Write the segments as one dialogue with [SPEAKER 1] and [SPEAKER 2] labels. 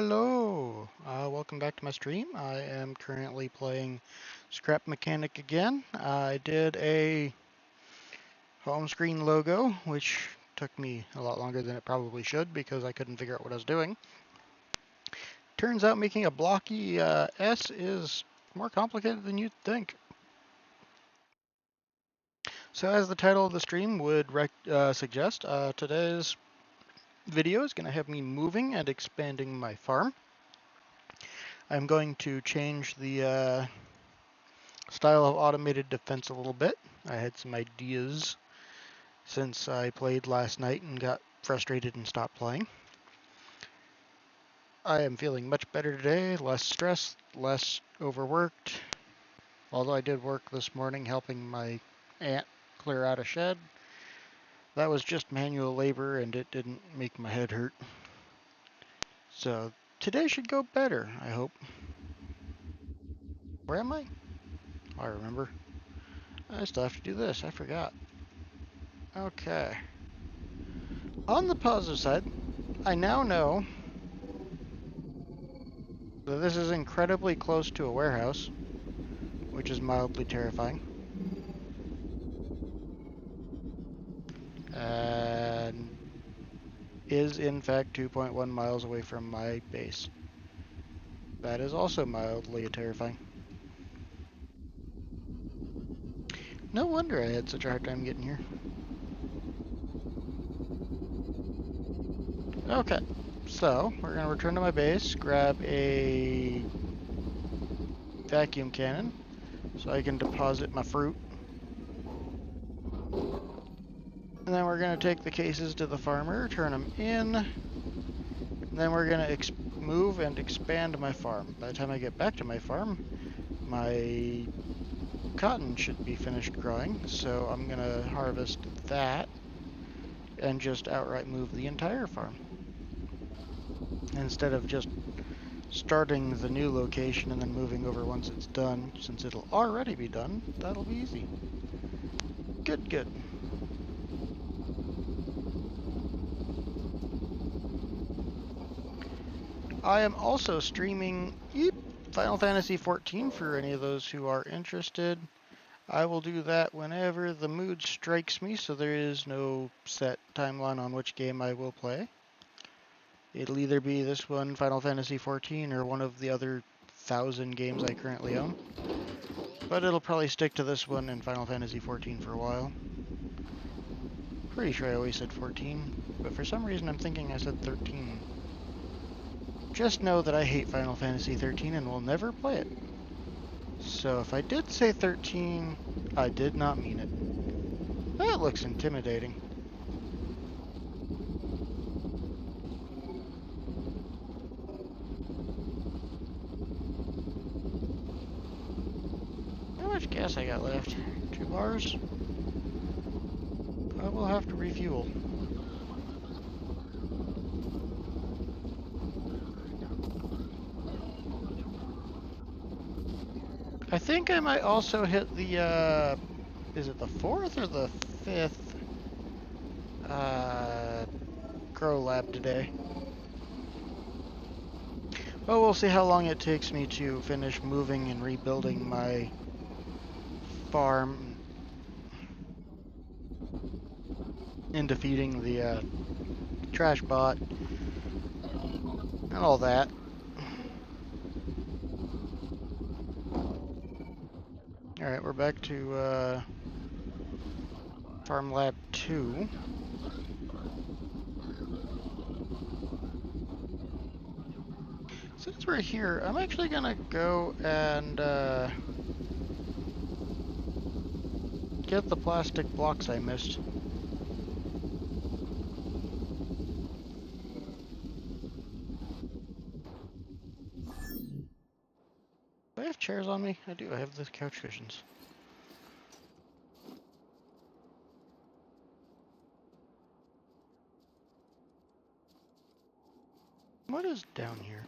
[SPEAKER 1] Hello, welcome back to my stream. I am currently playing Scrap Mechanic again. I did a home screen logo, which took me a lot longer than it probably should because I couldn't figure out what I was doing. Turns out making a blocky S is more complicated than you'd think. So as the title of the stream would suggest, today's video is going to have me moving and expanding my farm. I'm going to change the style of automated defense a little bit. I had some ideas since I played last night and got frustrated and stopped playing. I am feeling much better today, less stressed, less overworked. Although I did work this morning helping my aunt clear out a shed. That was just manual labor and it didn't make my head hurt. So today should go better, I hope. Where am I? Oh, I remember. I still have to do this, I forgot. Okay. On the positive side, I now know that this is incredibly close to a warehouse, which is mildly terrifying. And is in fact 2.1 miles away from my base. That is also mildly terrifying. No wonder I had such a hard time getting here. Okay, so we're gonna return to my base, grab a vacuum cannon so I can deposit my fruit. And then we're gonna take the cases to the farmer, turn them in, and then we're gonna move and expand my farm. By the time I get back to my farm, my cotton should be finished growing, so I'm gonna harvest that and just outright move the entire farm. Instead of just starting the new location and then moving over once it's done, since it'll already be done, that'll be easy. Good, good. I am also streaming Final Fantasy XIV for any of those who are interested. I will do that whenever the mood strikes me, so there is no set timeline on which game I will play. It'll either be this one, Final Fantasy XIV, or one of the other 1,000 games I currently own. But it'll probably stick to this one and Final Fantasy XIV for a while. Pretty sure I always said 14, but for some reason I'm thinking I said 13. Just know that I hate Final Fantasy XIII and will never play it. So if I did say 13, I did not mean it. That looks intimidating. How much gas I got left? 2 bars? I will have to refuel. I think I might also hit the, is it the 4th or the 5th, grow lab today. Well, we'll see how long it takes me to finish moving and rebuilding my farm and defeating the trash bot and all that. Alright, we're back to Farm Lab 2. Since we're here, I'm actually gonna go and get the plastic blocks I missed. Do I have chairs on me? I do, I have the couch cushions. What is down here?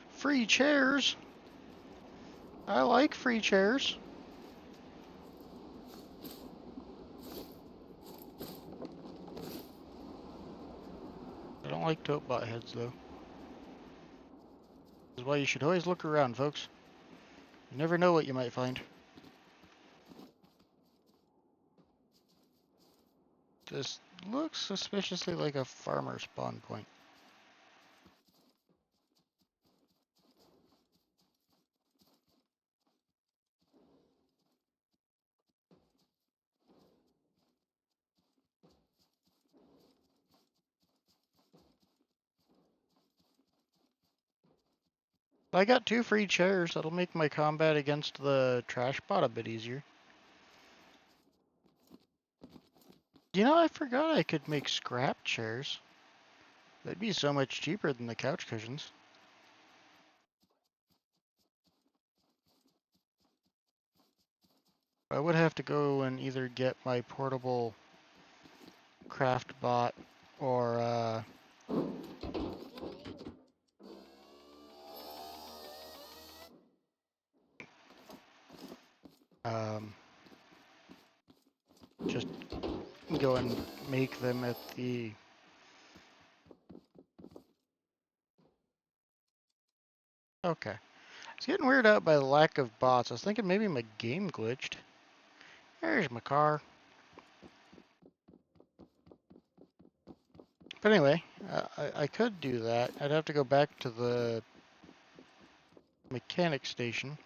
[SPEAKER 1] Free chairs! I like free chairs. I don't like tote bot heads though. This is why you should always look around, folks. You never know what you might find. This looks suspiciously like a farmer spawn point. I got 2 free chairs. That'll make my combat against the trash bot a bit easier. You know, I forgot I could make scrap chairs. That'd be so much cheaper than the couch cushions. I would have to go and either get my portable craft bot or just go and make them at the... Okay. It's getting weirded out by the lack of bots. I was thinking maybe my game glitched. There's my car. But anyway, I could do that. I'd have to go back to the mechanic station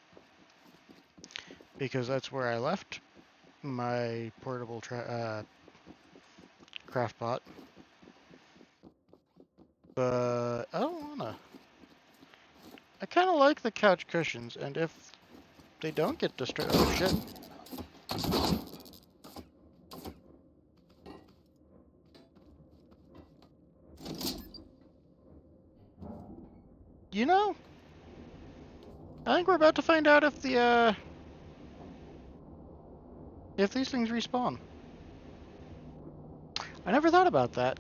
[SPEAKER 1] because that's where I left my portable craft bot. But I don't wanna. I kind of like the couch cushions, and if they don't get destroyed, oh shit. You know, I think we're about to find out if if these things respawn. I never thought about that.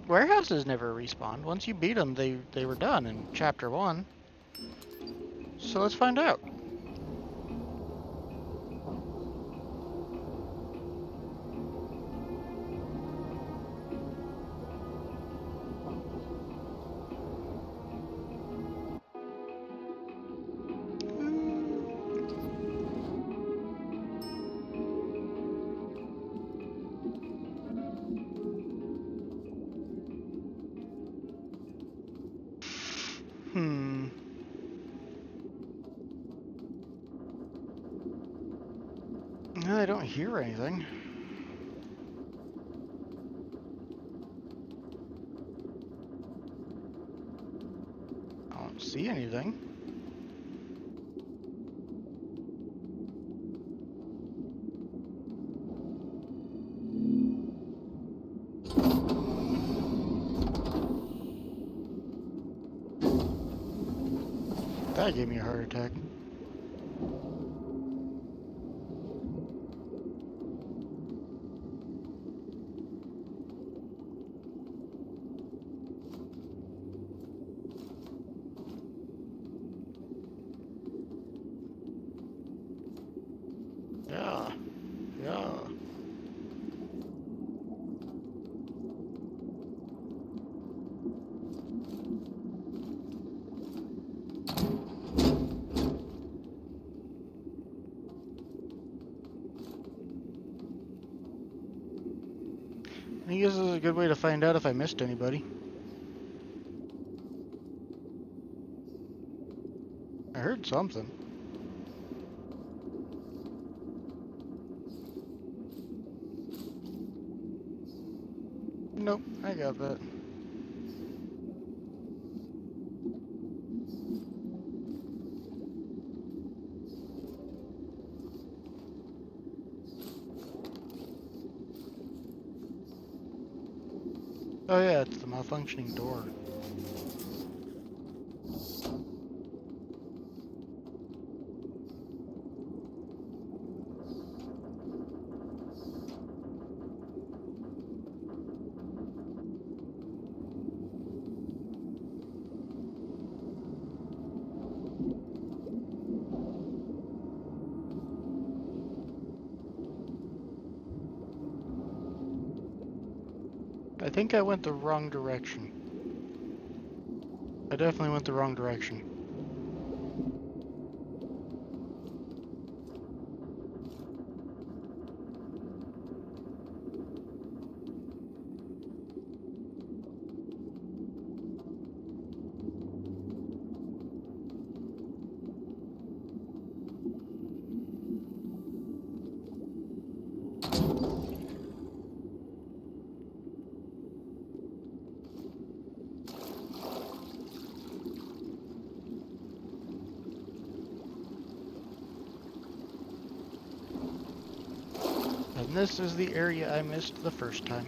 [SPEAKER 1] Warehouses never respawned. Once you beat them, they were done in Chapter 1. So let's find out. I don't hear anything. I don't see anything. That gave me a heart attack. Yeah. I guess this is a good way to find out if I missed anybody. I heard something. Nope, I got that. Oh yeah, it's the malfunctioning door. I think I went the wrong direction. I definitely went the wrong direction. And this is the area I missed the first time.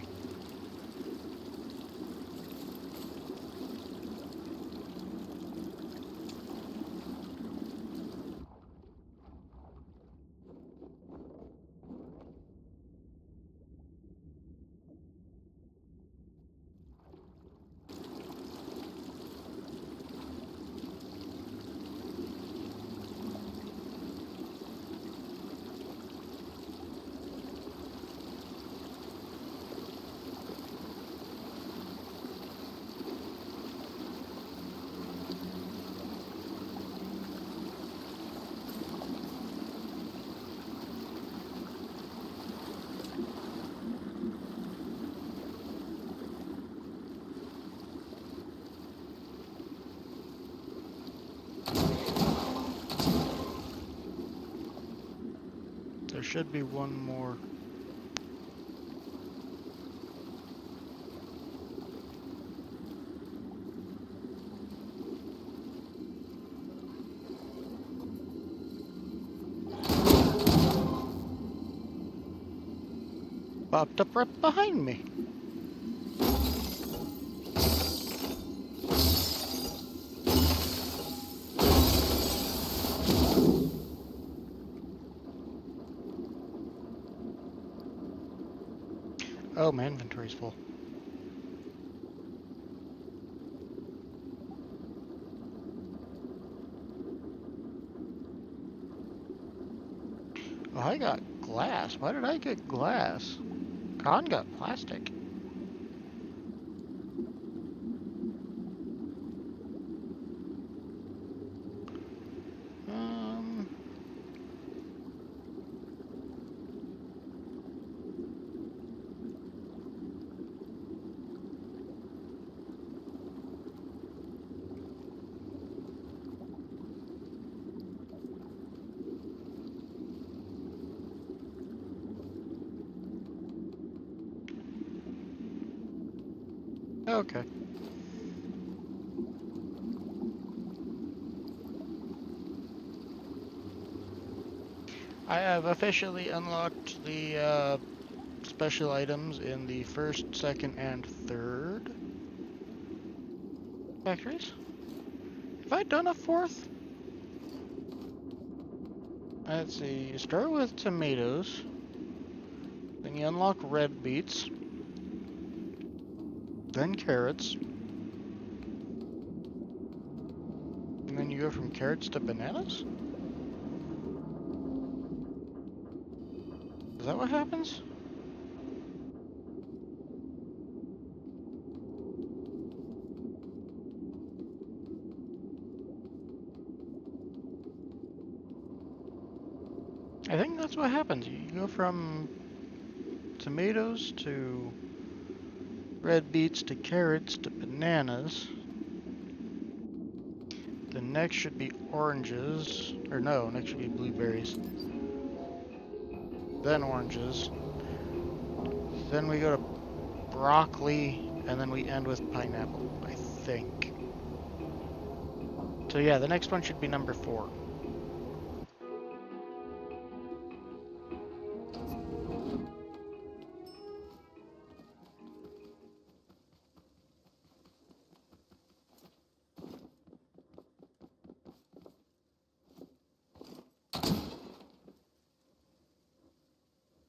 [SPEAKER 1] There should be one more. Popped up right behind me. Oh, my inventory's full. Oh, I got glass. Why did I get glass? Khan got plastic. Um, okay. I have officially unlocked the special items in the first, second, and third factories. Have I done a fourth? Let's see. You start with tomatoes. Then you unlock red beets. Then carrots. And then you go from carrots to bananas? Is that what happens? I think that's what happens. You go from tomatoes to red beets to carrots to bananas. The next should be oranges. Or no, next should be blueberries. Then oranges. Then we go to broccoli, and then we end with pineapple, I think. So yeah, the next one should be number 4.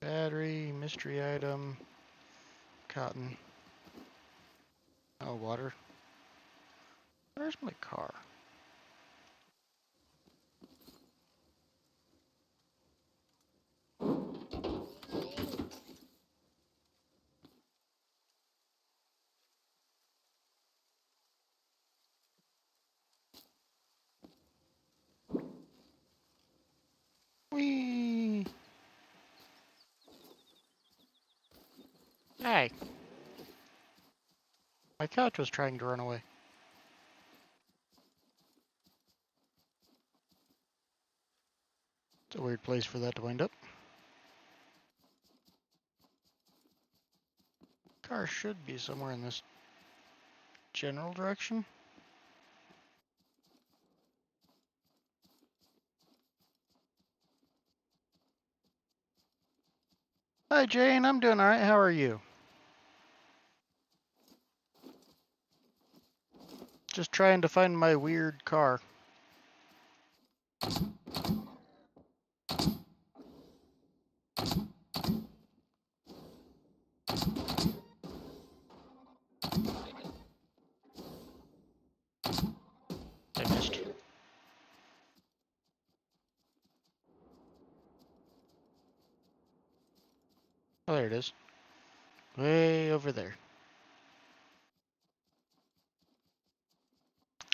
[SPEAKER 1] Battery, mystery item, cotton. Oh, water. Where's my car? Whee! Hey! My couch was trying to run away. It's a weird place for that to wind up. Car should be somewhere in this general direction. Hi Jane, I'm doing alright. How are you? Just trying to find my weird car. I missed. Oh, there it is. Way over there.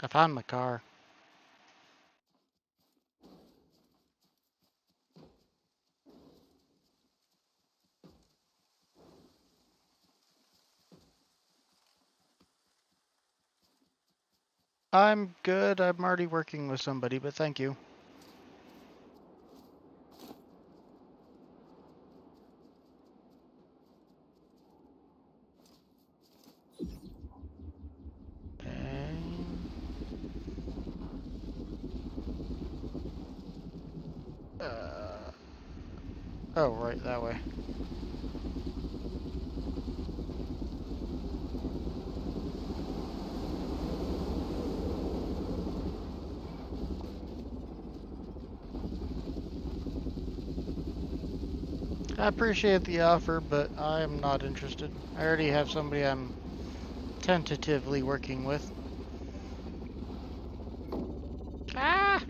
[SPEAKER 1] I found my car. I'm good. I'm already working with somebody, but thank you. Uh, oh, right, that way. I appreciate the offer, but I'm not interested. I already have somebody I'm tentatively working with. Ah!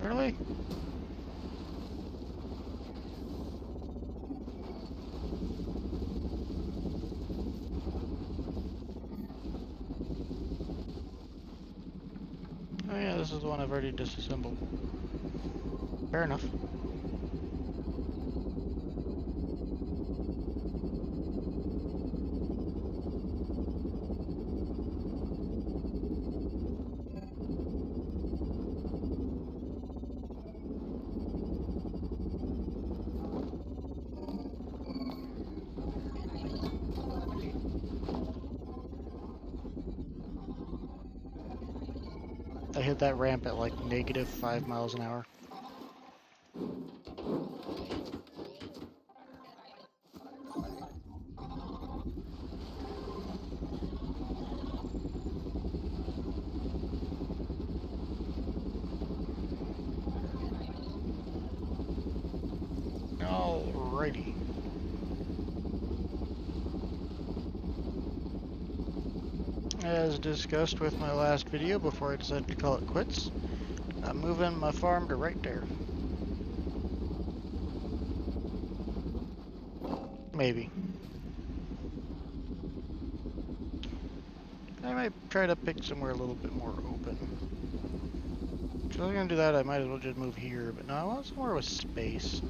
[SPEAKER 1] Really? Oh yeah, this is the one I've already disassembled. Fair enough. I hit that ramp at like -5 miles an hour. Alrighty. As discussed with my last video before I decided to call it quits, I'm moving my farm to right there. Maybe. I might try to pick somewhere a little bit more open. If I was gonna do that, I might as well just move here, but no, I want somewhere with space.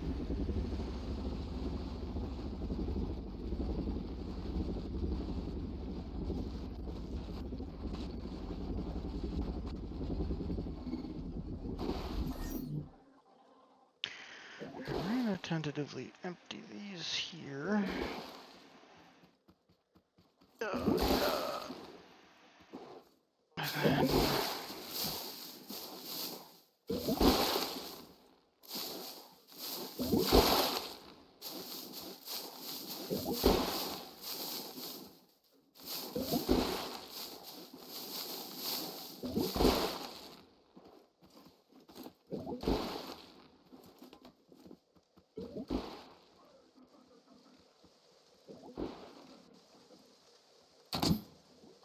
[SPEAKER 1] I'm gonna tentatively empty these here. And then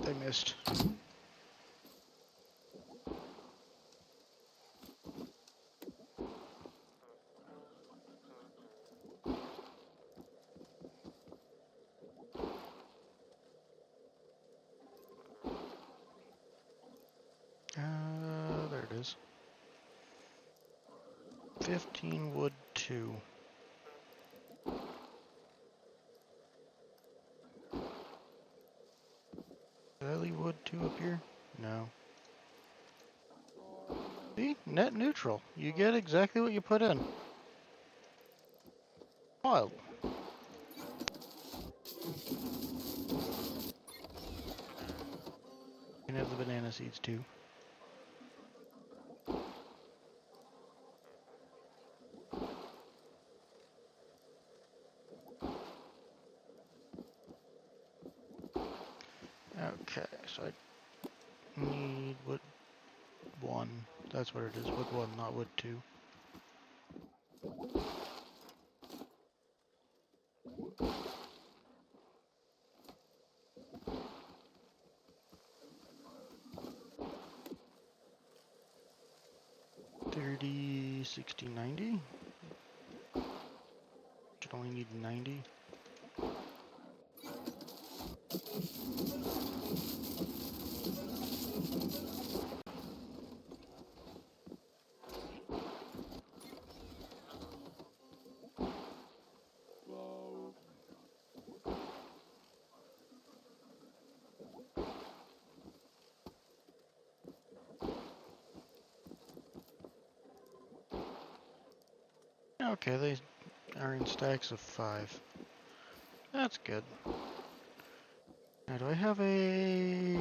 [SPEAKER 1] they missed. is. 15 wood 2. Did I leave wood 2 up here? No. See? Net neutral. You get exactly what you put in. Wild. You can have the banana seeds too. Okay, so I need wood 1. That's what it is, wood 1, not wood 2. $30, $60, $90. Should only need 90. Okay, they are in stacks of 5. That's good. Now, do I have a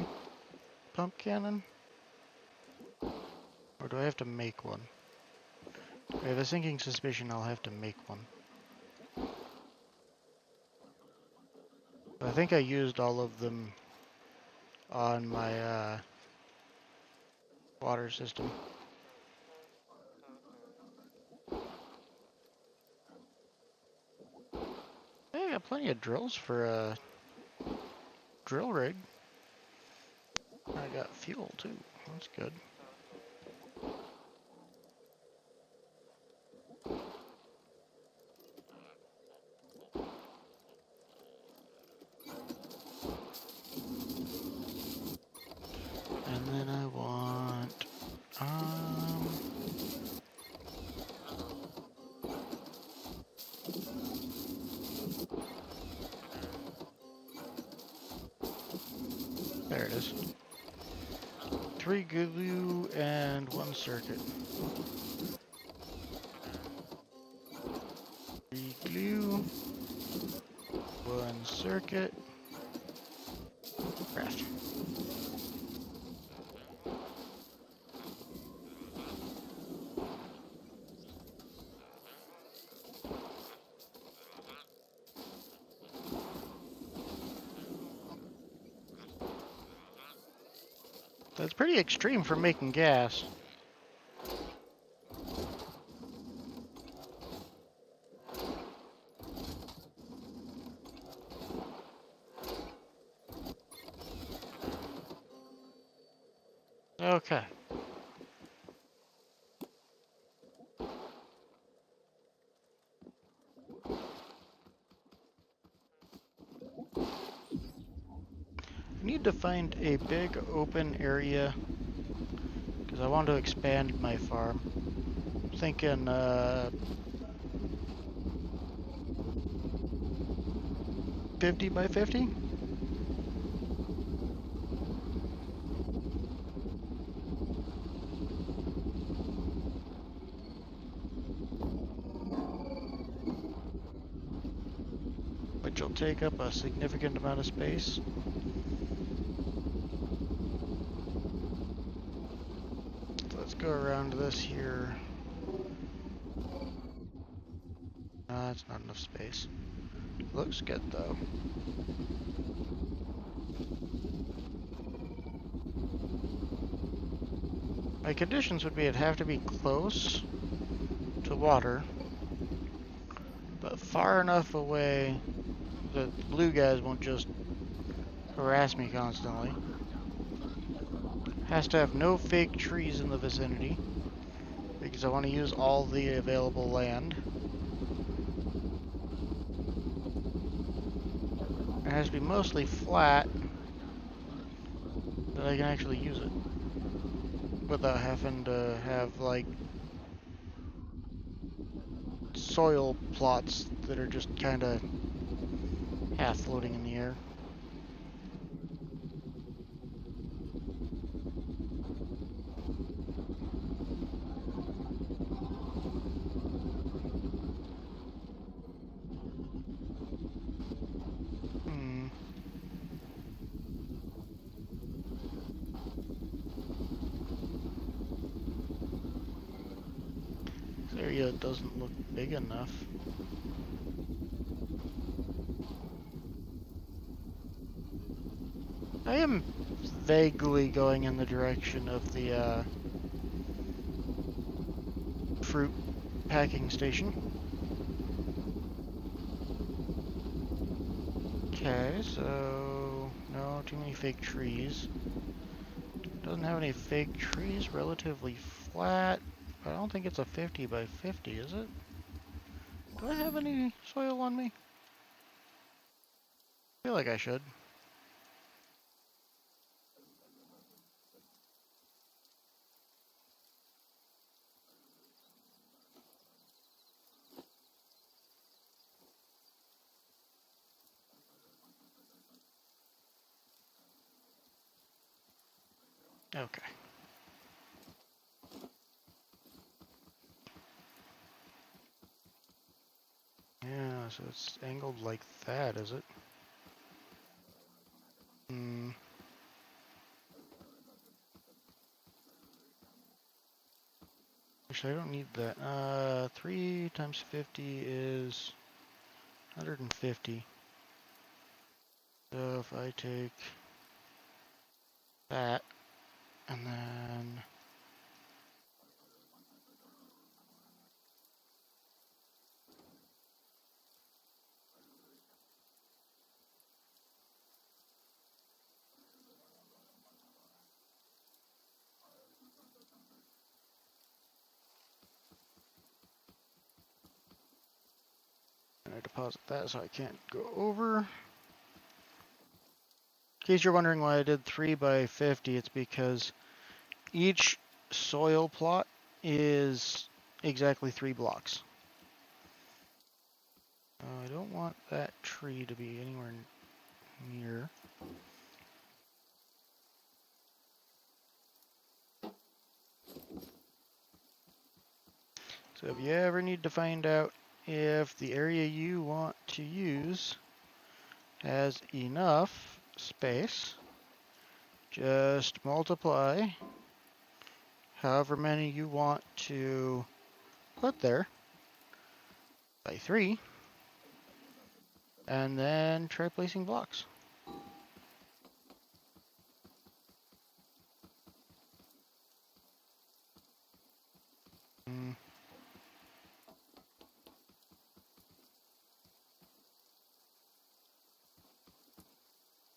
[SPEAKER 1] pump cannon? Or do I have to make one? I have a sinking suspicion I'll have to make one. I think I used all of them on my water system. Hey, I got plenty of drills for a drill rig. I got fuel too. That's good. And then I want there it is. 3 glue and 1 circuit. 3 glue, 1 circuit. Craft. That's pretty extreme for making gas. Okay. I need to find a big open area because I want to expand my farm. I'm thinking 50 by 50? Which will take up a significant amount of space. So let's go around this here. That's not enough space. Looks good though. My conditions would be it'd have to be close to water, but far enough away that the blue guys won't just harass me constantly. Has to have no fake trees in the vicinity because I want to use all the available land. It has to be mostly flat that I can actually use it. without having to have like soil plots that are just kind of half floating in the air. This area doesn't look big enough. I am vaguely going in the direction of the fruit packing station. Okay, so no, too many fake trees. Doesn't have any fake trees, relatively flat. I don't think it's a 50 by 50, is it? Do I have any soil on me? I feel like I should. Okay. Yeah, so it's angled like that, is it? Hmm. Actually, I don't need that. 3 times 50 is 150. So if I take that, and then I deposit that so I can't go over. In case you're wondering why I did 3 by 50, it's because each soil plot is exactly 3 blocks. I don't want that tree to be anywhere near. So if you ever need to find out if the area you want to use has enough space, just multiply however many you want to put there by 3, and then try placing blocks.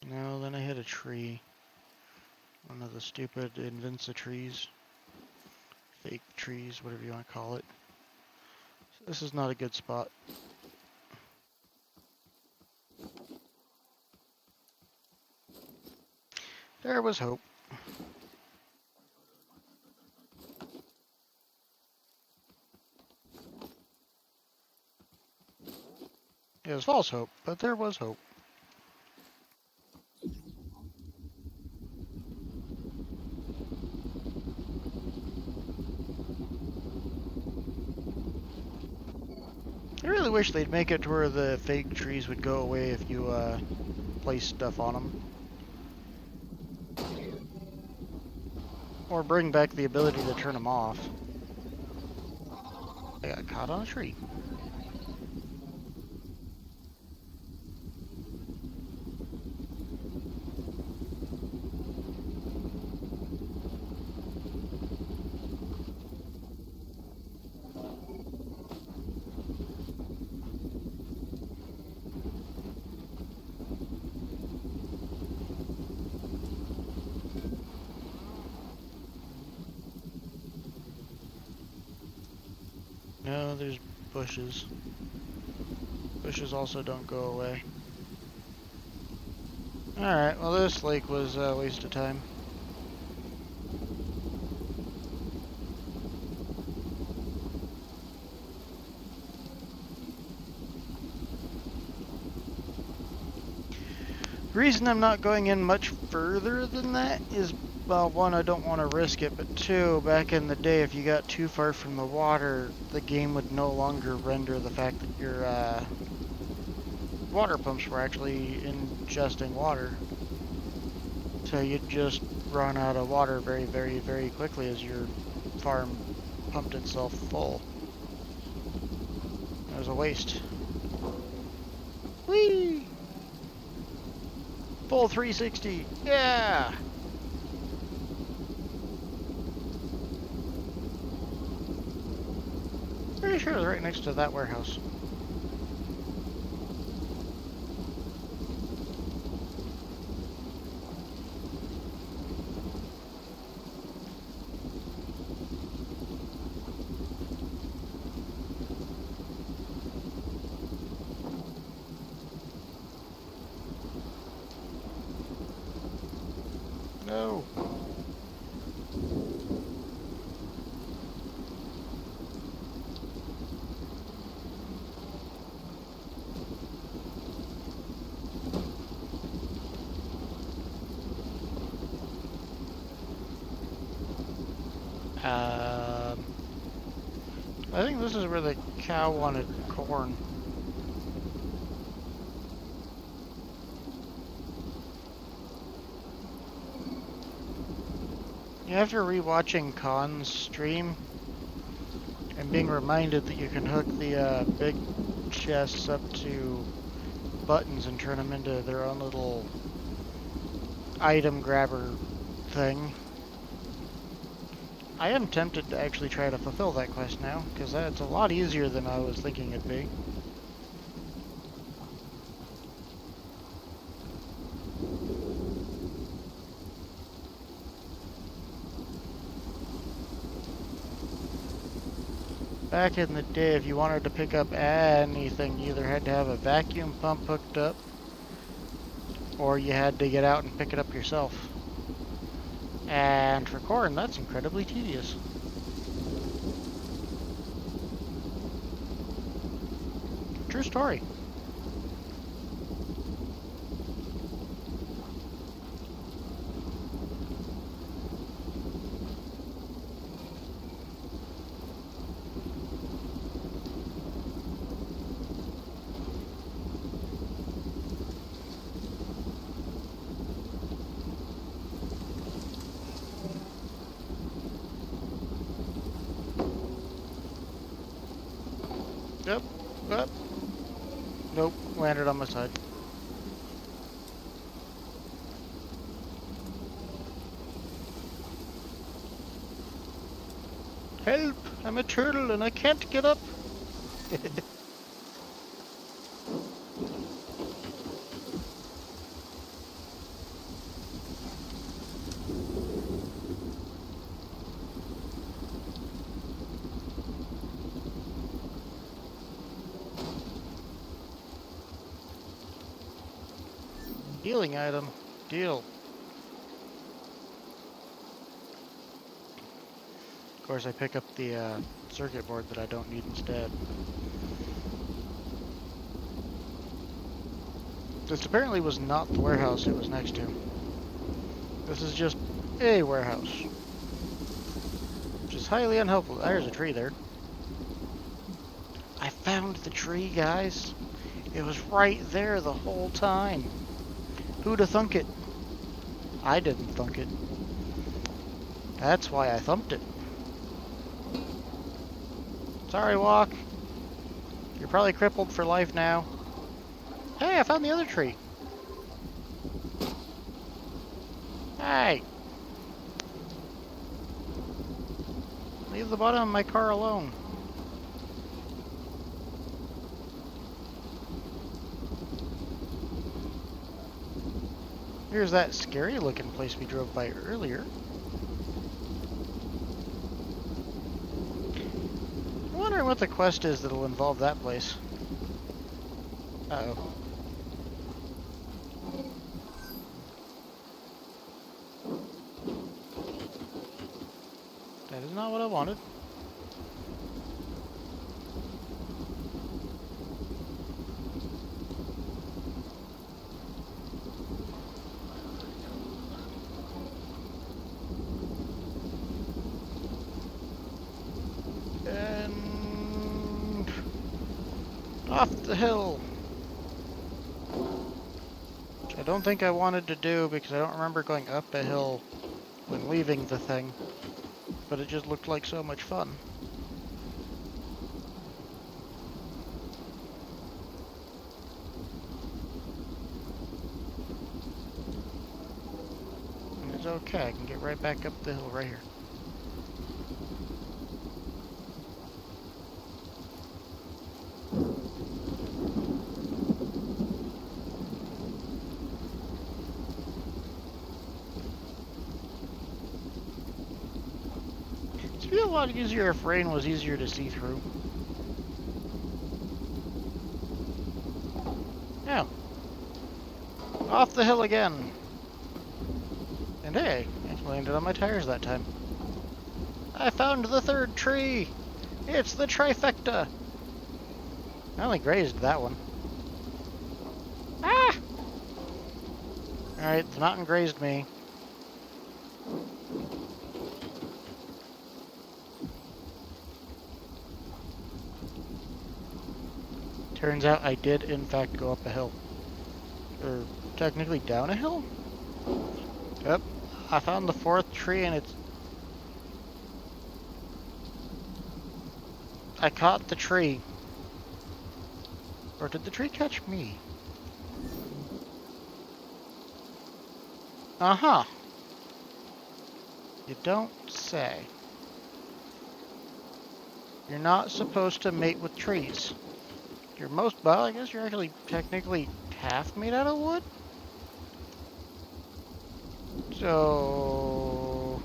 [SPEAKER 1] No, then I hit a tree. One of the stupid Invinca trees. Fake trees, whatever you want to call it. So this is not a good spot. There was hope. It was false hope, but there was hope. I really wish they'd make it to where the fake trees would go away if you place stuff on them. Or bring back the ability to turn them off. I got caught on a tree. No, there's bushes. Bushes also don't go away. Alright, well this lake was a waste of time. The reason I'm not going in much further than that is, well, one, I don't want to risk it, but two, back in the day, if you got too far from the water, the game would no longer render the fact that your water pumps were actually ingesting water. So you'd just run out of water very, very, very quickly as your farm pumped itself full. It was a waste. Whee! Full 360. Yeah! Pretty sure it was right next to that warehouse. No. I think this is where the cow wanted corn. After rewatching Khan's stream and being reminded that you can hook the big chests up to buttons and turn them into their own little item grabber thing, I am tempted to actually try to fulfill that quest now, because that's a lot easier than I was thinking it'd be. Back in the day, if you wanted to pick up anything, you either had to have a vacuum pump hooked up, or you had to get out and pick it up yourself. And for corn, that's incredibly tedious. True story. Yep. Yep. Nope. Landed on my side. Help! I'm a turtle and I can't get up. Healing item. Deal. Of course, I pick up the circuit board that I don't need instead. This apparently was not the warehouse it was next to. This is just a warehouse. Which is highly unhelpful. There's a tree there. I found the tree, guys. It was right there the whole time. Who'd have thunk it? I didn't thunk it. That's why I thumped it. Sorry, Walk. You're probably crippled for life now. Hey, I found the other tree. Hey! Leave the bottom of my car alone. Here's that scary looking place we drove by earlier. I'm wondering what the quest is that'll involve that place. Uh-oh. That is not what I wanted. Off the hill! Which I don't think I wanted to do because I don't remember going up a hill when leaving the thing. But it just looked like so much fun. And it's okay, I can get right back up the hill right here. It'd be a lot easier if rain was easier to see through. Yeah. Off the hill again. And hey, I landed on my tires that time. I found the third tree! It's the trifecta! I only grazed that one. Ah! Alright, the mountain grazed me. Turns out I did in fact go up a hill. Or technically down a hill? Yep. I found the fourth tree and it's... I caught the tree. Or did the tree catch me? Uh-huh. You don't say. You're not supposed to mate with trees. You're most... well, I guess you're actually technically half made out of wood? So...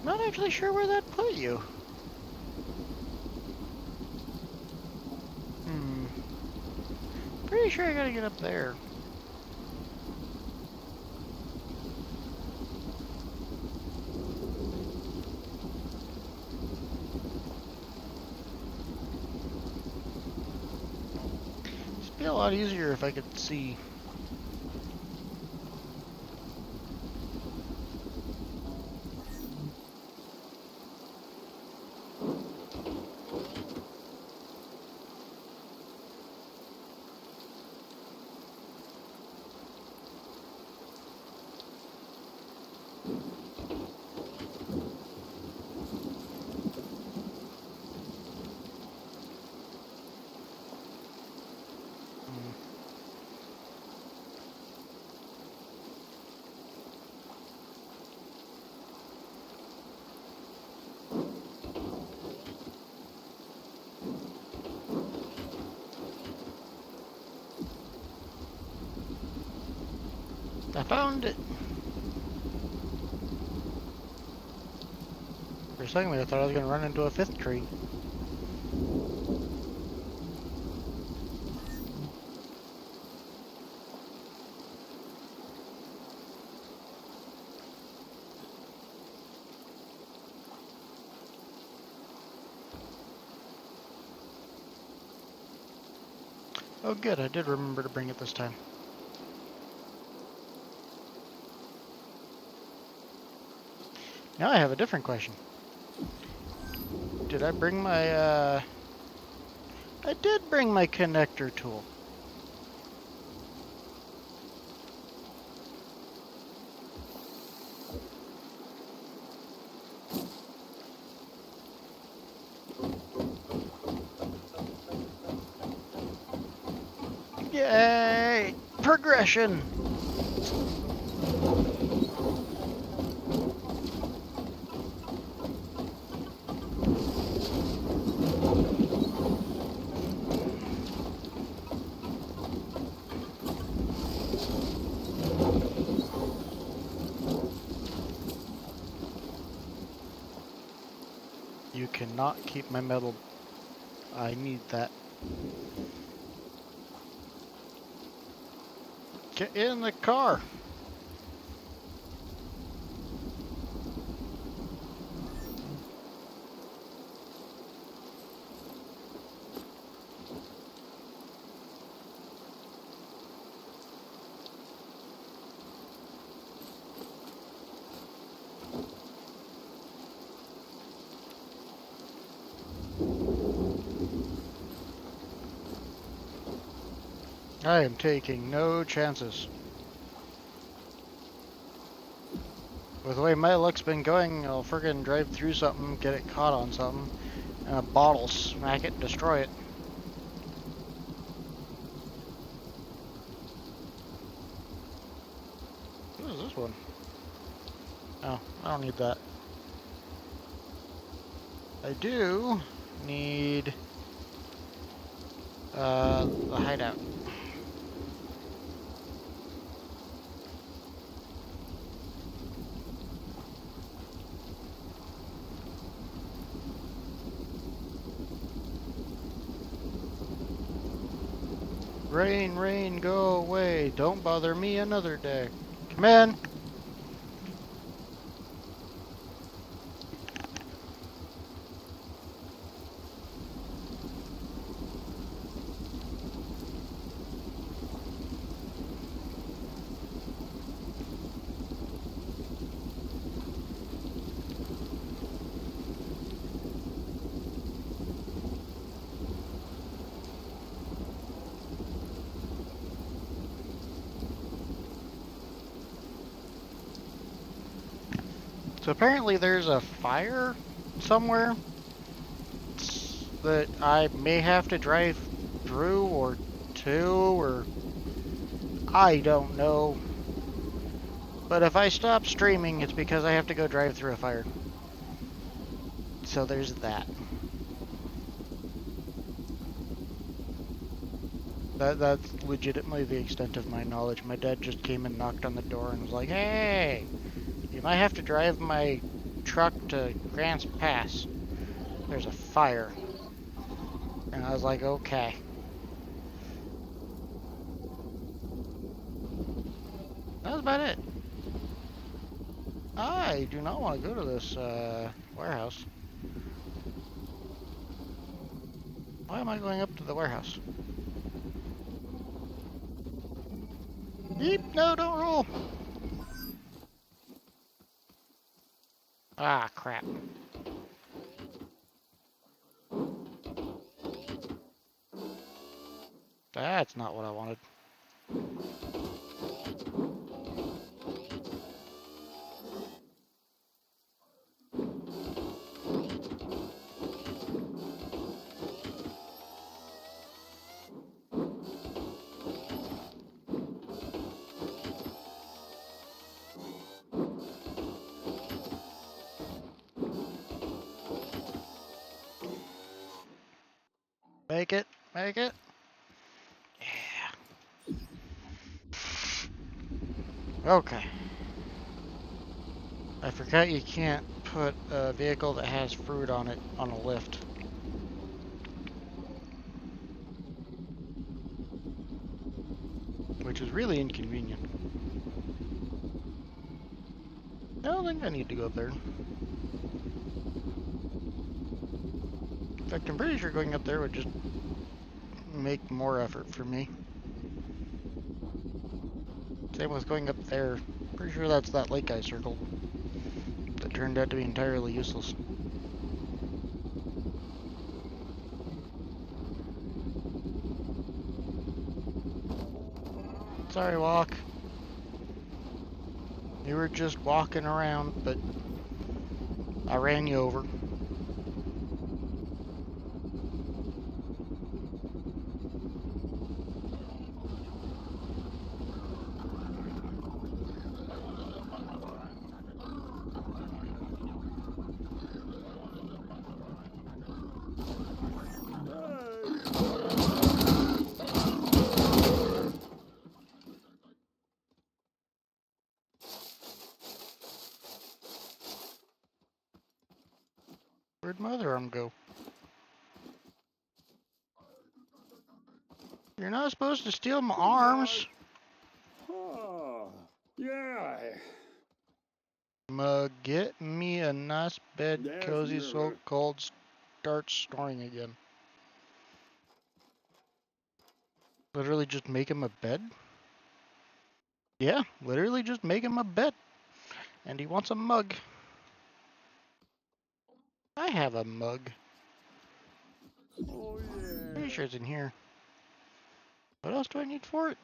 [SPEAKER 1] not actually sure where that put you. Pretty sure I gotta get up there. It'd be a lot easier if I could see. I found it. For a second I thought I was gonna run into a fifth tree. Oh good, I did remember to bring it this time. Now I have a different question. Did I bring my, I did bring my connector tool. Yay! Progression! You cannot keep my metal. I need that. Get in the car! I am taking no chances. With the way my luck's been going, I'll friggin' drive through something, get it caught on something, and a bottle smack it and destroy it. What is this one? Oh, I don't need that. I do need the hideout. Rain, rain, go away. Don't bother me another day. Come in. So apparently there's a fire somewhere that I may have to drive through or to, or I don't know. But if I stop streaming, it's because I have to go drive through a fire. So there's that. That's legitimately the extent of my knowledge. My dad just came and knocked on the door and was like, "Hey, you might have to drive my truck to Grants Pass. There's a fire." And I was like, "Okay." That was about it. I do not want to go to this warehouse. Why am I going up to the warehouse? Beep! No, don't roll! Ah, crap. That's not what I wanted. Make it, make it. Yeah. Okay. I forgot you can't put a vehicle that has fruit on it on a lift. Which is really inconvenient. I don't think I need to go up there. In fact, I'm pretty sure going up there would just make more effort for me. Same with going up there. Pretty sure that's that lake I circled. That turned out to be entirely useless. Sorry, walk. You were just walking around, but I ran you over. Where'd my other arm go? You're not supposed to steal my arms.
[SPEAKER 2] Oh, yeah.
[SPEAKER 1] Get me a nice bed, cozy, so
[SPEAKER 2] Definitely.
[SPEAKER 1] cold, start snoring again. Literally just make him a bed? Yeah, literally just make him a bed. And he wants a mug. I have a mug.
[SPEAKER 2] Oh, yeah.
[SPEAKER 1] Pretty sure it's in here. What else do I need for it?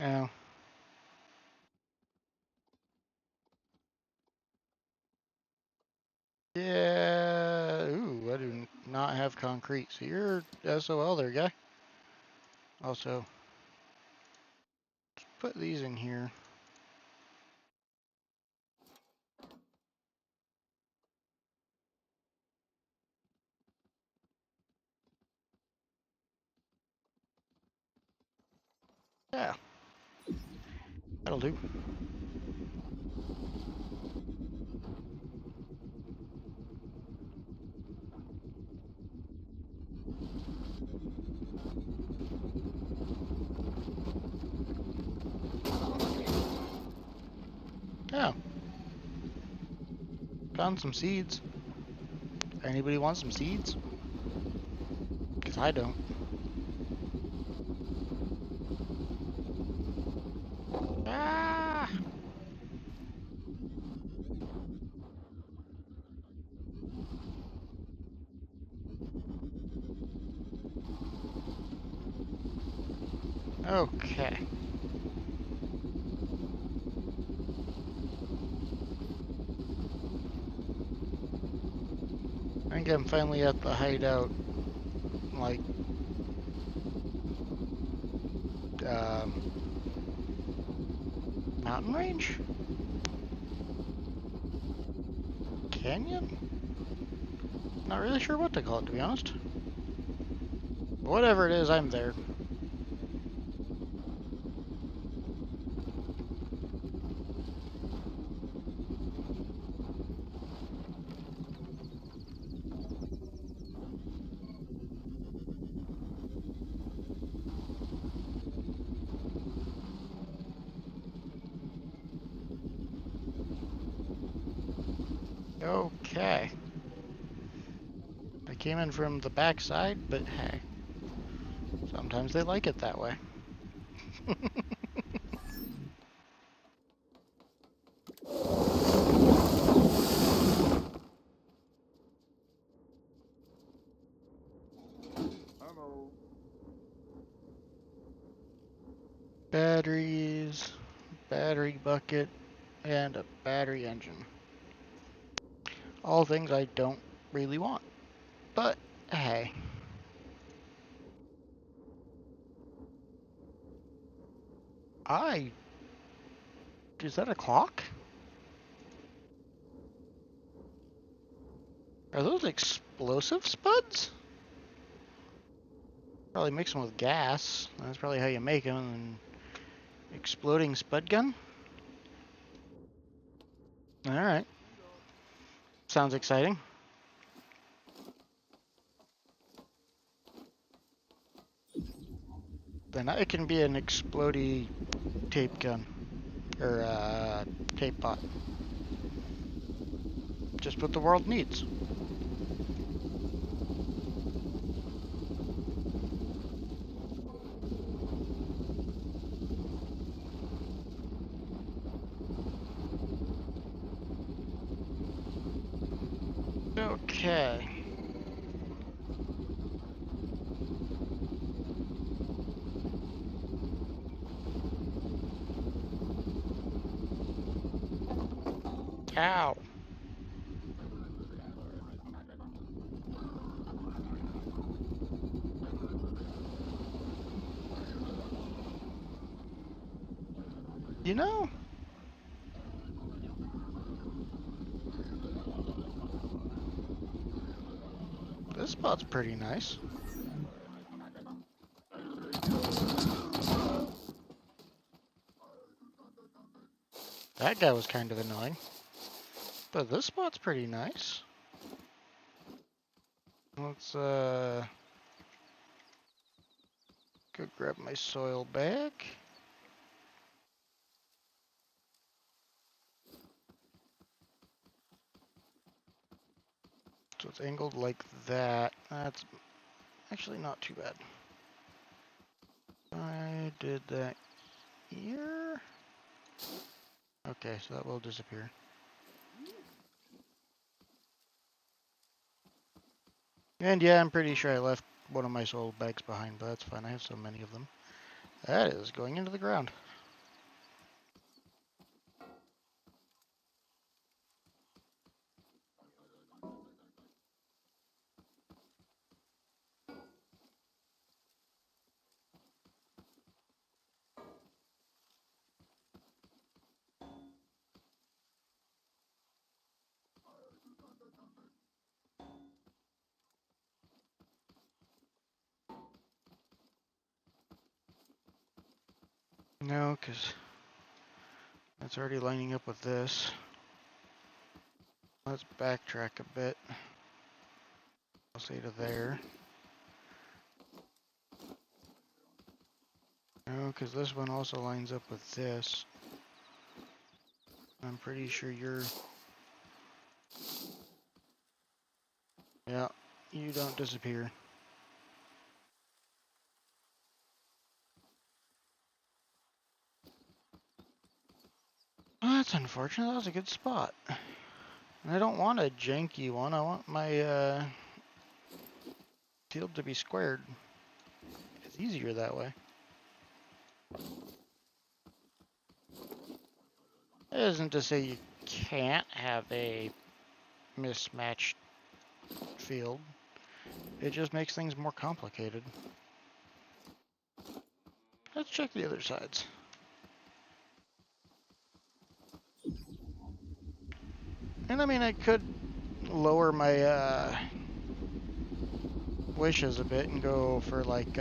[SPEAKER 1] Oh. Yeah. Ooh, I do not have concrete. So you're SOL there, guy. Also, put these in here. Yeah, that'll do. Yeah, found some seeds. Anybody want some seeds? Because I don't. Ah! Okay. I think I'm finally at the hideout, like, mountain range? Canyon? Not really sure what to call it, to be honest. Whatever it is, I'm there. Okay. I came in from the backside, but hey, sometimes they like it that way.
[SPEAKER 2] Hello.
[SPEAKER 1] Batteries, battery bucket, and a battery engine. All things I don't really want. But hey. Is that a clock? Are those explosive spuds? Probably mix them with gas. That's probably how you make them. And exploding spud gun? Alright. Sounds exciting. Then it can be an explodey tape gun. Or, tape pot. Just what the world needs. Okay. Ow. You know, this spot's pretty nice. That guy was kind of annoying. But this spot's pretty nice. Let's, go grab my soil bag. So it's angled like that. That's actually not too bad. I did that here. Okay, so that will disappear. And yeah, I'm pretty sure I left one of my soil bags behind, but that's fine. I have so many of them. That is going into the ground. No, because that's already lining up with this. Let's backtrack a bit. I'll say to there. No, because this one also lines up with this. I'm pretty sure you're... Yeah, you don't disappear. Well, that's unfortunate. That was a good spot. And I don't want a janky one. I want my field to be squared. It's easier that way. It isn't to say you can't have a mismatched field. It just makes things more complicated. Let's check the other sides. And I mean, I could lower my wishes a bit and go for like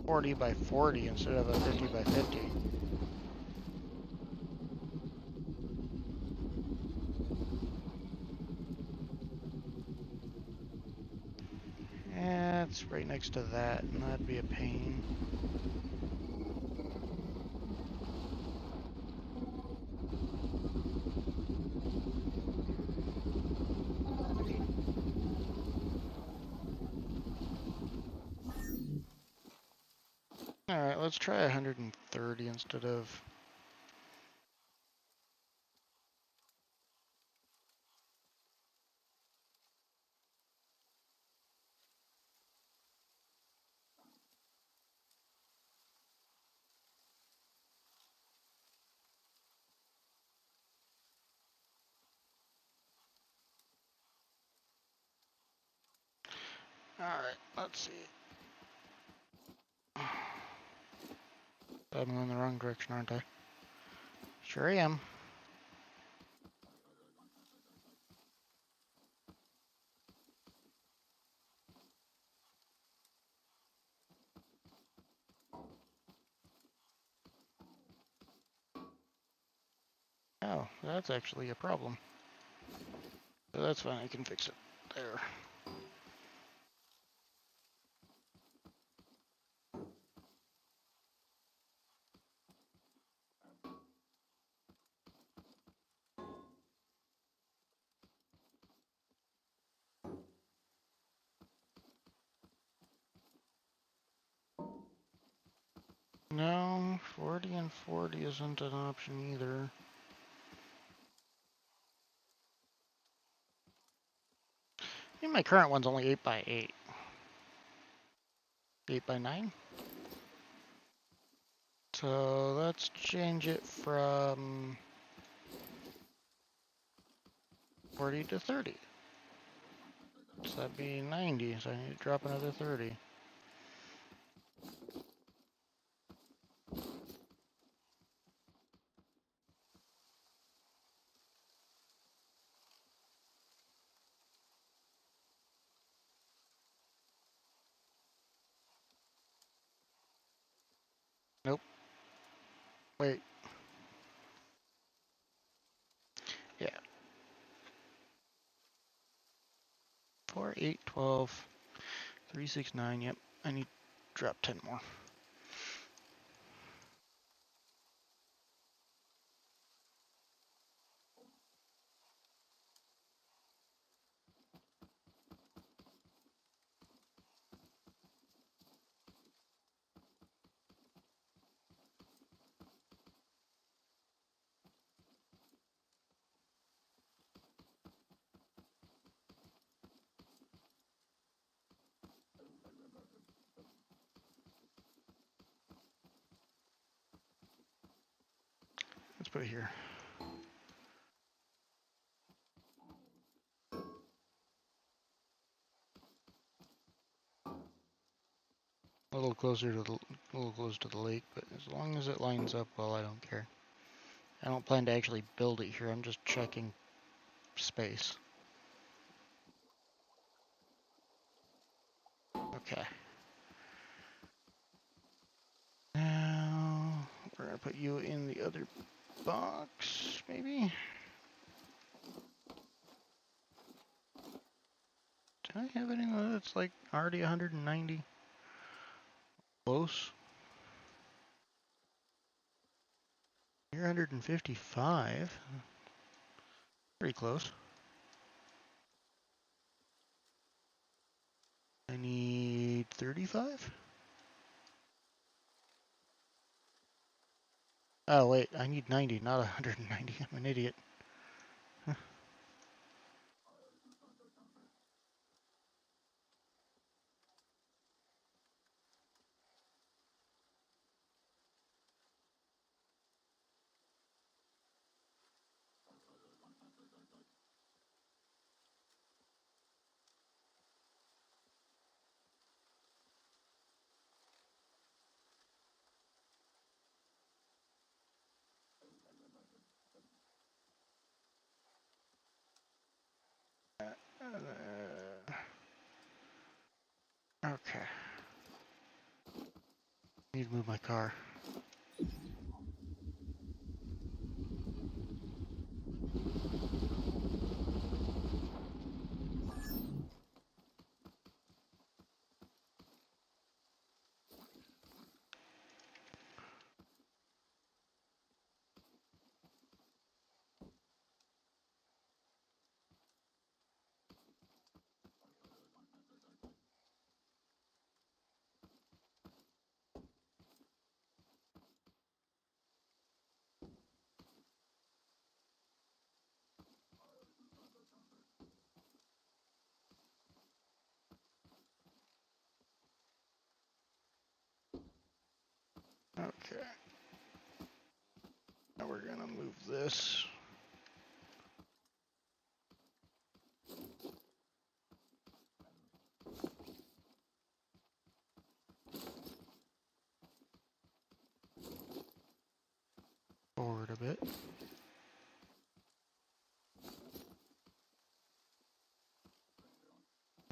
[SPEAKER 1] 40 by 40 instead of a 50 by 50. Yeah, it's right next to that, and that'd be a pain. Alright, let's try 130 instead of... Alright, let's see. I'm going the wrong direction, aren't I? Sure I am. Oh, that's actually a problem. So that's fine, I can fix it. There. No, 40 and 40 isn't an option either. I think my current one's only 8 by 8. 8 by 9? So let's change it from 40 to 30. So that'd be 90, so I need to drop another 30. Nope. Wait. Yeah. 4, 8, 12, 3, 6, 9. Yep. I need to drop 10 more. Let's put it here. A little closer to the lake, but as long as it lines up well, I don't care. I don't plan to actually build it here. I'm just checking space. Okay. Now we're gonna put you in the other box, maybe. Do I have anyone that's like already 190? Close. You're 155. Pretty close. I need 35? Oh wait, I need 90, not 190. I'm an idiot. Okay. Need to move my car. Okay. Now we're gonna move this. Forward a bit.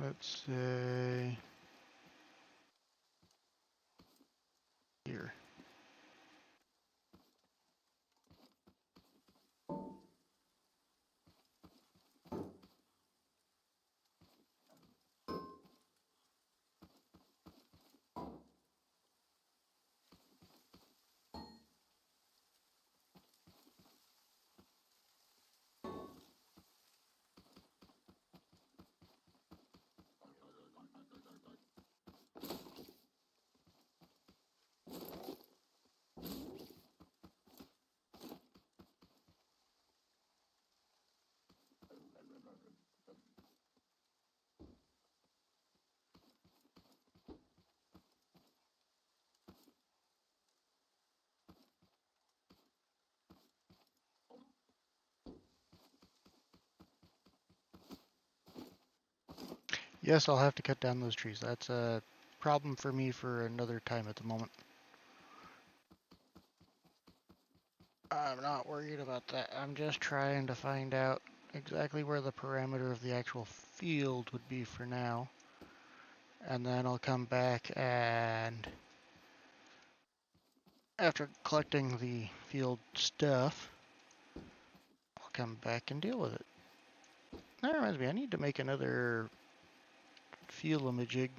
[SPEAKER 1] Let's say here. Yes, I'll have to cut down those trees. That's a problem for me for another time at the moment. I'm not worried about that. I'm just trying to find out exactly where the parameter of the actual field would be for now. And then I'll come back and after collecting the field stuff, I'll come back and deal with it. That reminds me, I need to make another feel-a-majig.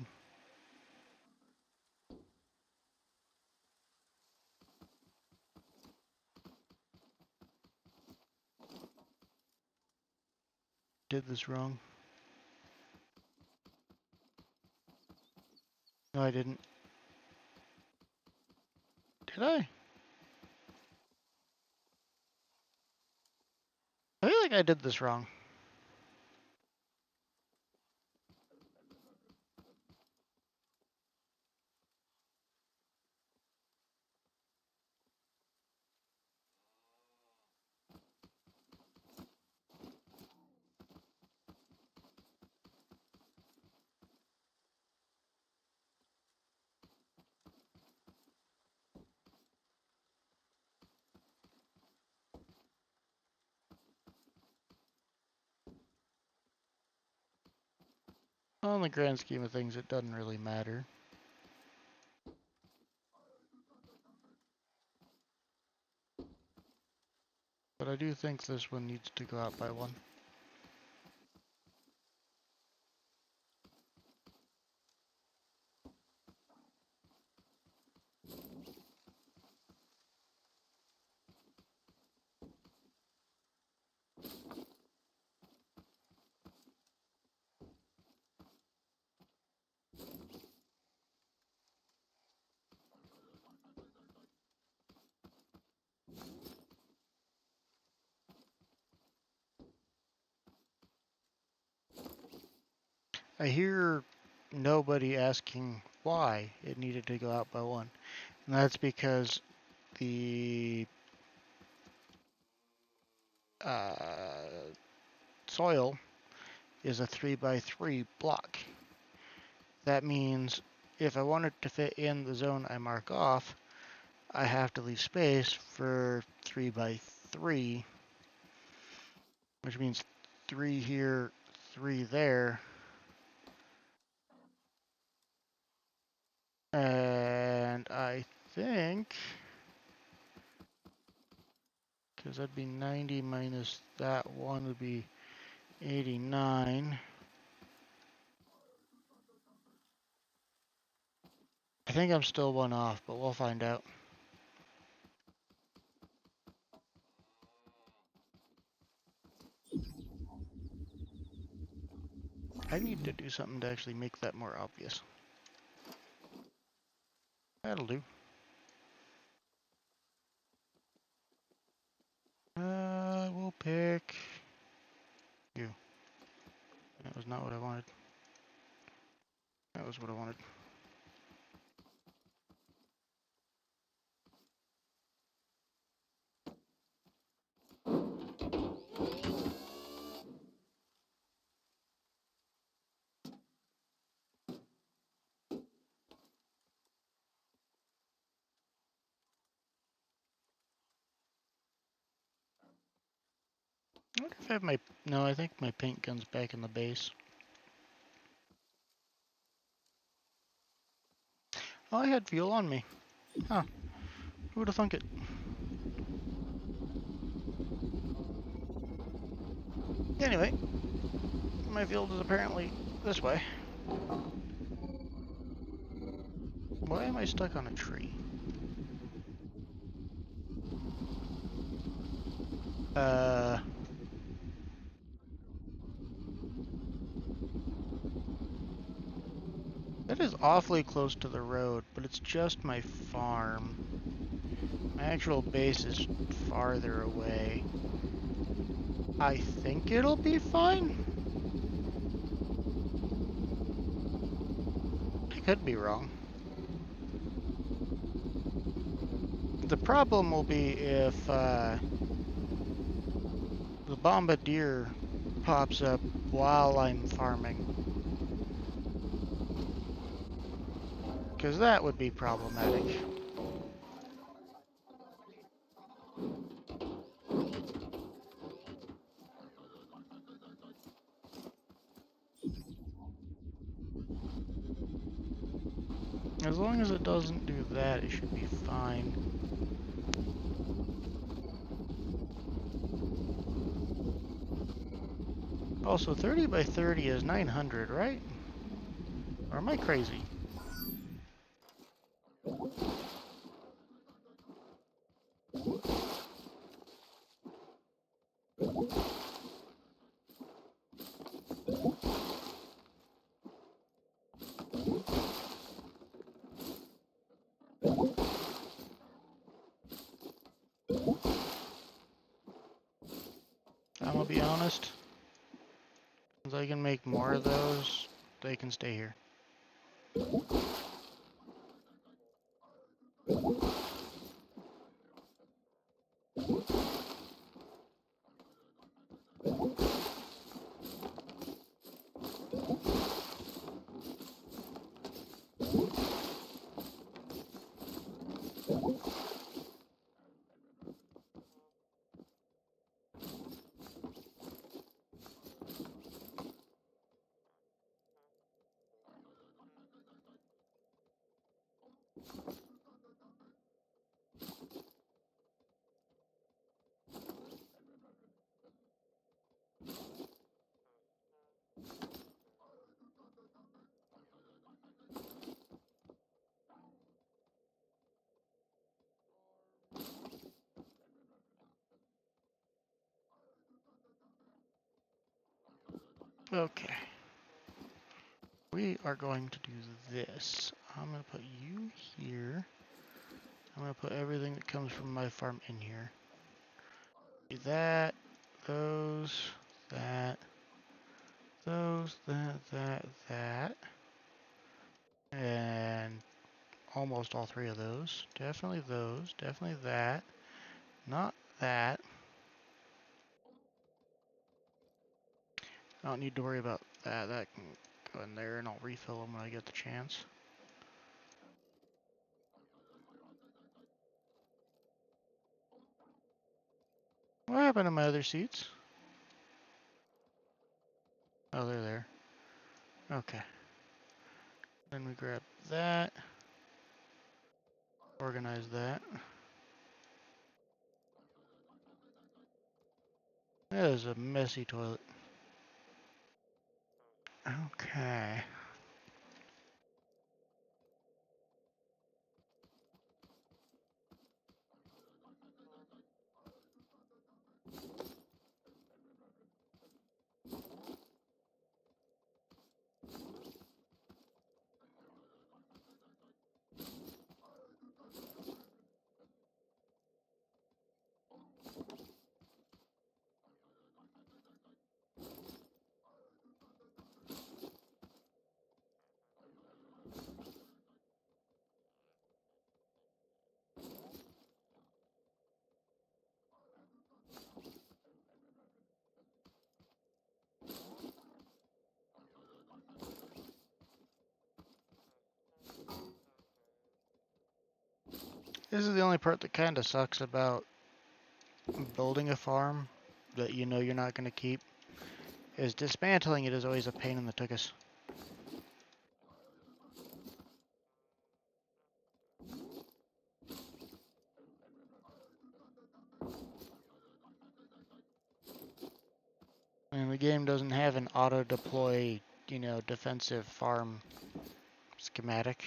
[SPEAKER 1] Did this wrong. No, I didn't. Did I? I feel like I did this wrong. Well, in the grand scheme of things, it doesn't really matter. But I do think this one needs to go out by one. I hear nobody asking why it needed to go out by one. And that's because the soil is a 3x3 block. That means if I want it to fit in the zone I mark off, I have to leave space for 3x3, which means 3 here, 3 there. And I think, because that'd be 90 minus that one would be 89. I think I'm still one off, but we'll find out. I need to do something to actually make that more obvious. That'll do. We'll pick you. That was not what I wanted. That was what I wanted. I wonder if I have my... No, I think my paint gun's back in the base. Oh, I had fuel on me. Huh. Who would have thunk it? Anyway, my field is apparently this way. Why am I stuck on a tree? That is awfully close to the road, but it's just my farm. My actual base is farther away. I think it'll be fine. I could be wrong. The problem will be if the bombardier pops up while I'm farming. Because that would be problematic. As long as it doesn't do that, it should be fine. Also, 30 by 30 is 900, right? Or am I crazy? I'm gonna be honest. Since I can make more of those, they can stay here. Okay. We are going to do this. I'm going to put you here. I'm going to put everything that comes from my farm in here. That, those, that, those, that. And almost all three of those. Definitely those. Definitely that. Not that. I don't need to worry about that. That can go in there and I'll refill them when I get the chance. What happened to my other seats? Oh, they're there. Okay. Then we grab that. Organize that. That is a messy toilet. Okay. This is the only part that kind of sucks about building a farm that you know you're not going to keep. Is dismantling it is always a pain in the tuchus. And the game doesn't have an auto-deploy, defensive farm schematic.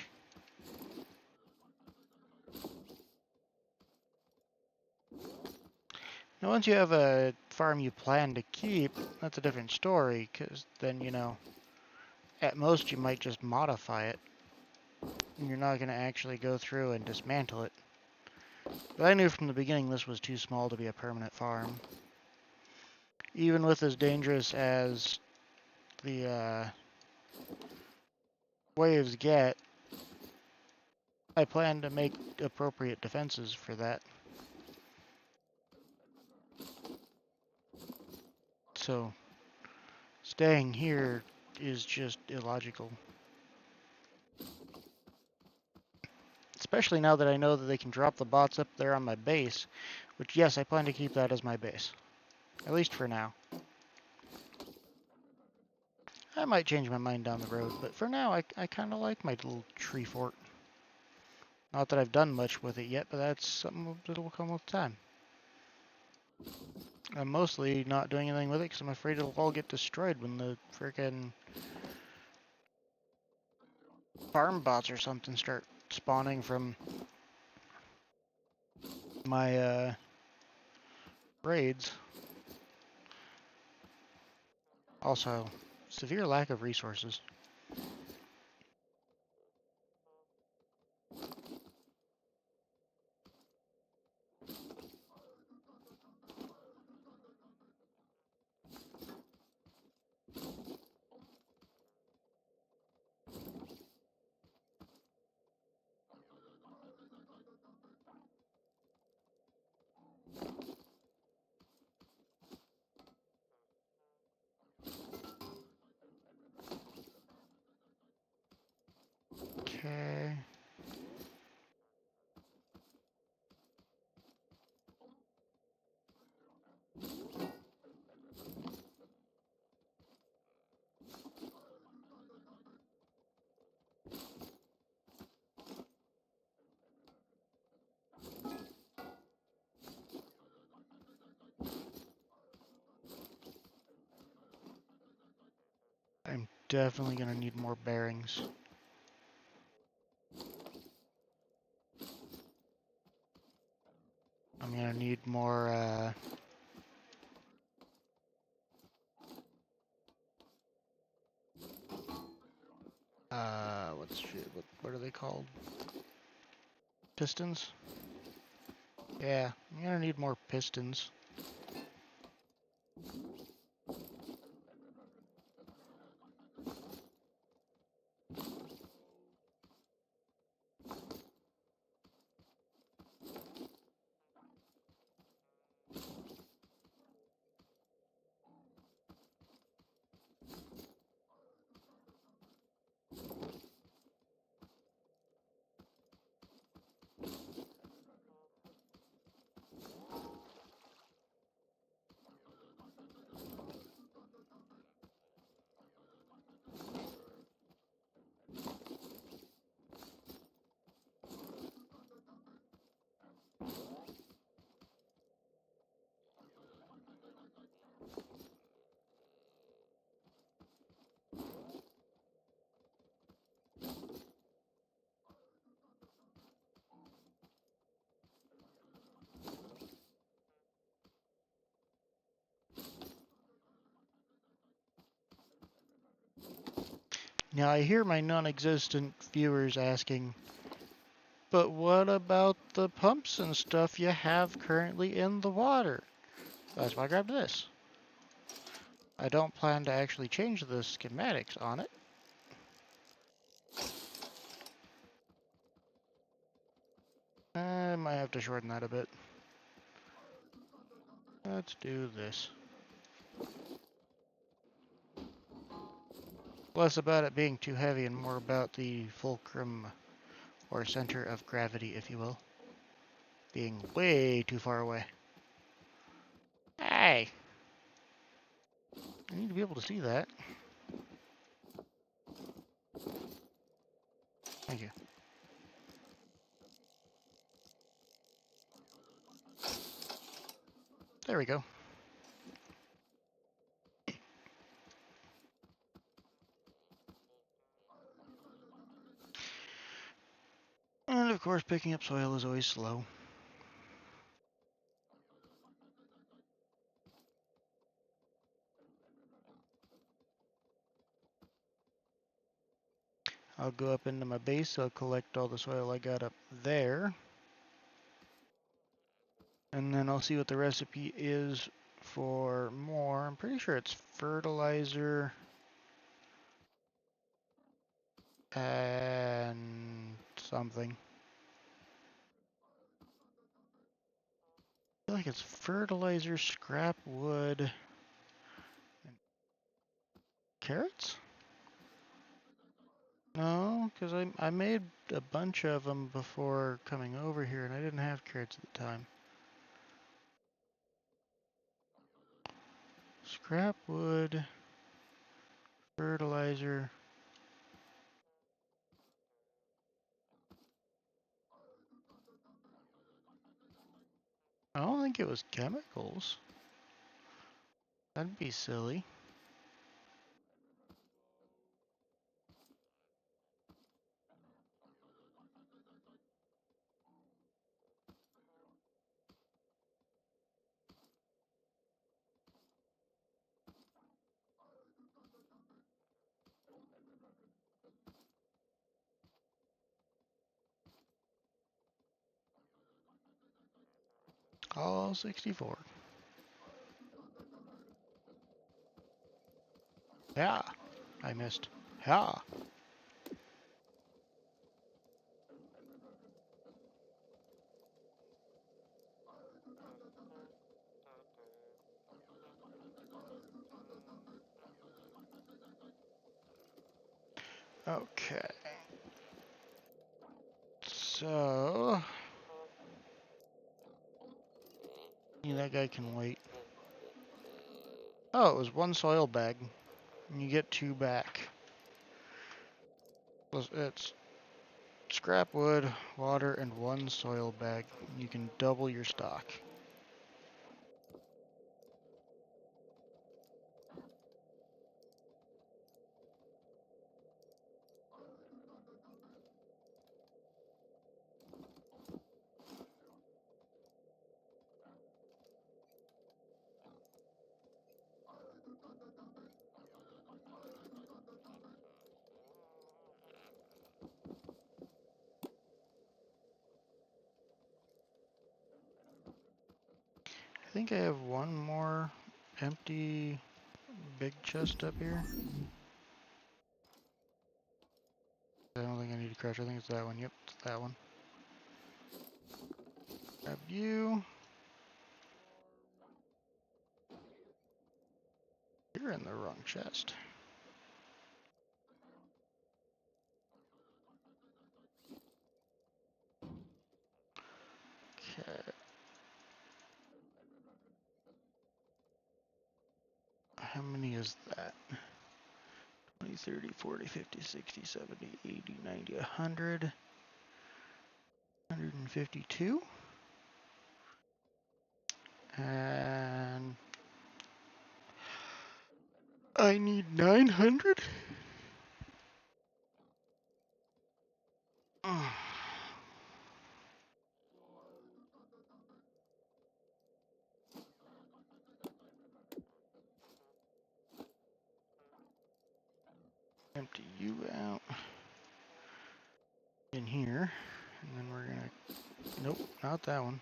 [SPEAKER 1] Now, once you have a farm you plan to keep, that's a different story, because then, at most you might just modify it. And you're not going to actually go through and dismantle it. But I knew from the beginning this was too small to be a permanent farm. Even with as dangerous as the waves get, I plan to make appropriate defenses for that. So, staying here is just illogical. Especially now that I know that they can drop the bots up there on my base, which, yes, I plan to keep that as my base. At least for now. I might change my mind down the road, but for now, I kind of like my little tree fort. Not that I've done much with it yet, but that's something that will come with time. I'm mostly not doing anything with it because I'm afraid it'll all get destroyed when the frickin' farm bots or something start spawning from my raids. Also, severe lack of resources. Okay. I'm definitely gonna need more bearings. I'm gonna need more what are they called? Pistons? Yeah, I'm gonna need more pistons. Now I hear my non-existent viewers asking, but what about the pumps and stuff you have currently in the water? That's why I grabbed this. I don't plan to actually change the schematics on it. I might have to shorten that a bit. Let's do this. Less about it being too heavy and more about the fulcrum, or center of gravity, if you will, being way too far away. Hey! I need to be able to see that. Thank you. There we go. And of course, picking up soil is always slow. I'll go up into my base, I'll collect all the soil I got up there. And then I'll see what the recipe is for more. I'm pretty sure it's fertilizer and something. I feel like it's fertilizer, scrap wood, and carrots? No, because I made a bunch of them before coming over here, and I didn't have carrots at the time. Scrap wood, fertilizer. I don't think it was chemicals. That'd be silly. All 64. Yeah, I missed. Yeah. Okay. So, yeah, that guy can wait. Oh, it was one soil bag. And you get two back. It's scrap wood, water, and one soil bag. You can double your stock. think I have one more empty big chest up here. I don't think I need to crouch. I think it's that one. Yep, it's that one. Grab you. You're in the wrong chest. Okay. How many is that? 20, 30, 40, 50, 60, 70, 80, 90, 100. 152. And I need 900. Empty you out in here, and then we're gonna. Nope, not that one.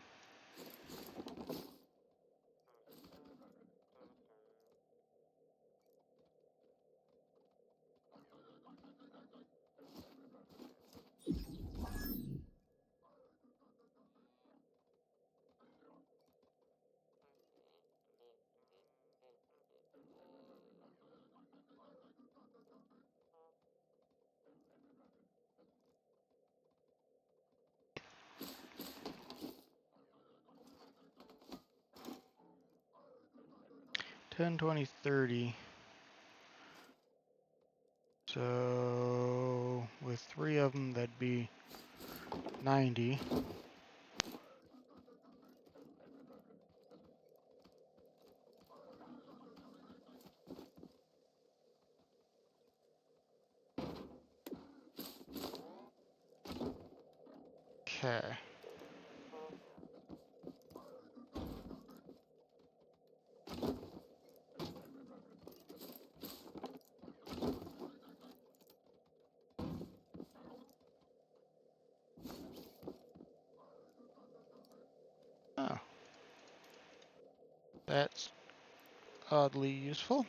[SPEAKER 1] Ten, 20, 30. So with 3 of them, that'd be 90. Okay. Oh, that's oddly useful.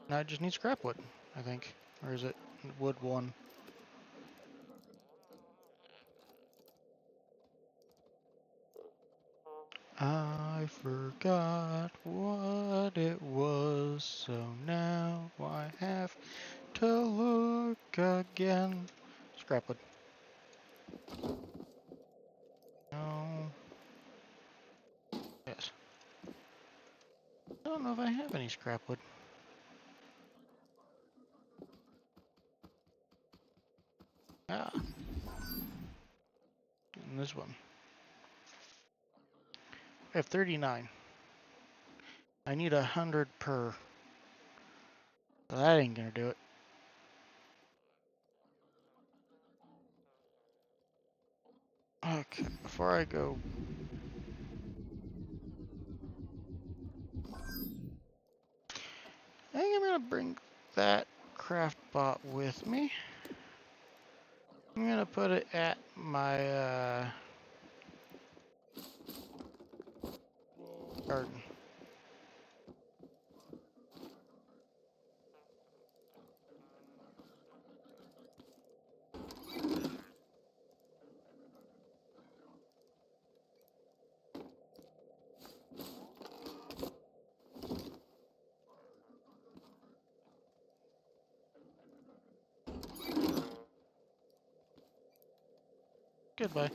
[SPEAKER 1] Now I just need scrap wood, I think. Or is it wood 1? I forgot what it was, so now I have to look again. Scrap wood. No. Yes. I don't know if I have any scrap wood. Ah. And this one. I have 39. I need 100 per. So that ain't gonna do it. Okay, before I go. I think I'm gonna bring that craft bot with me. I'm gonna put it at my garden. Goodbye.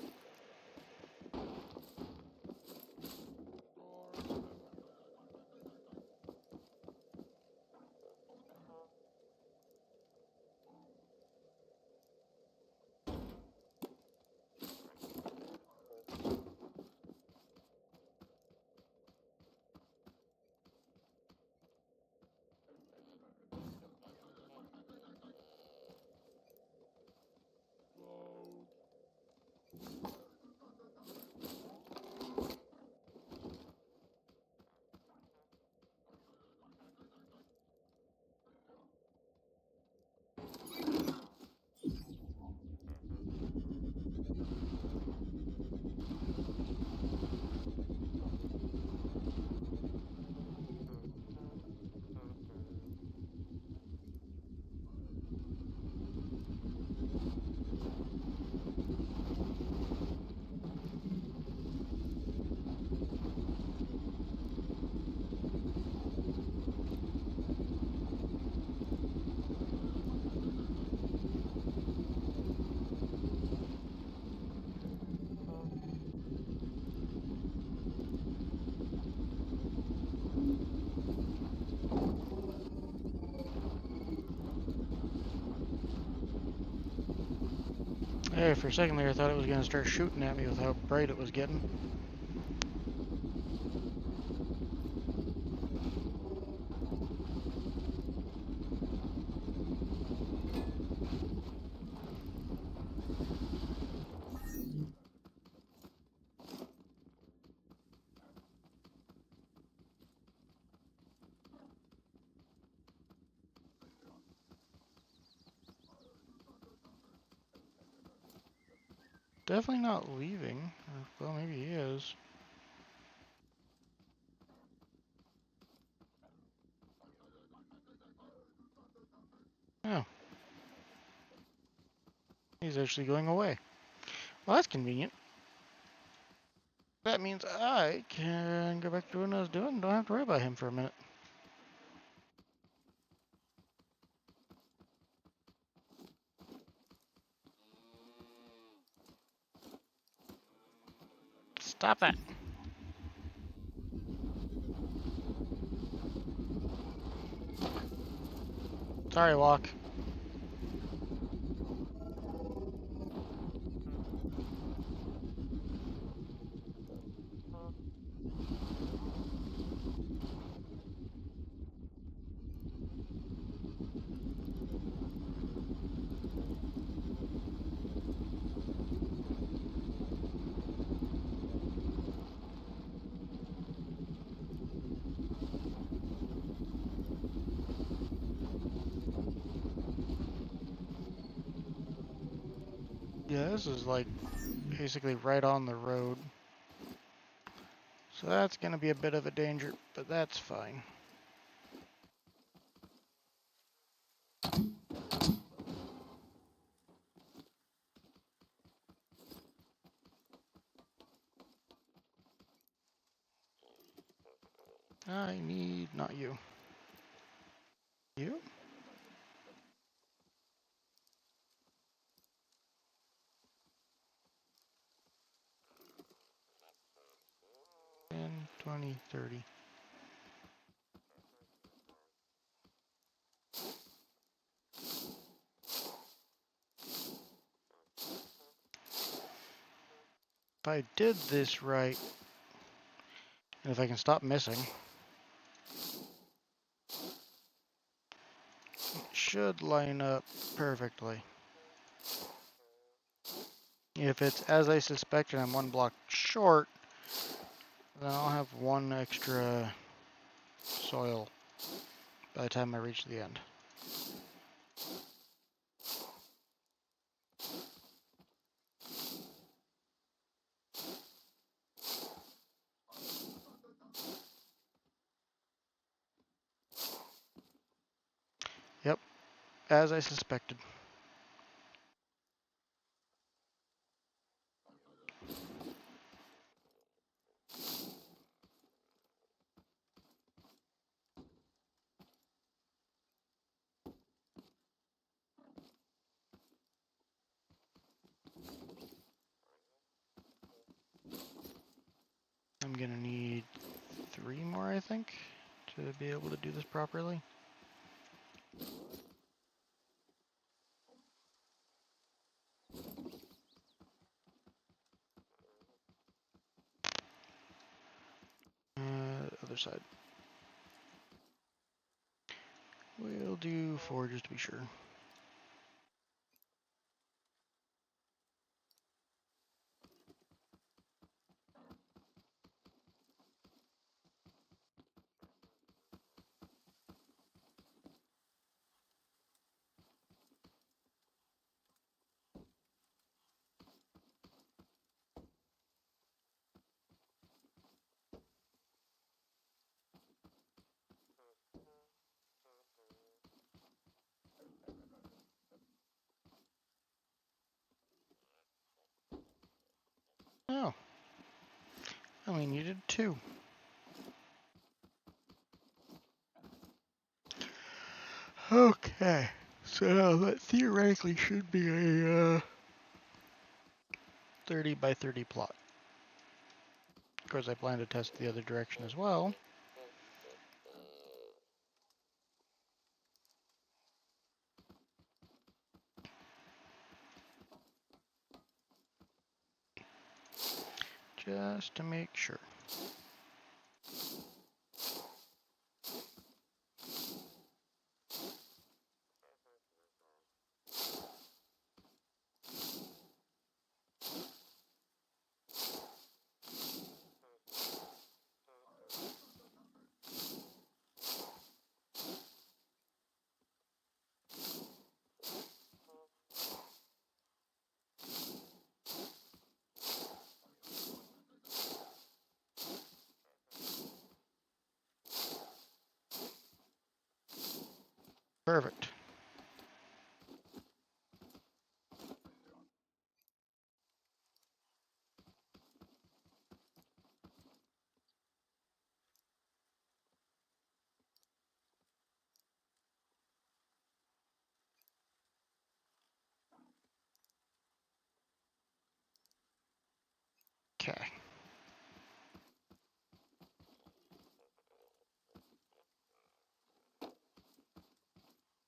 [SPEAKER 1] Hey, for a second there, I thought it was going to start shooting at me with how bright it was getting. Definitely not leaving. Well, maybe he is. Oh, he's actually going away. Well, that's convenient. That means I can go back to doing what I was doing. Don't have to worry about him for a minute. Stop that. Sorry, Walk. Yeah, this is like basically right on the road. So that's going to be a bit of a danger, but that's fine. I need not you. You? And 20, 30. If I did this right, and if I can stop missing, it should line up perfectly. If it's as I suspect and I'm one block short, then I'll have one extra soil by the time I reach the end. Yep, as I suspected. I'm gonna need 3 more, I think, to be able to do this properly. Other side. We'll do 4 just to be sure. Oh, I only needed 2. Okay, so that theoretically should be a 30 by 30 plot. Of course, I plan to test the other direction as well. just to make sure. Perfect. Okay.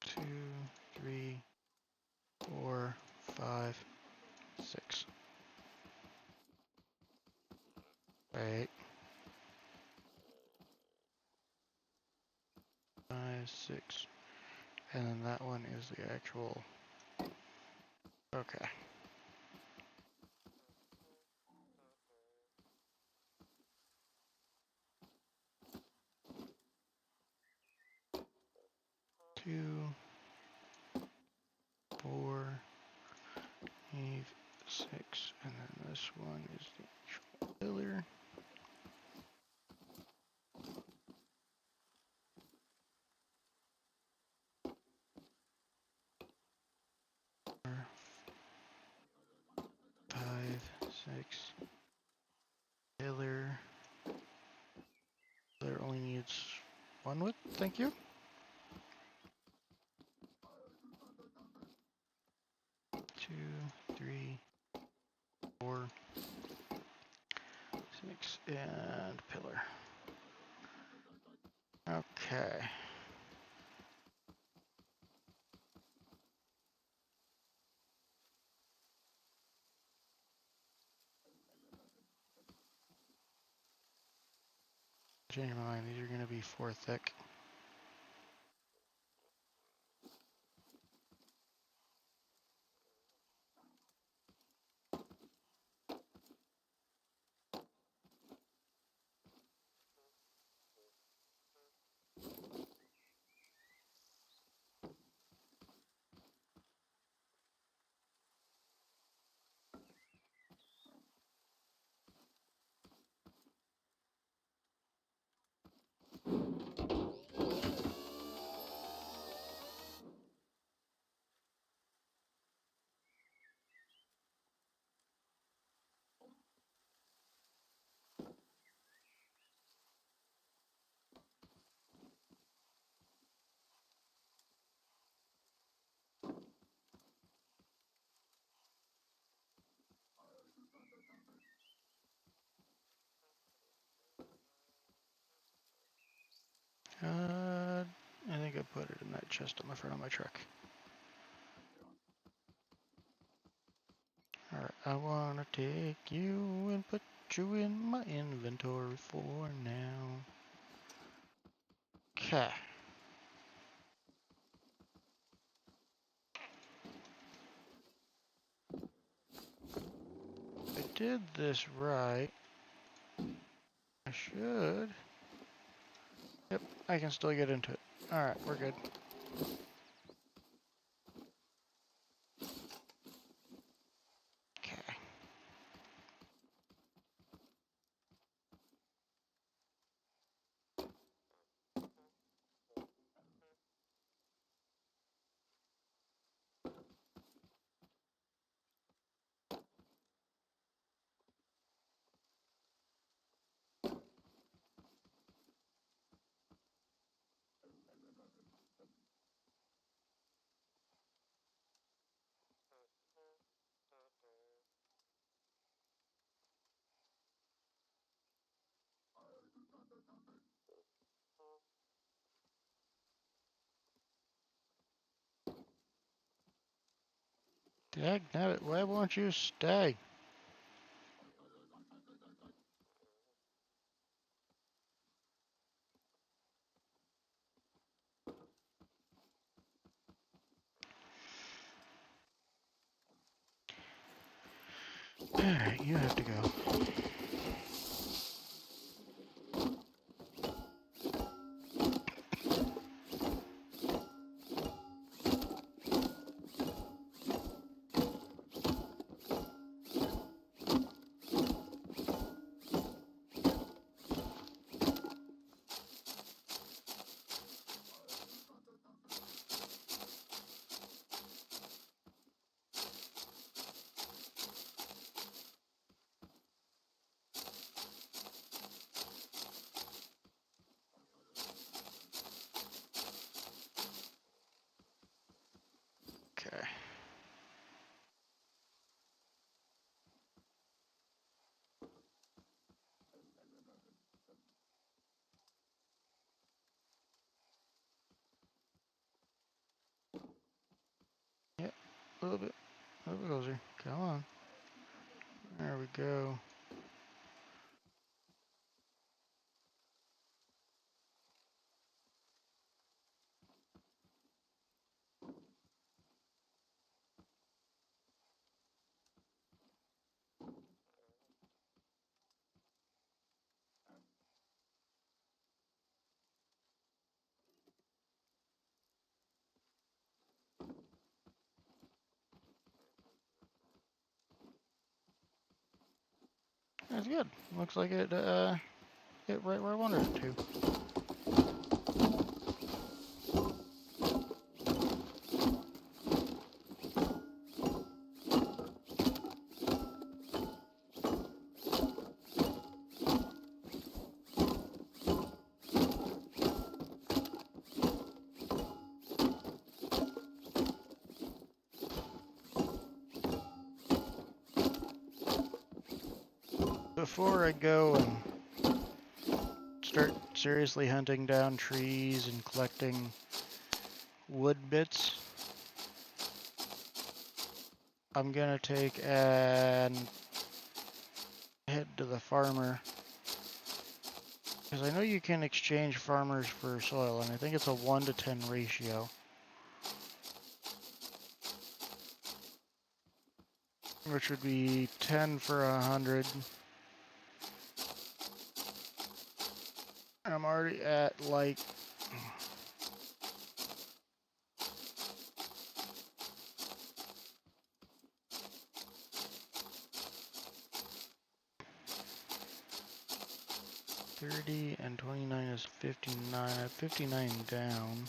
[SPEAKER 1] Two, three, 4, 5, 6. Right. 5, 6. And then that one is the actual. Okay. Two, 4, 8, 6, and then this one is the actual pillar. Four, 5, 6. Pillar. Pillar only needs one width. Thank you. 2, 3, 4, 6, and pillar. Okay. Change my mind. These are going to be 4 thick. I think I put it in that chest on the front of my truck. Alright, I wanna take you and put you in my inventory for now. Okay. I did this right. I should. Yep, I can still get into it. Alright, we're good. Okay. Dagnabbit, why won't you stay? Alright, you have to go. Okay. Yep, a little bit closer. Come on. There we go. That's good. Looks like it hit right where I wanted it to. Before I go and start seriously hunting down trees and collecting wood bits, I'm gonna take and head to the farmer, because I know you can exchange farmers for soil, and I think it's a 1 to 10 ratio, which would be 10 for 100. I'm already at like 30, and 29 is 59. I have 59 down.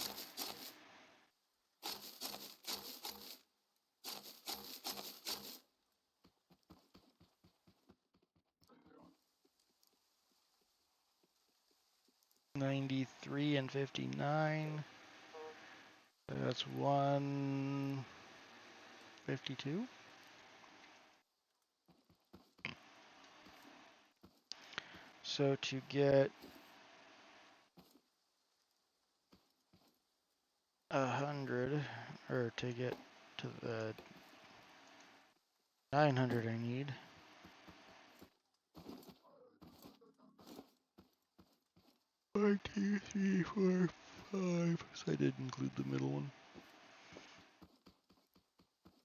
[SPEAKER 1] $93 and 59. That's 152. So to get 100, or to get to the 900 I need. One, two, three, four, five. So I did include the middle one.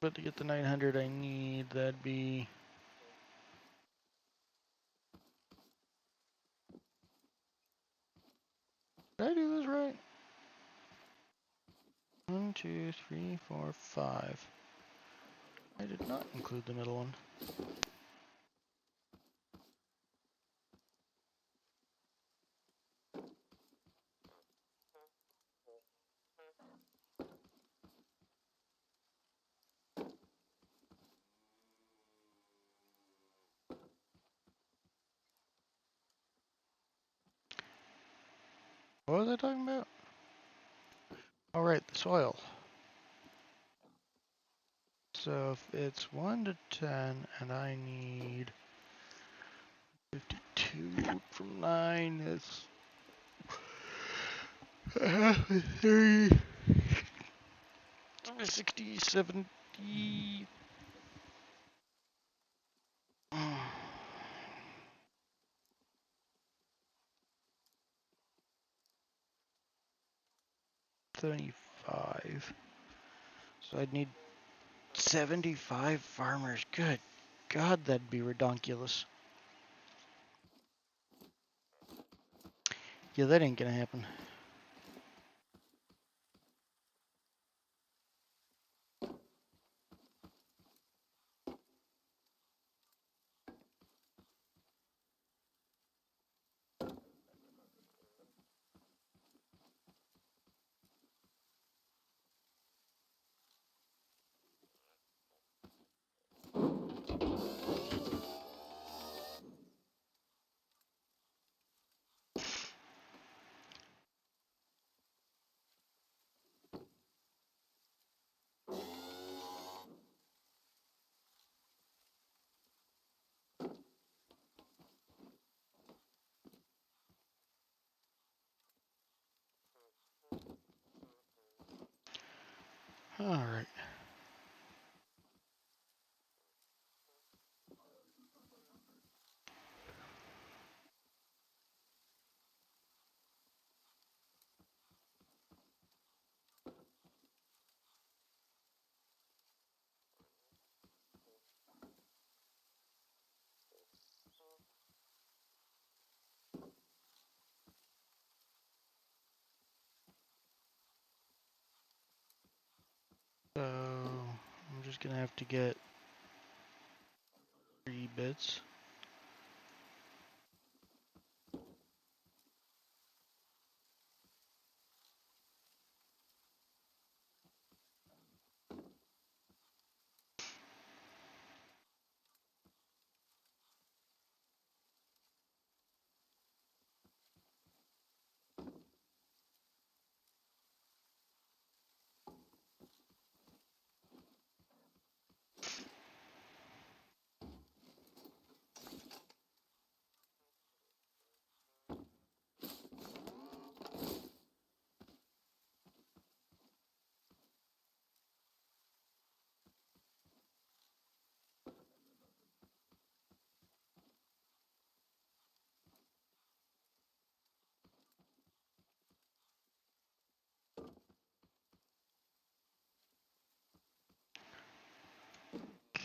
[SPEAKER 1] But to get the 900 I need, that'd be... Did I do this right? 1, 2, 3, 4, 5. I did not include the middle one. What was I talking about? All right, the soil. So if it's 1 to 10 and I need 52 from 9, that's half a 30, 60, 70. 75. So I'd need 75 farmers. Good God, that'd be redonkulous. Yeah, that ain't gonna happen. Alright. So, I'm just gonna have to get 3 bits.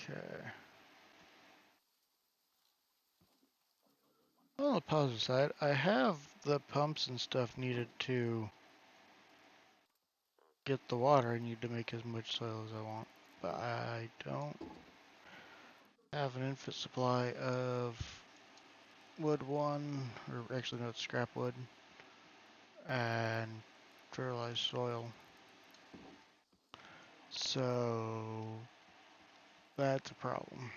[SPEAKER 1] Okay. On the positive side, I have the pumps and stuff needed to get the water I need to make as much soil as I want. But I don't have an infinite supply of wood 1, or actually no, it's scrap wood, and fertilized soil. So that's a problem.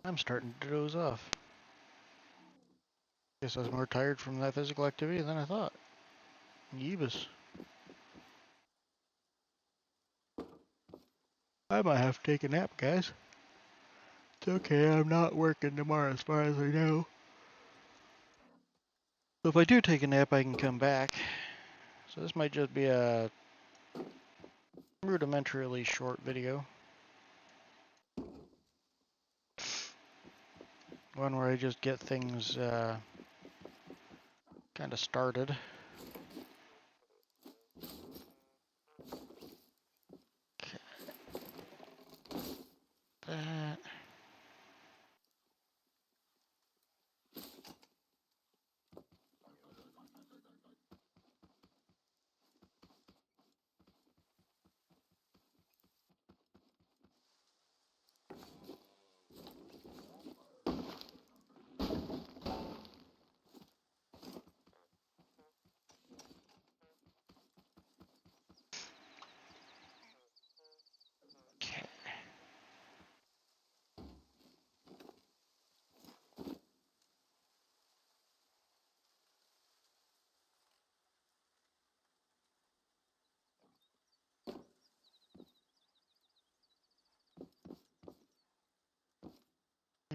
[SPEAKER 1] I'm starting to doze off. Guess I was more tired from that physical activity than I thought. Yeebus. I might have to take a nap, guys. It's okay, I'm not working tomorrow as far as I know. So if I do take a nap, I can come back. So this might just be a rudimentarily short video. One where I just get things kind of started. Okay. That.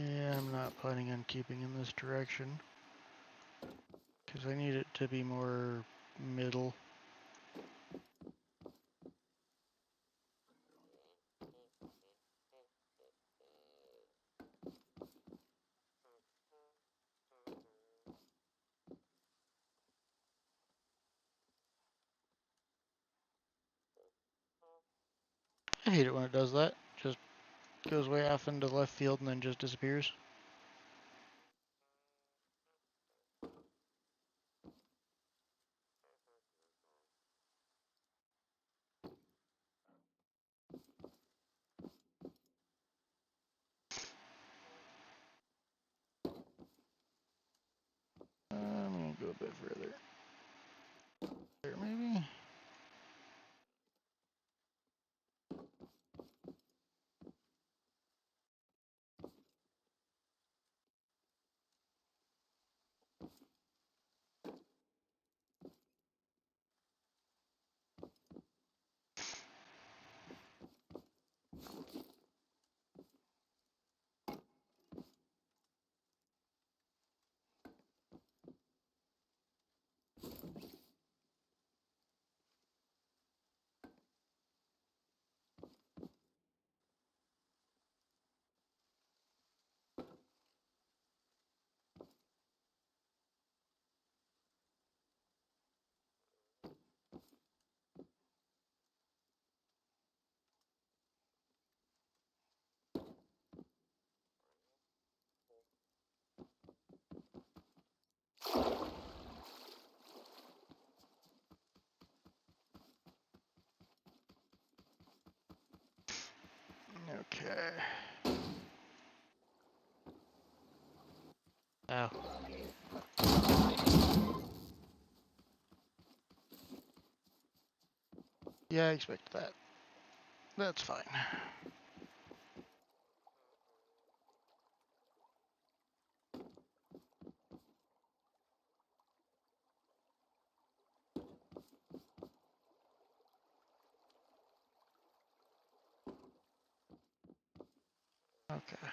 [SPEAKER 1] Yeah, I'm not planning on keeping in this direction. Because I need it to be more middle. I hate it when it does that. Just goes way off into left field and then just disappears. I'm gonna go a bit further. There, maybe? Okay. Ow. Yeah, I expected that. That's fine. Okay.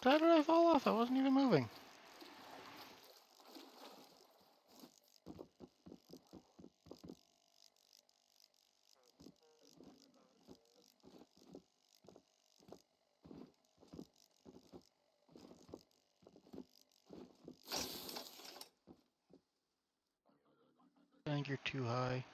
[SPEAKER 1] How did I fall off? I wasn't even moving. I think you're too high.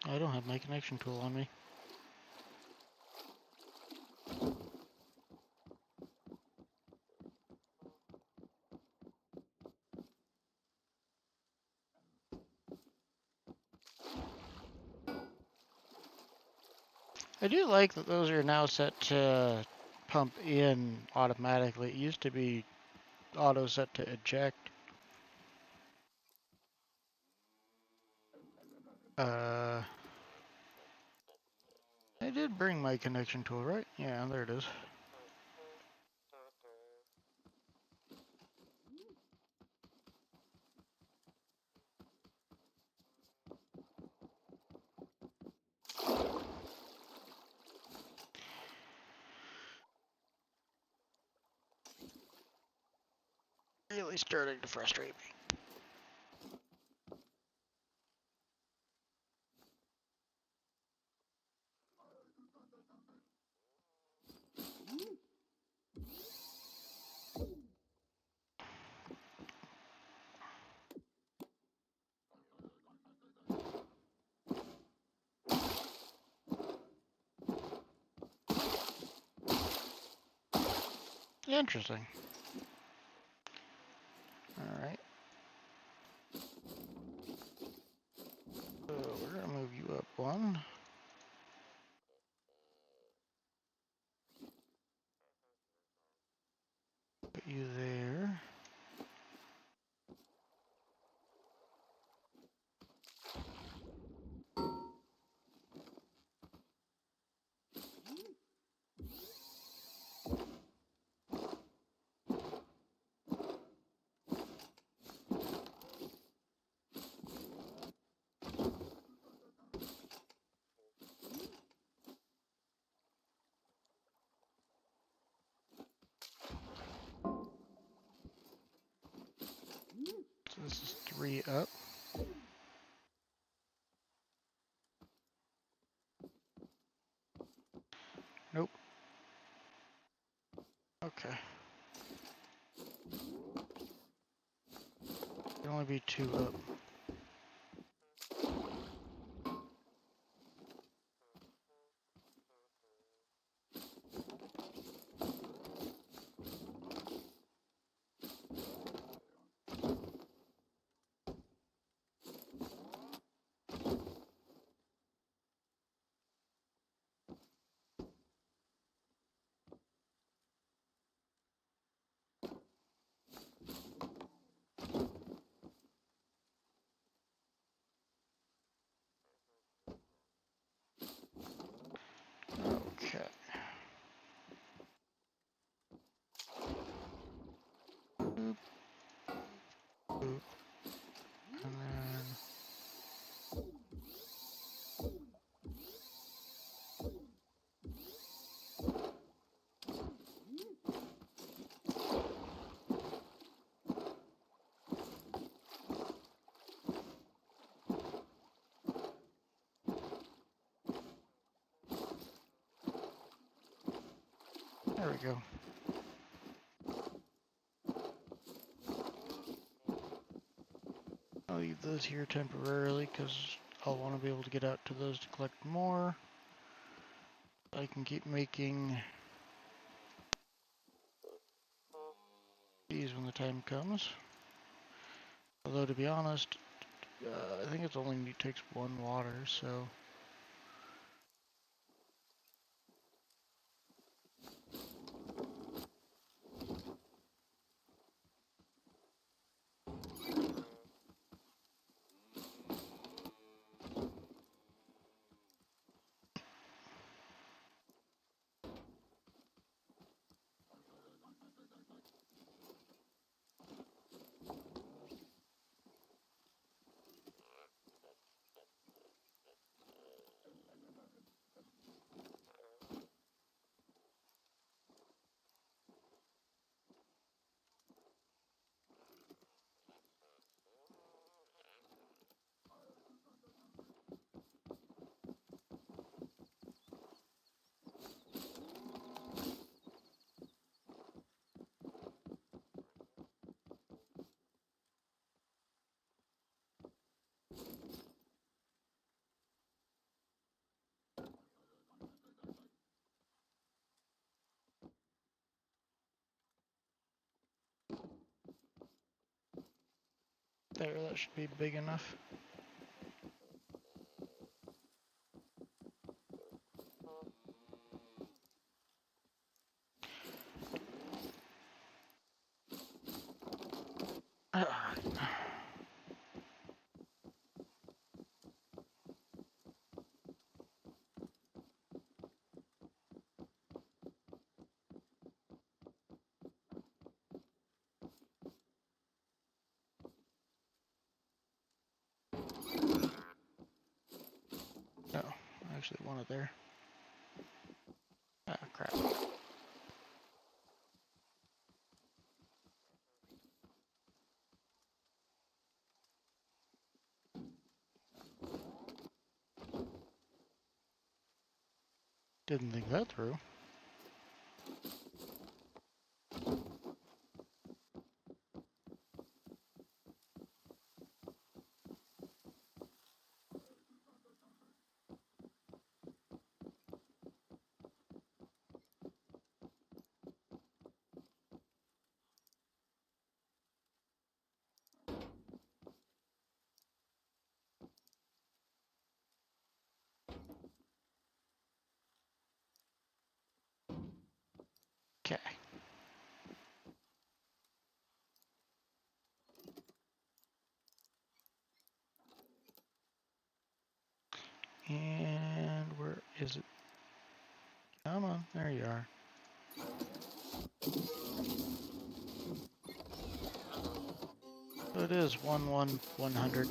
[SPEAKER 1] I don't have my connection tool on me. I do like that those are now set to pump in automatically. It used to be auto set to eject. I did bring my connection tool, right? Yeah, there it is. Really starting to frustrate me. Interesting. Alright. So we're gonna move you up one. Put you there. So this is 3 up. Nope. Okay. Can only be 2 up. Okay. Boop, boop. And then there we go. I'll leave those here temporarily because I'll want to be able to get out to those to collect more. I can keep making these when the time comes. Although to be honest, I think it only takes 1 water, so there, that should be big enough. No, I actually want it there. Ah, crap. Didn't think that through. And where is it? Come on, there you are. So it is 100.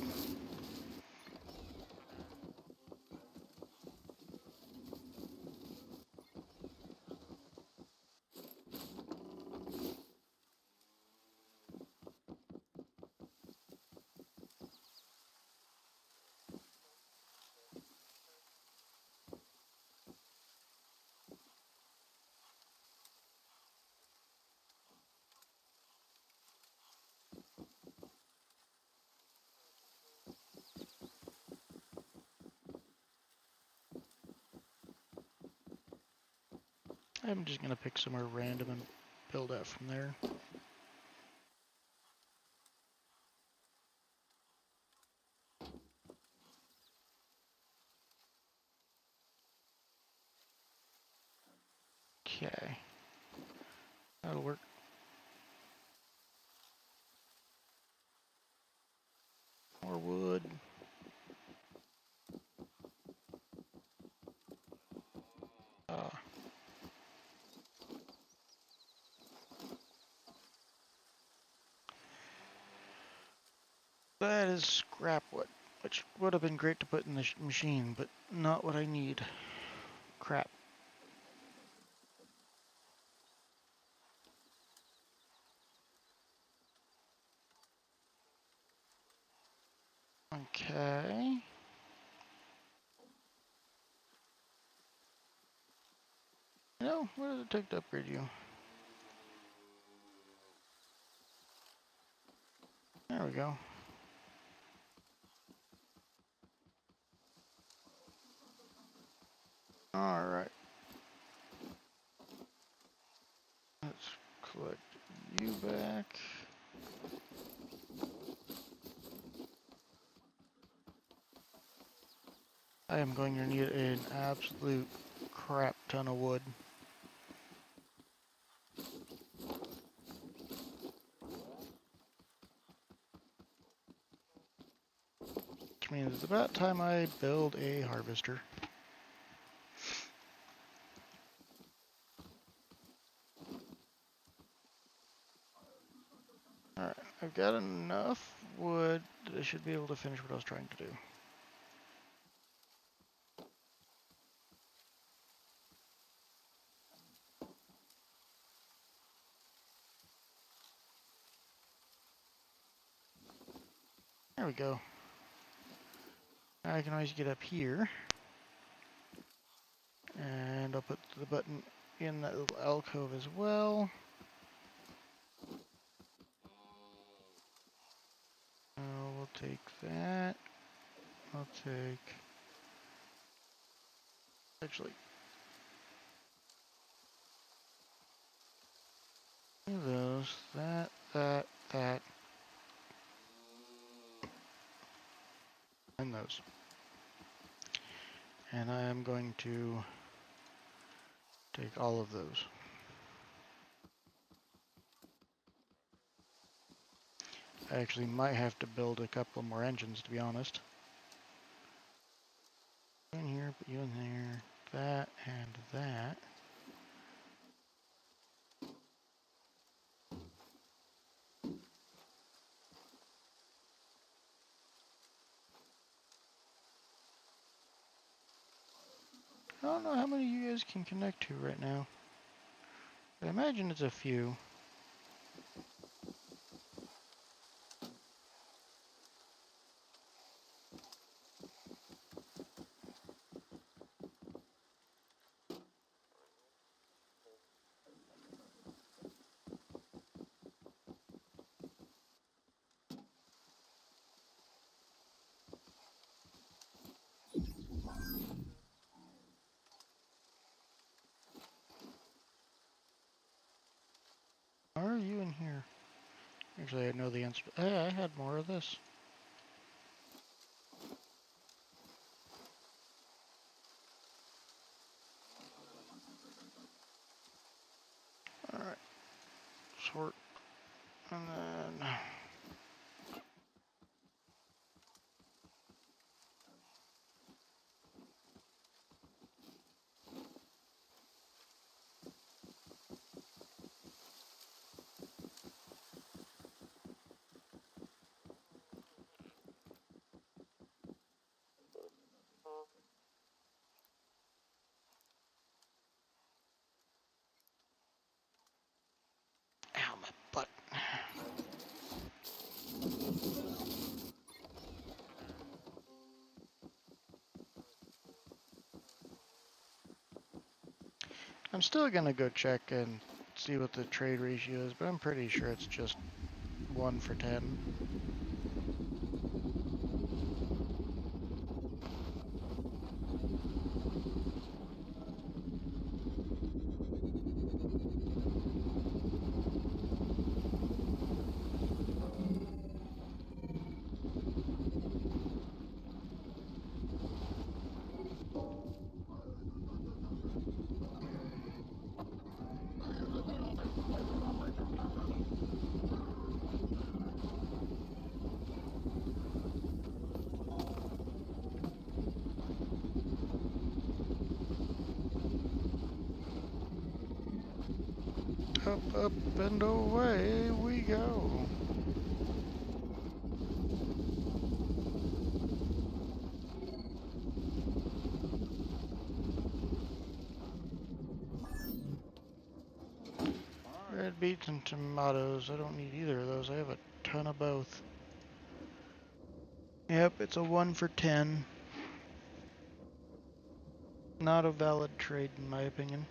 [SPEAKER 1] I'm just gonna pick somewhere random and build out from there. Okay, that'll work. More wood. That is scrap wood, which would have been great to put in the machine, but not what I need. Crap. Okay. No, what does it take to upgrade you? There we go. Alright. Let's collect you back. I am going to need an absolute crap ton of wood. Which means it's about time I build a harvester. Alright, I've got enough wood that I should be able to finish what I was trying to do. There we go. Now I can always get up here. And I'll put the button in that little alcove as well. We'll take that. I'll take... Actually... those. That. And those. And I am going to take all of those. I actually might have to build a couple more engines, to be honest. In here, put you in there. That and that. I don't know how many you guys can connect to right now. I imagine it's a few. Are you in here? Actually, I know the answer. Hey, I had more of this. Alright. Sort. And then... I'm still gonna go check and see what the trade ratio is, but I'm pretty sure it's just 1 for 10. Up, up, and away we go. Red beets and tomatoes. I don't need either of those. I have a ton of both. Yep, it's a 1 for 10. Not a valid trade in my opinion.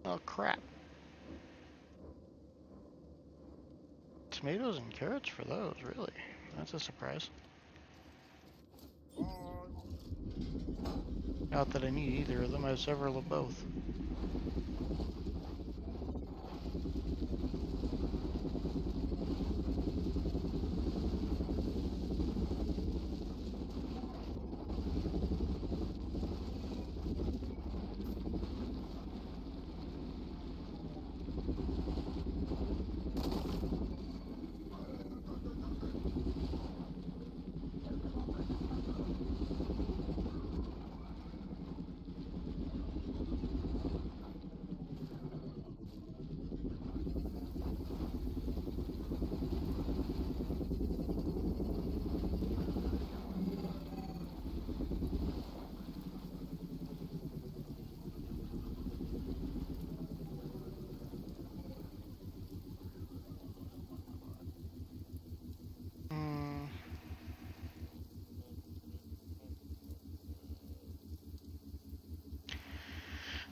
[SPEAKER 1] Oh crap. Tomatoes and carrots for those, really? That's a surprise. Not that I need either of them, I have several of both.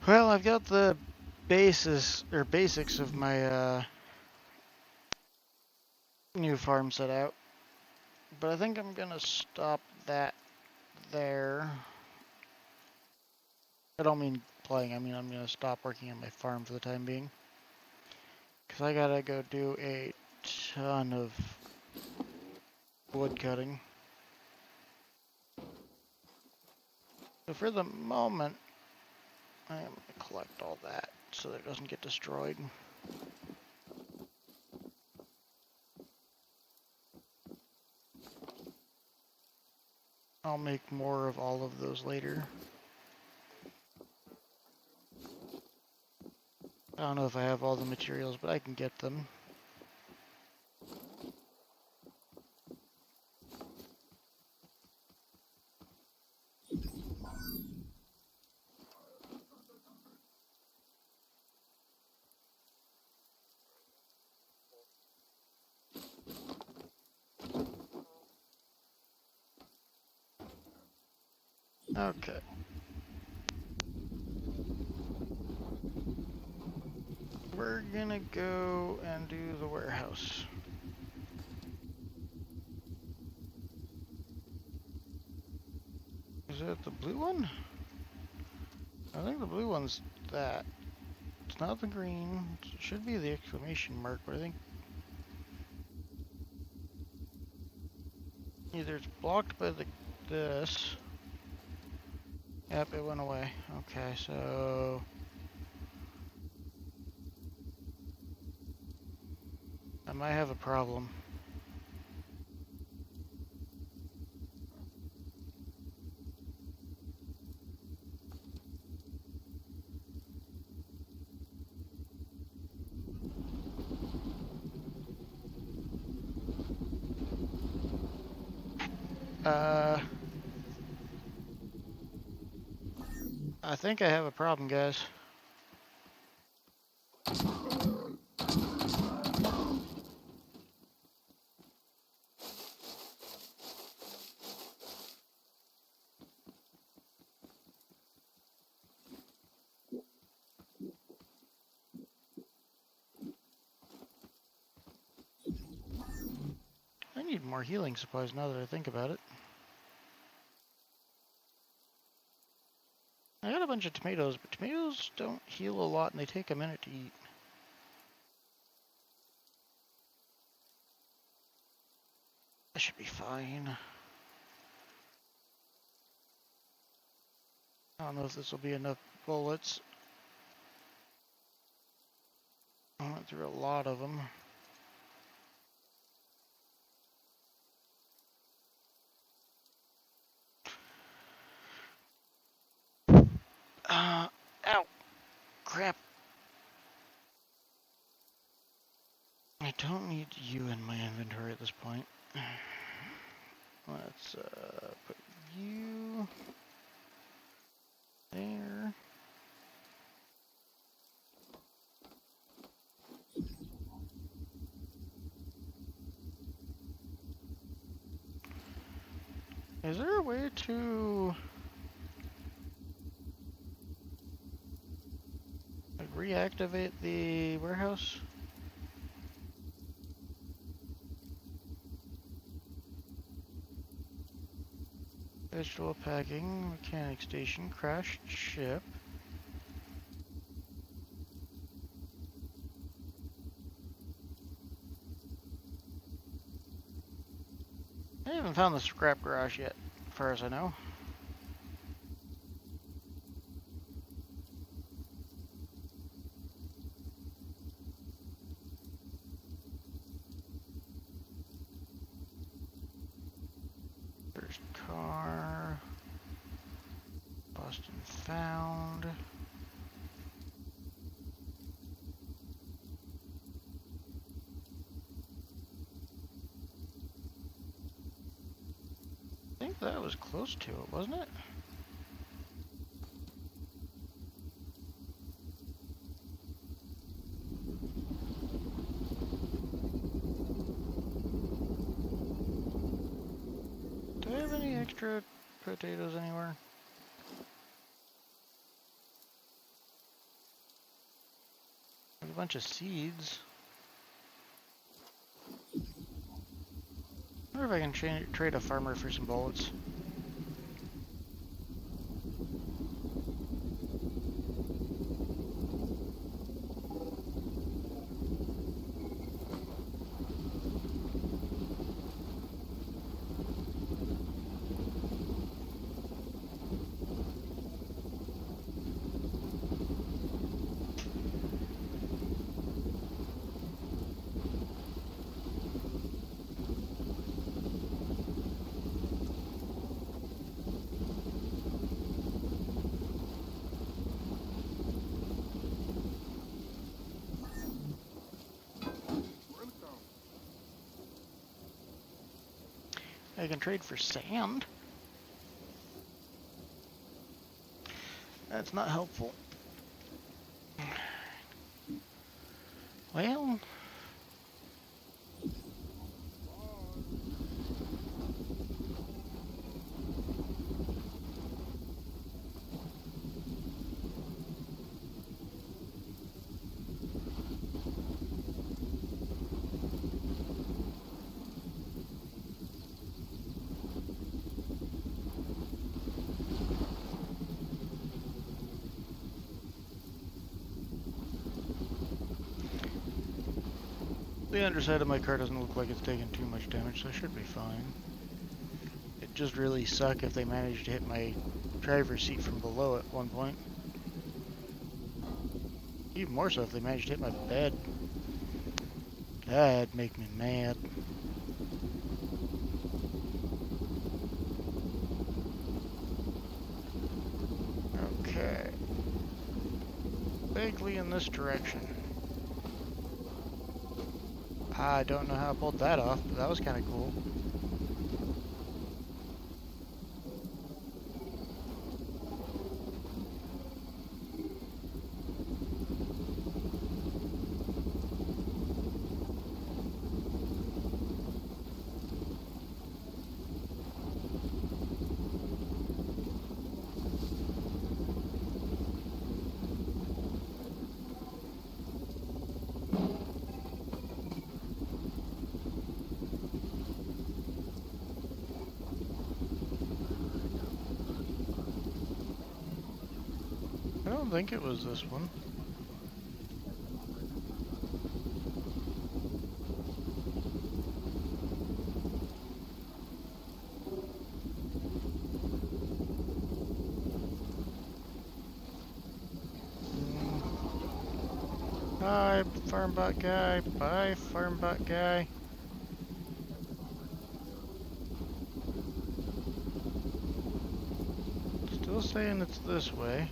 [SPEAKER 1] Well, I've got the basics of my new farm set out, but I think I'm gonna stop that there. I don't mean playing, I mean I'm gonna stop working on my farm for the time being, because I gotta go do a ton of wood cutting. So for the moment, I am gonna collect all that so that it doesn't get destroyed. I'll make more of all of those later. I don't know if I have all the materials, but I can get them. Okay. We're gonna go and do the warehouse. Is that the blue one? I think the blue one's that. It's not the green. It should be the exclamation mark, but I think either it's blocked by this. Yep, it went away. Okay, so I might have a problem. I think I have a problem, guys. more healing supplies now that I think about it. I got a bunch of tomatoes, but tomatoes don't heal a lot and they take a minute to eat. That should be fine. I don't know if this will be enough bullets. I went through a lot of them. Ow! Crap! I don't need you in my inventory at this point. Let's put you there. Is there a way to like, reactivate the warehouse? Vegetable packing, mechanic station, crashed ship. I haven't found the scrap garage yet, as far as I know. There's car. Boston found. I think that was close to it, wasn't it? Do I have any extra potatoes anywhere? There's a bunch of seeds. I wonder if I can trade a farmer for some bullets. I can trade for sand. That's not helpful. Well, the underside of my car doesn't look like it's taking too much damage, so I should be fine. It'd just really suck if they managed to hit my driver's seat from below at one point. Even more so if they managed to hit my bed. That'd make me mad. Okay. Vaguely in this direction. I don't know how I pulled that off, but that was kind of cool. don't think it was this one. Hi, farmbot guy. Bye, farmbot guy. Still saying it's this way.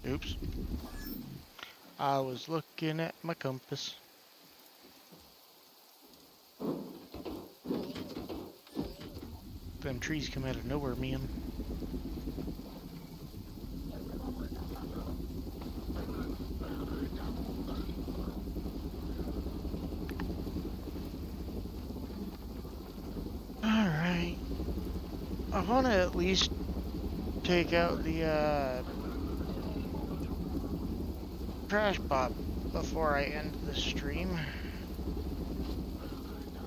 [SPEAKER 1] Oops. I was looking at my compass. Them trees come out of nowhere, man. Alright. I want to at least take out the trash bot before I end the stream.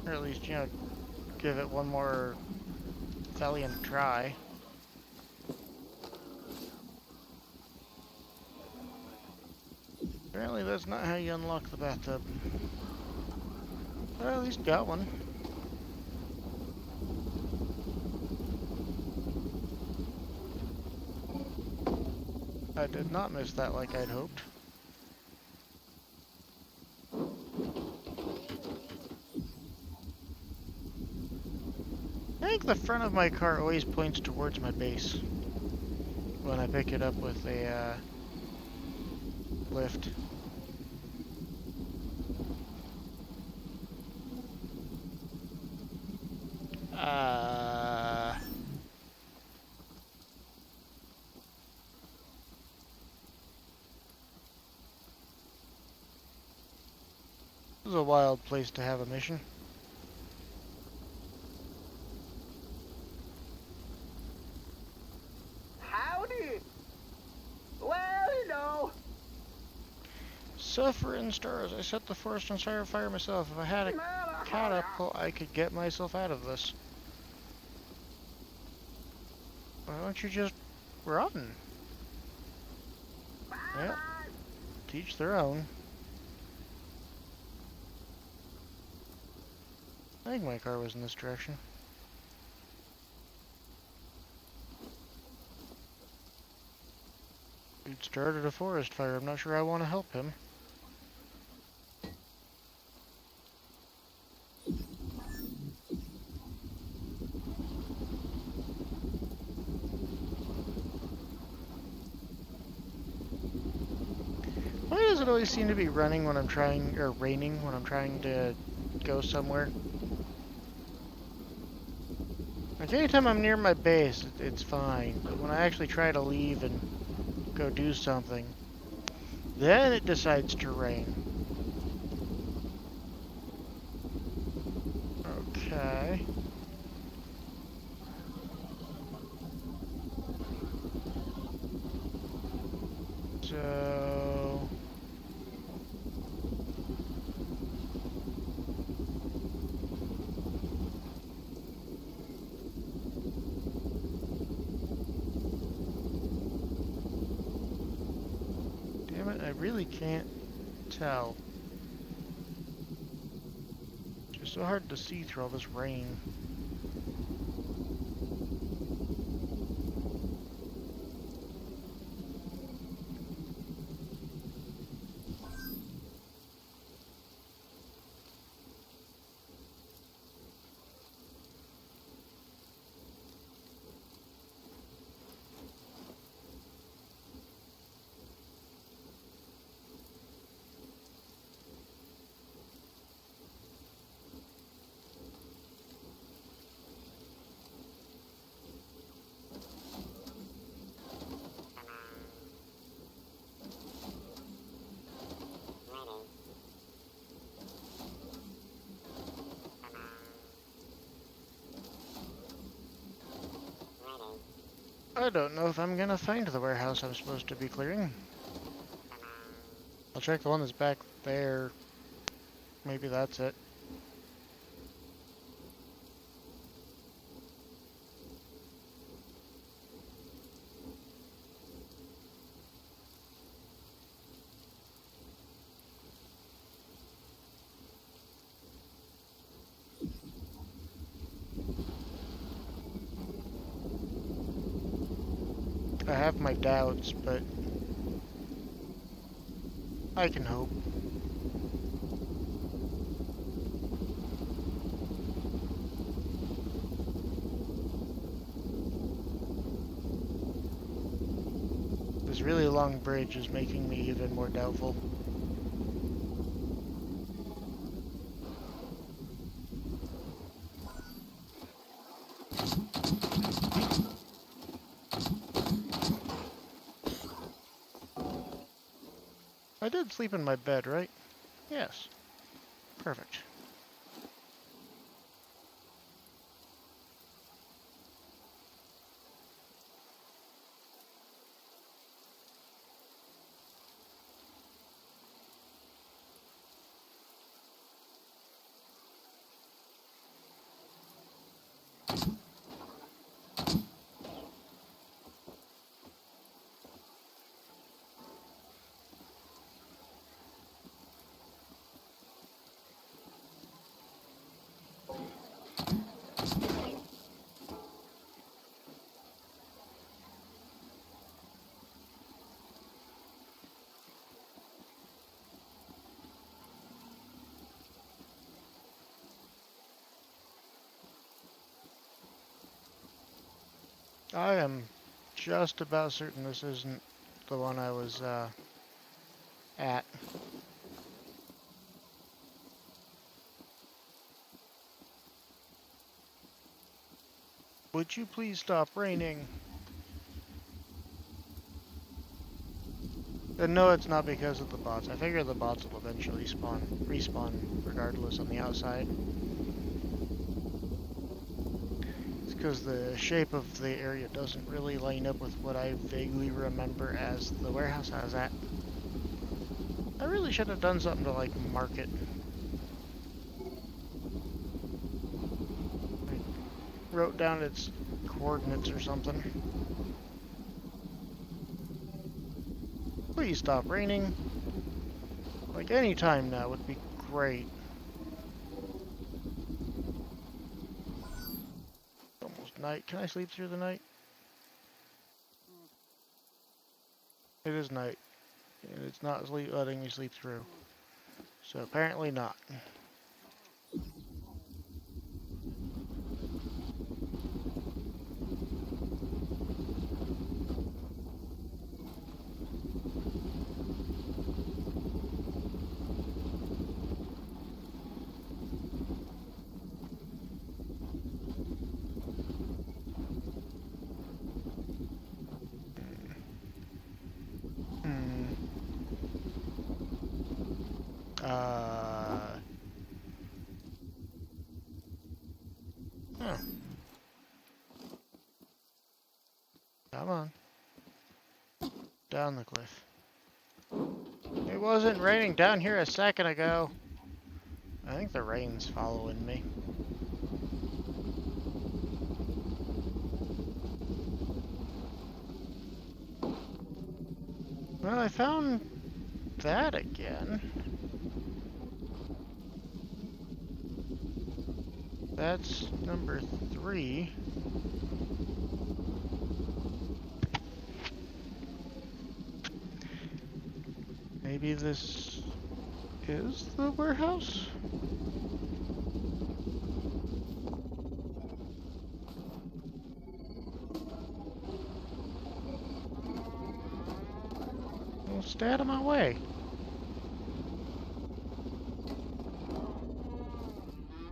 [SPEAKER 1] Or at least, you know, give it one more valiant try. Apparently that's not how you unlock the bathtub. But I at least got one. I did not miss that like I'd hoped. I think the front of my car always points towards my base when I pick it up with a lift. This is a wild place to have a mission.
[SPEAKER 3] Howdy! Well, you know.
[SPEAKER 1] Suffering stars, I set the forest on fire myself. If I had a catapult, I could get myself out of this. Why don't you just run? Well, teach their own. I think my car was in this direction. Dude started a forest fire. I'm not sure I want to help him. Why does it always seem to be running when I'm trying, or raining when I'm trying to go somewhere? Like anytime I'm near my base, it's fine. But when I actually try to leave and go do something, then it decides to rain. Okay. So... damn it, I really can't tell. It's just so hard to see through all this rain. I don't know if I'm gonna find the warehouse I'm supposed to be clearing. I'll check the one that's back there. Maybe that's it. I have my doubts, but I can hope. This really long bridge is making me even more doubtful. I did sleep in my bed, right? Yes. Perfect. I am just about certain this isn't the one I was at. Would you please stop raining? And no, it's not because of the bots. I figure the bots will eventually respawn regardless on the outside. It's because the shape of the area doesn't really line up with what I vaguely remember as the warehouse I was at. I really should have done something to like mark it. I wrote down its coordinates or something. Please stop raining. Like any time now would be great. Almost night. Can I sleep through the night? It is night. And it's not letting me sleep through. So apparently not. Huh. Come on. Down the cliff. It wasn't raining down here a second ago. I think the rain's following me. Well, I found that again. That's number 3. Maybe this is the warehouse? Well, stay out of my way.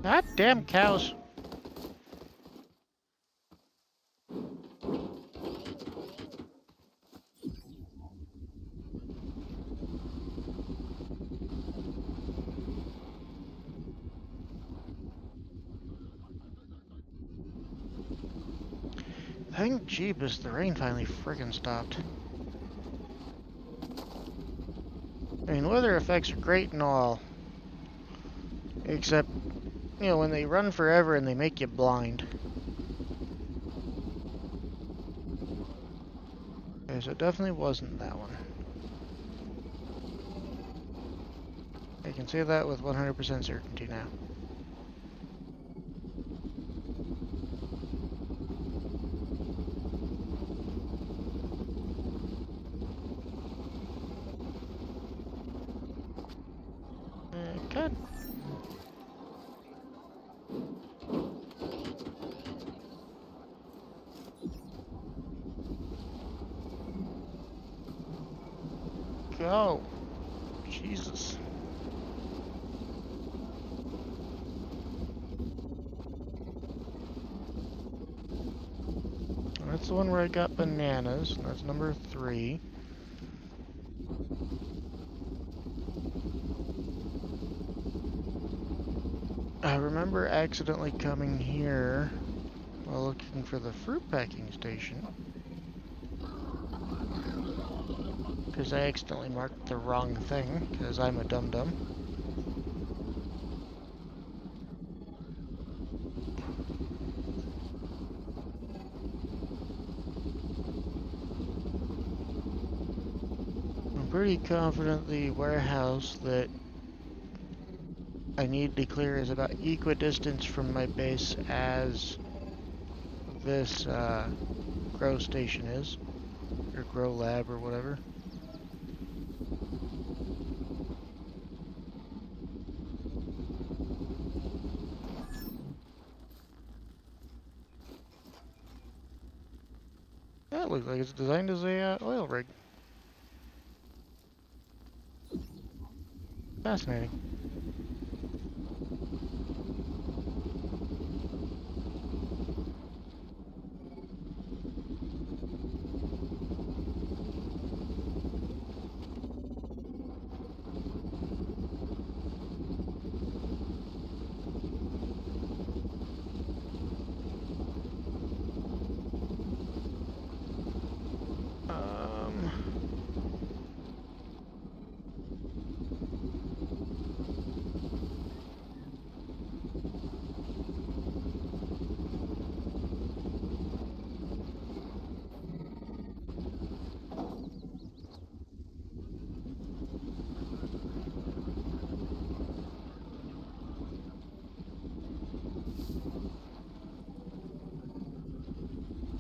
[SPEAKER 1] God damn cows. Thank Jeebus, the rain finally friggin' stopped. I mean, weather effects are great and all, except, you know, when they run forever and they make you blind. Okay, so it definitely wasn't that one. I can say that with 100% certainty now. Okay. Go. Jesus. That's the one where I got bananas, and that's number 3. I remember accidentally coming here while looking for the fruit packing station, because I accidentally marked the wrong thing, because I'm a dum-dum. I'm pretty confident the warehouse that I need to clear is about equidistant from my base as this grow station is, or grow lab or whatever. That looks like it's designed as a oil rig. Fascinating.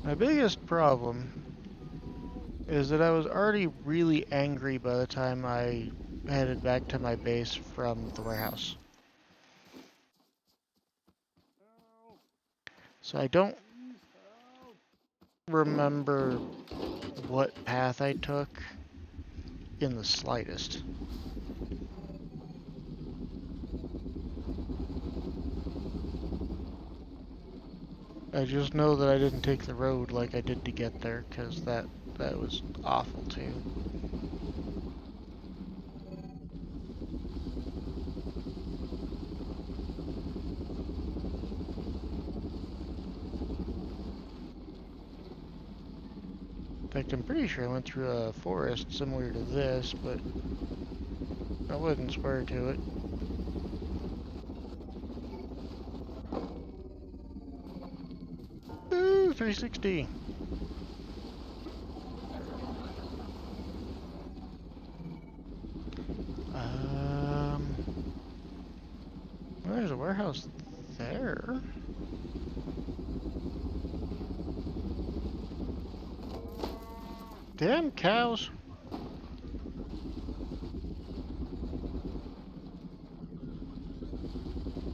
[SPEAKER 1] My biggest problem is that I was already really angry by the time I headed back to my base from the warehouse. So I don't remember what path I took in the slightest. I just know that I didn't take the road like I did to get there, because that was awful too. In fact, I'm pretty sure I went through a forest similar to this, but I wouldn't swear to it. Ooh, 360. Well, there's a warehouse there. Damn cows.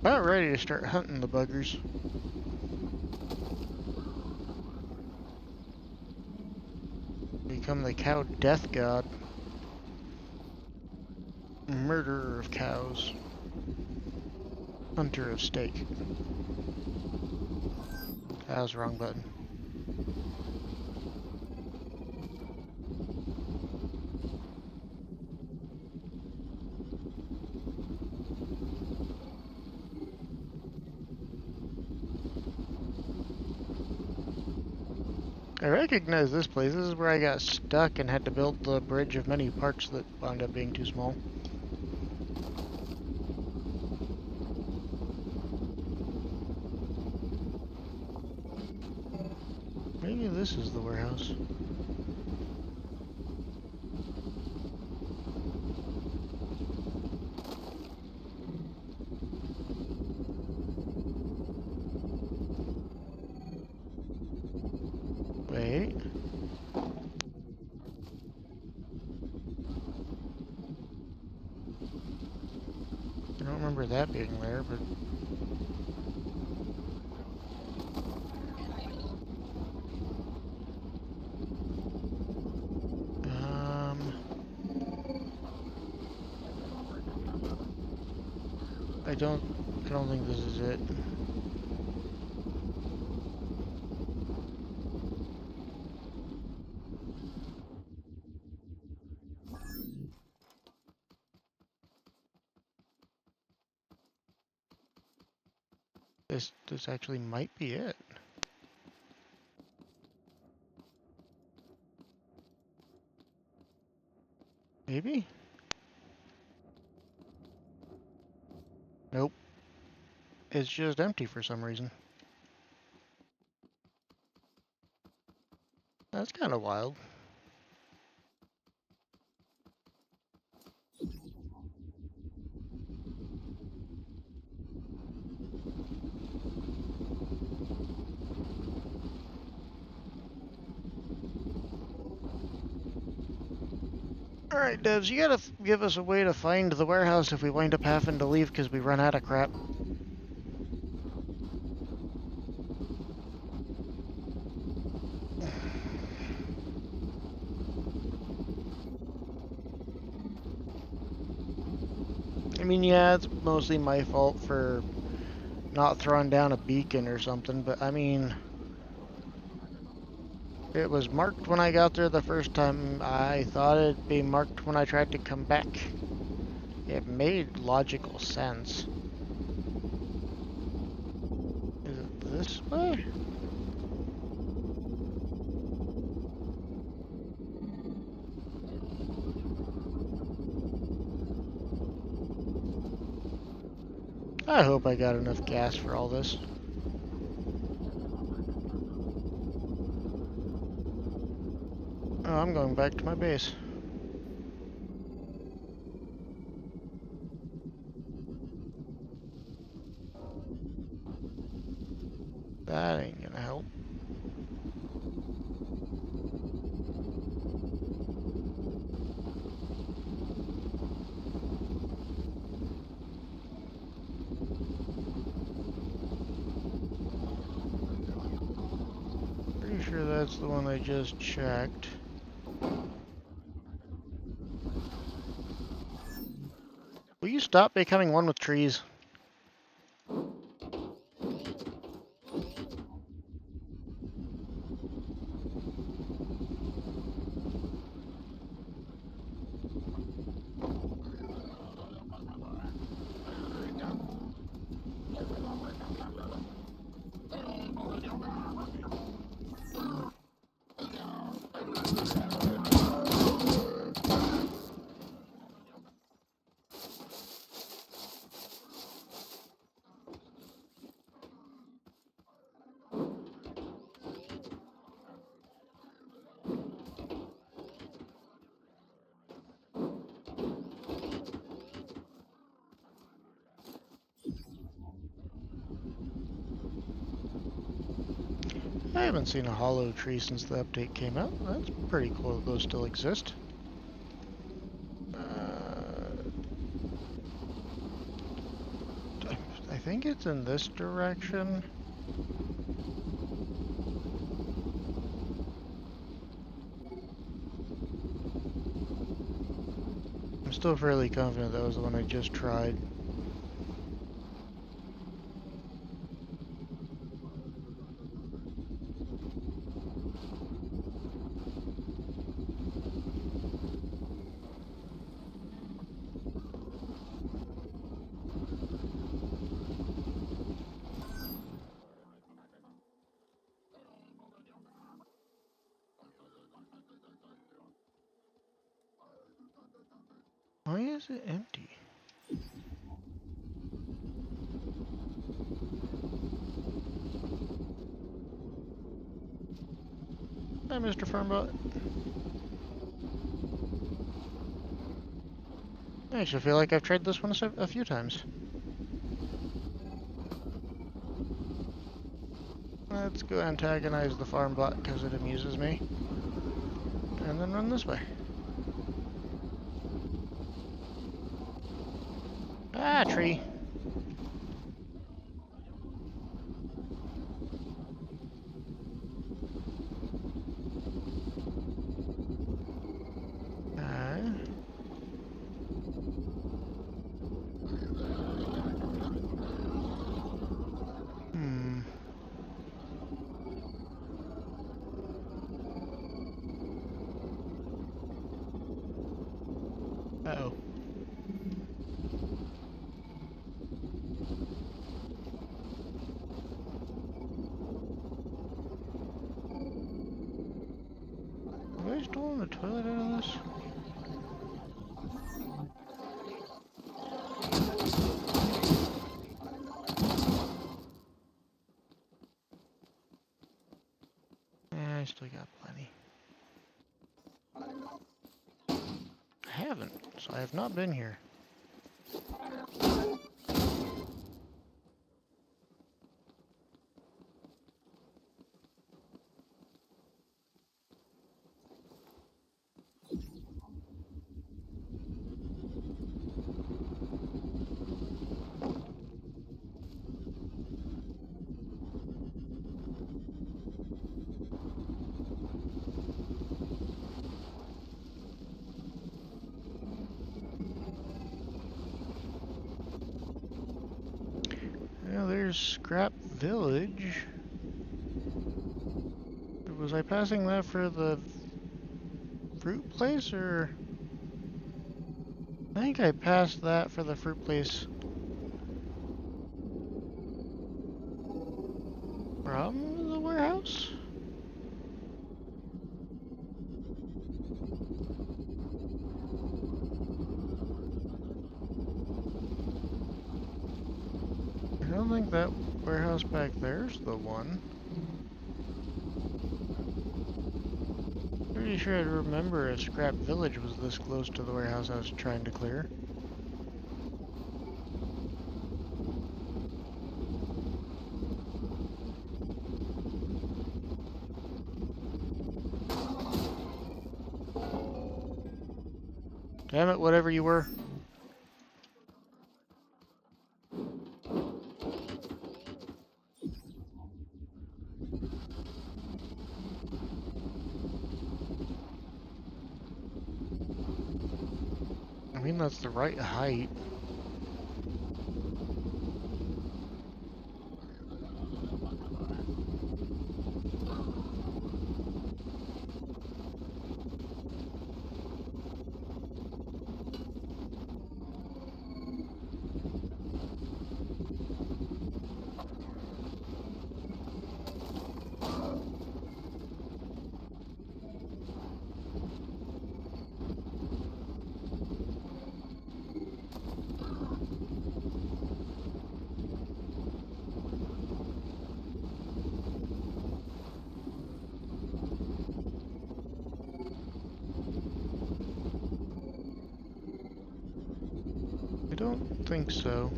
[SPEAKER 1] About ready to start hunting the buggers. Become the cow death god. Murderer of cows. Hunter of steak. That was the wrong button. I recognize this place. This is where I got stuck and had to build the bridge of many parts that wound up being too small. Maybe this is the warehouse. Wait. I don't remember that being there, but... I don't think this is it. This actually might be it. Maybe? Nope. It's just empty for some reason. That's kind of wild. Alright, devs, you gotta give us a way to find the warehouse if we wind up having to leave because we run out of crap. I mean, yeah, it's mostly my fault for not throwing down a beacon or something, but I mean... It was marked when I got there the first time. I thought it'd be marked when I tried to come back. It made logical sense. Is it this way? I hope I got enough gas for all this. Oh, I'm going back to my base. That ain't gonna help. Pretty sure that's the one I just checked. Will you stop becoming one with trees? I haven't seen a hollow tree since the update came out. That's pretty cool that those still exist. I think it's in this direction. I'm still fairly confident that was the one I just tried. is it empty? Hi, Mr. Farmbot. I actually feel like I've tried this one a few times. Let's go antagonize the Farmbot because it amuses me. And then run this way. Ah, tree. Uh-oh. Have I stolen the toilet out of this? Yeah, I still got plenty. I haven't, so I have not been here. Well, there's Scrap Village. Was I passing that for the fruit place, or? I think I passed that for the fruit place. From the warehouse? I don't think that warehouse back there's the one. Pretty sure I remember a Scrap Village was this close to the warehouse I was trying to clear. Damn it, whatever you were. I mean, that's the right height. I don't think so.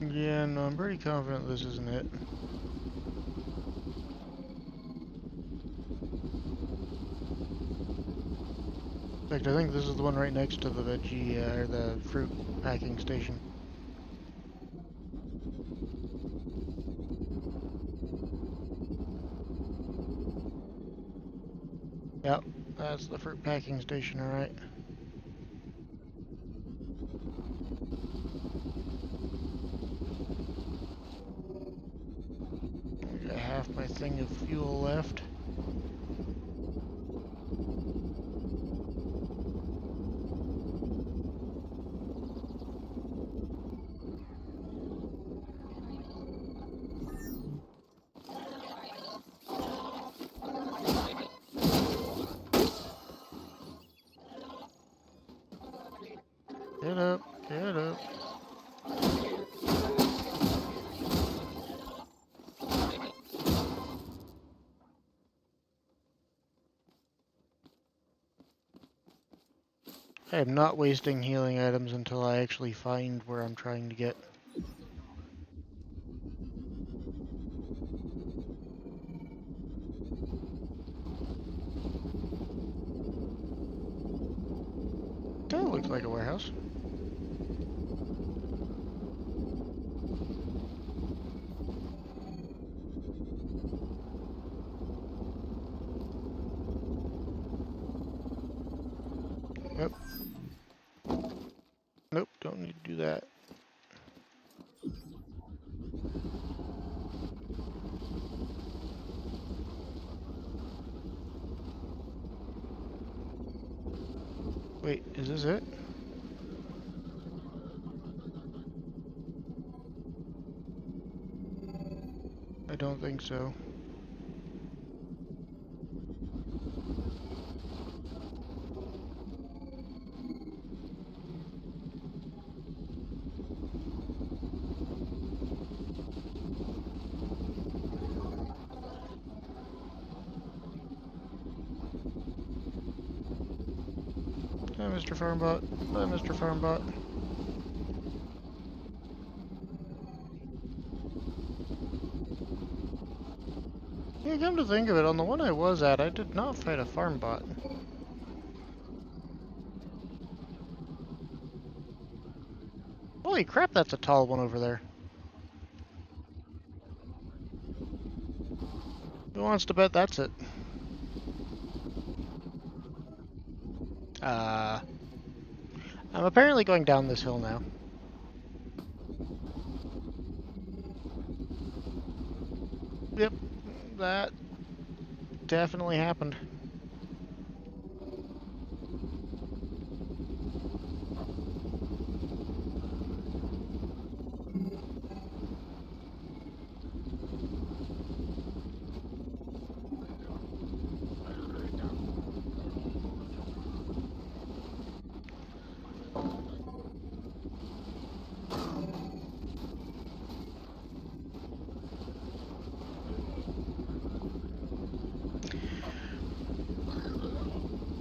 [SPEAKER 1] Yeah, no, I'm pretty confident this isn't it. In fact, I think this is the one right next to the veggie, or the fruit packing station. Yep, that's the fruit packing station, alright. I got half my thing of fuel left. I am not wasting healing items until I actually find where I'm trying to get. That looks like a warehouse. Nope. Nope, don't need to do that. Wait, is this it? I don't think so. Hi, Mr. Farmbot. Hi, Mr. Farmbot. Yeah, come to think of it, on the one I was at, I did not fight a Farmbot. Holy crap, that's a tall one over there. Who wants to bet that's it? I'm apparently going down this hill now. Yep, that definitely happened.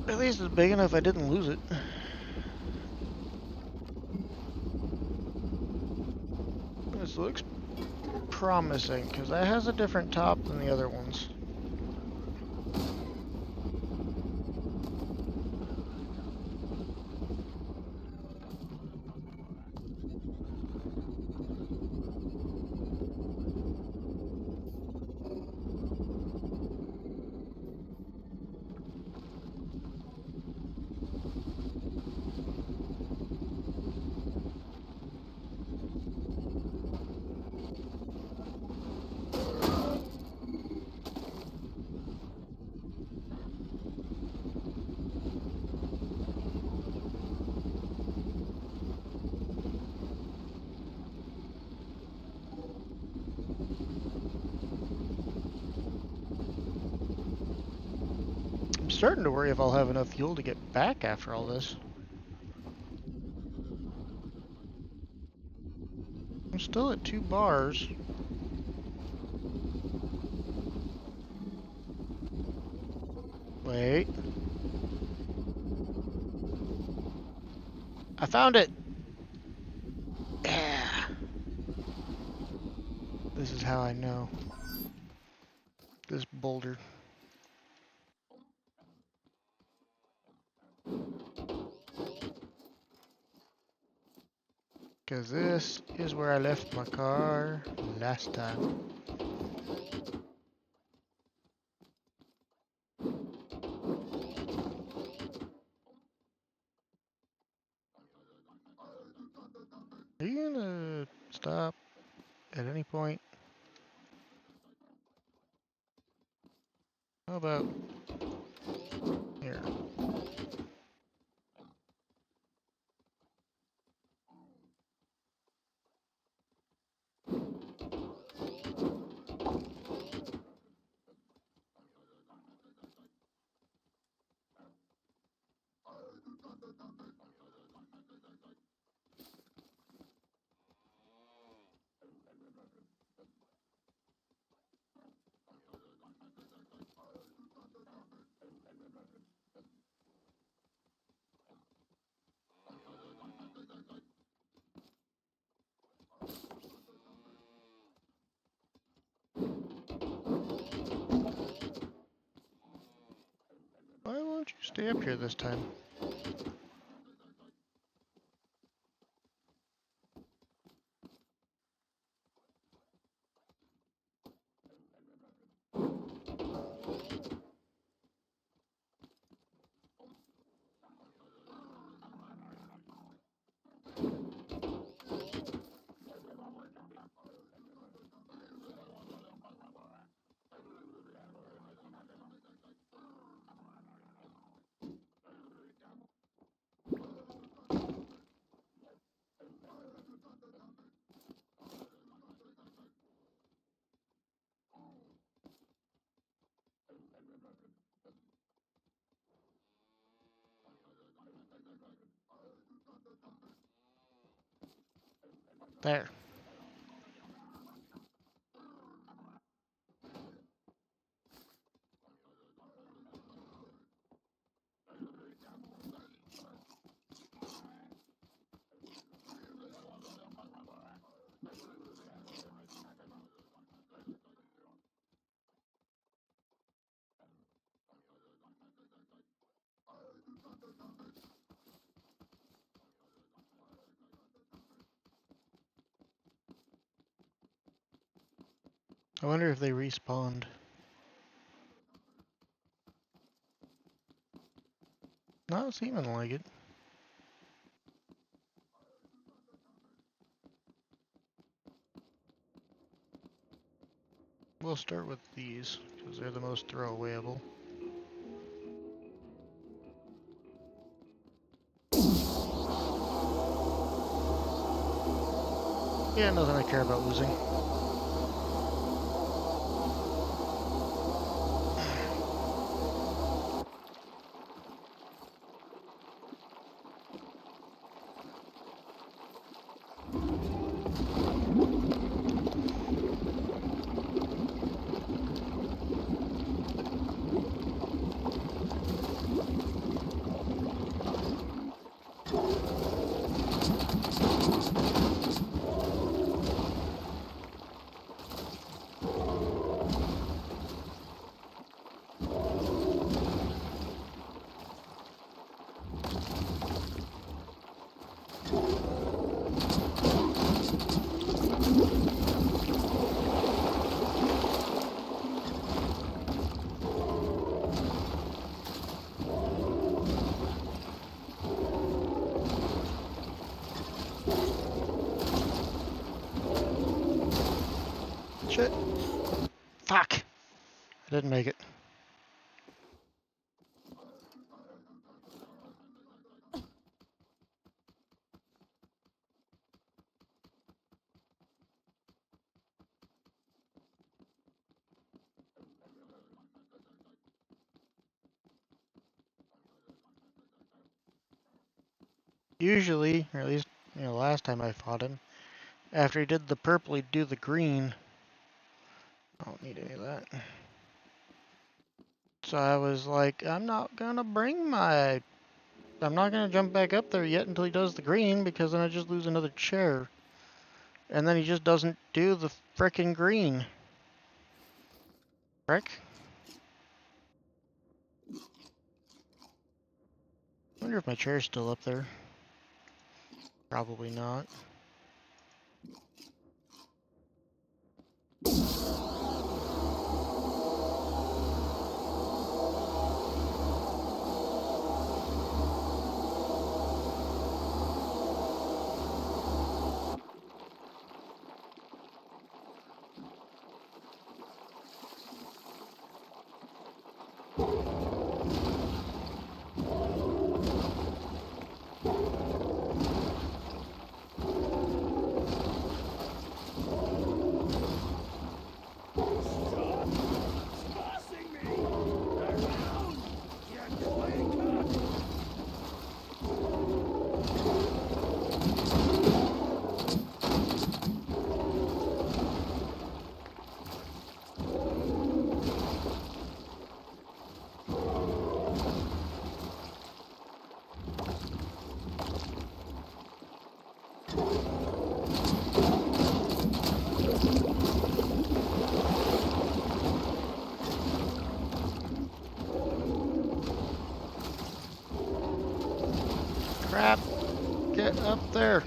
[SPEAKER 1] At least it's big enough I didn't lose it. This looks promising, because that has a different top than the other ones. I'm starting to worry if I'll have enough fuel to get back after all this. I'm still at 2 bars. Wait. I found it! Yeah! This is how I know. This boulder. Because this is where I left my car last time. Are you gonna stop at any point? How about here? stay up here this time. There. I wonder if they respawned. Not seeming like it. We'll start with these, because they're the most throwawayable. Yeah, nothing I care about losing. Shit. Fuck. I didn't make it. Usually, or at least, last time I fought him, after he did the purple, he'd do the green. I don't need any of that. So I was like, I'm not gonna jump back up there yet until he does the green, because then I just lose another chair. And then he just doesn't do the frickin' green. Frick. I wonder if my chair's still up there. Probably not. Up there.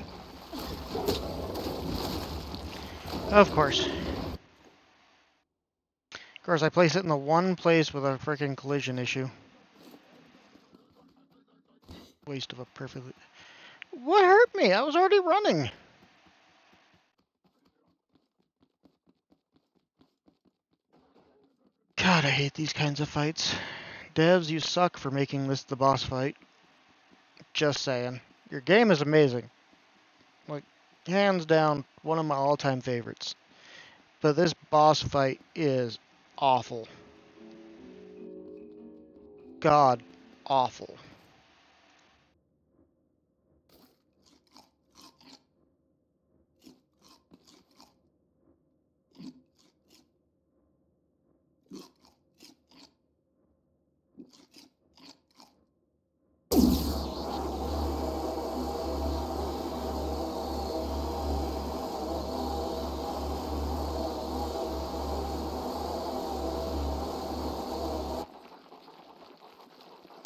[SPEAKER 1] Of course. Of course, I place it in the one place with a freaking collision issue. Waste of a perfectly... What hurt me? I was already running. God, I hate these kinds of fights. Devs, you suck for making this the boss fight. Just saying. Your game is amazing. Like, hands down, one of my all-time favorites. But this boss fight is awful. God, awful.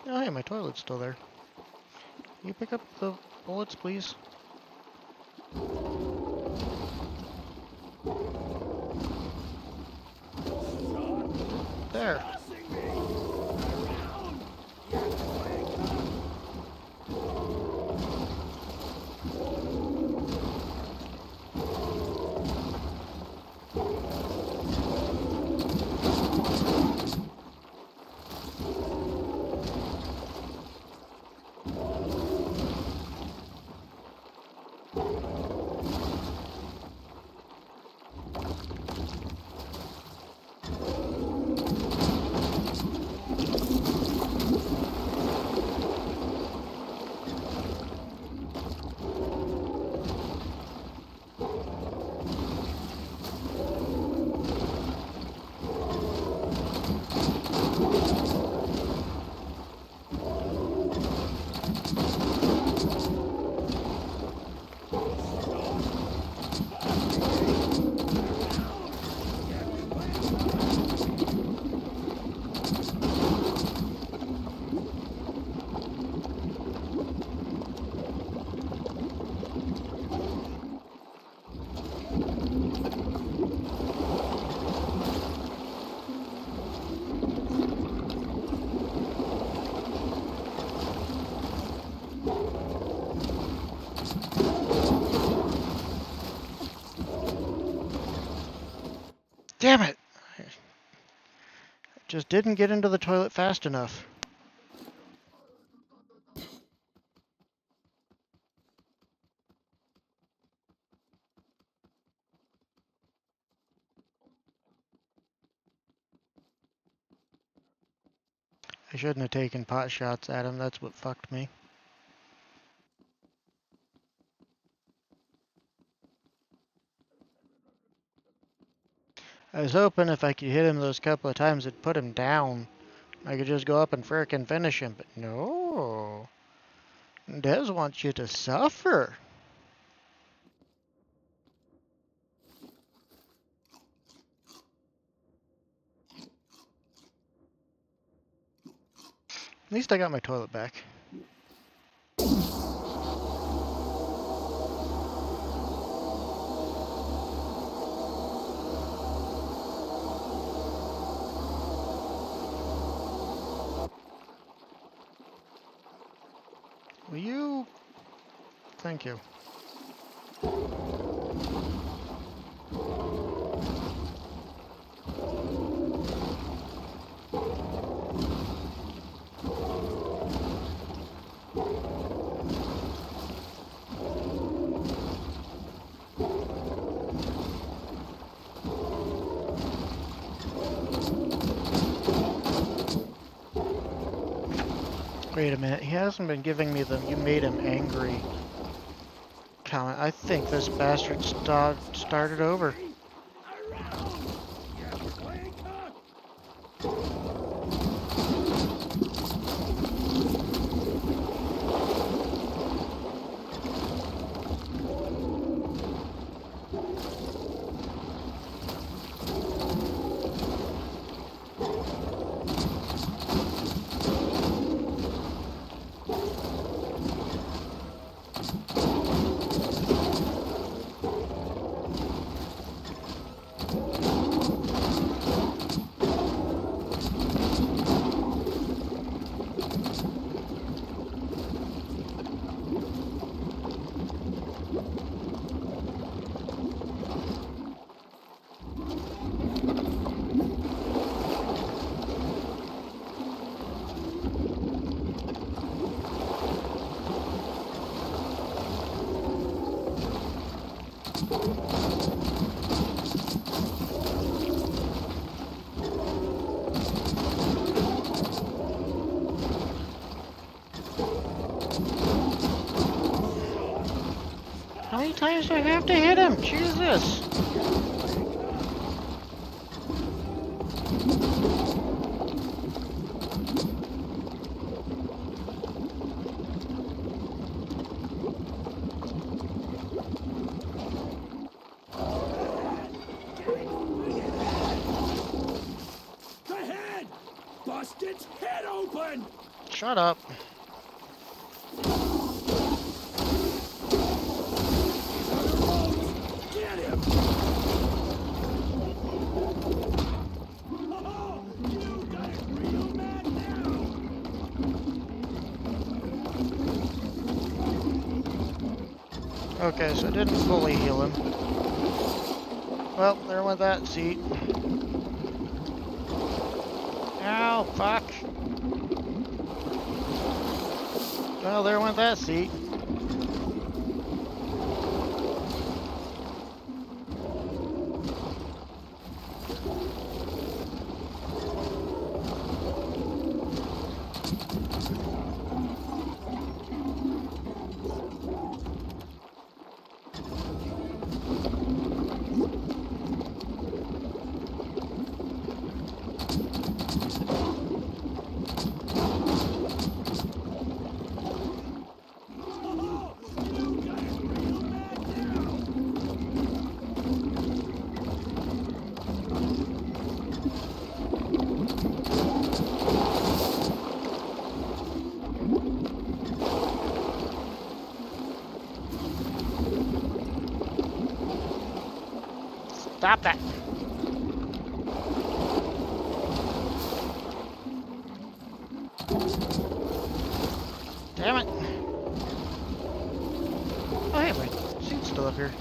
[SPEAKER 1] Oh, hey, my toilet's still there. Can you pick up the bullets, please? There. Damn it! I just didn't get into the toilet fast enough. I shouldn't have taken pot shots at him, that's what fucked me. I was hoping if I could hit him those couple of times it'd put him down. I could just go up and frickin' finish him, but no. Devs wants you to suffer. At least I got my toilet back. Will you? Thank you. Wait a minute, he hasn't been giving me the "you made him angry" comment. I think this bastard started over. times do I have to hit him? Jesus!
[SPEAKER 2] The head! Bust its head open!
[SPEAKER 1] Shut up.
[SPEAKER 2] Get him! Oh, you got it real mad now!
[SPEAKER 1] Okay, so I didn't fully heal him. Well, there went that seat. Ow, fuck. Well, there went that seat. Stop that. Damn it. Oh, hey, my seat's still up here.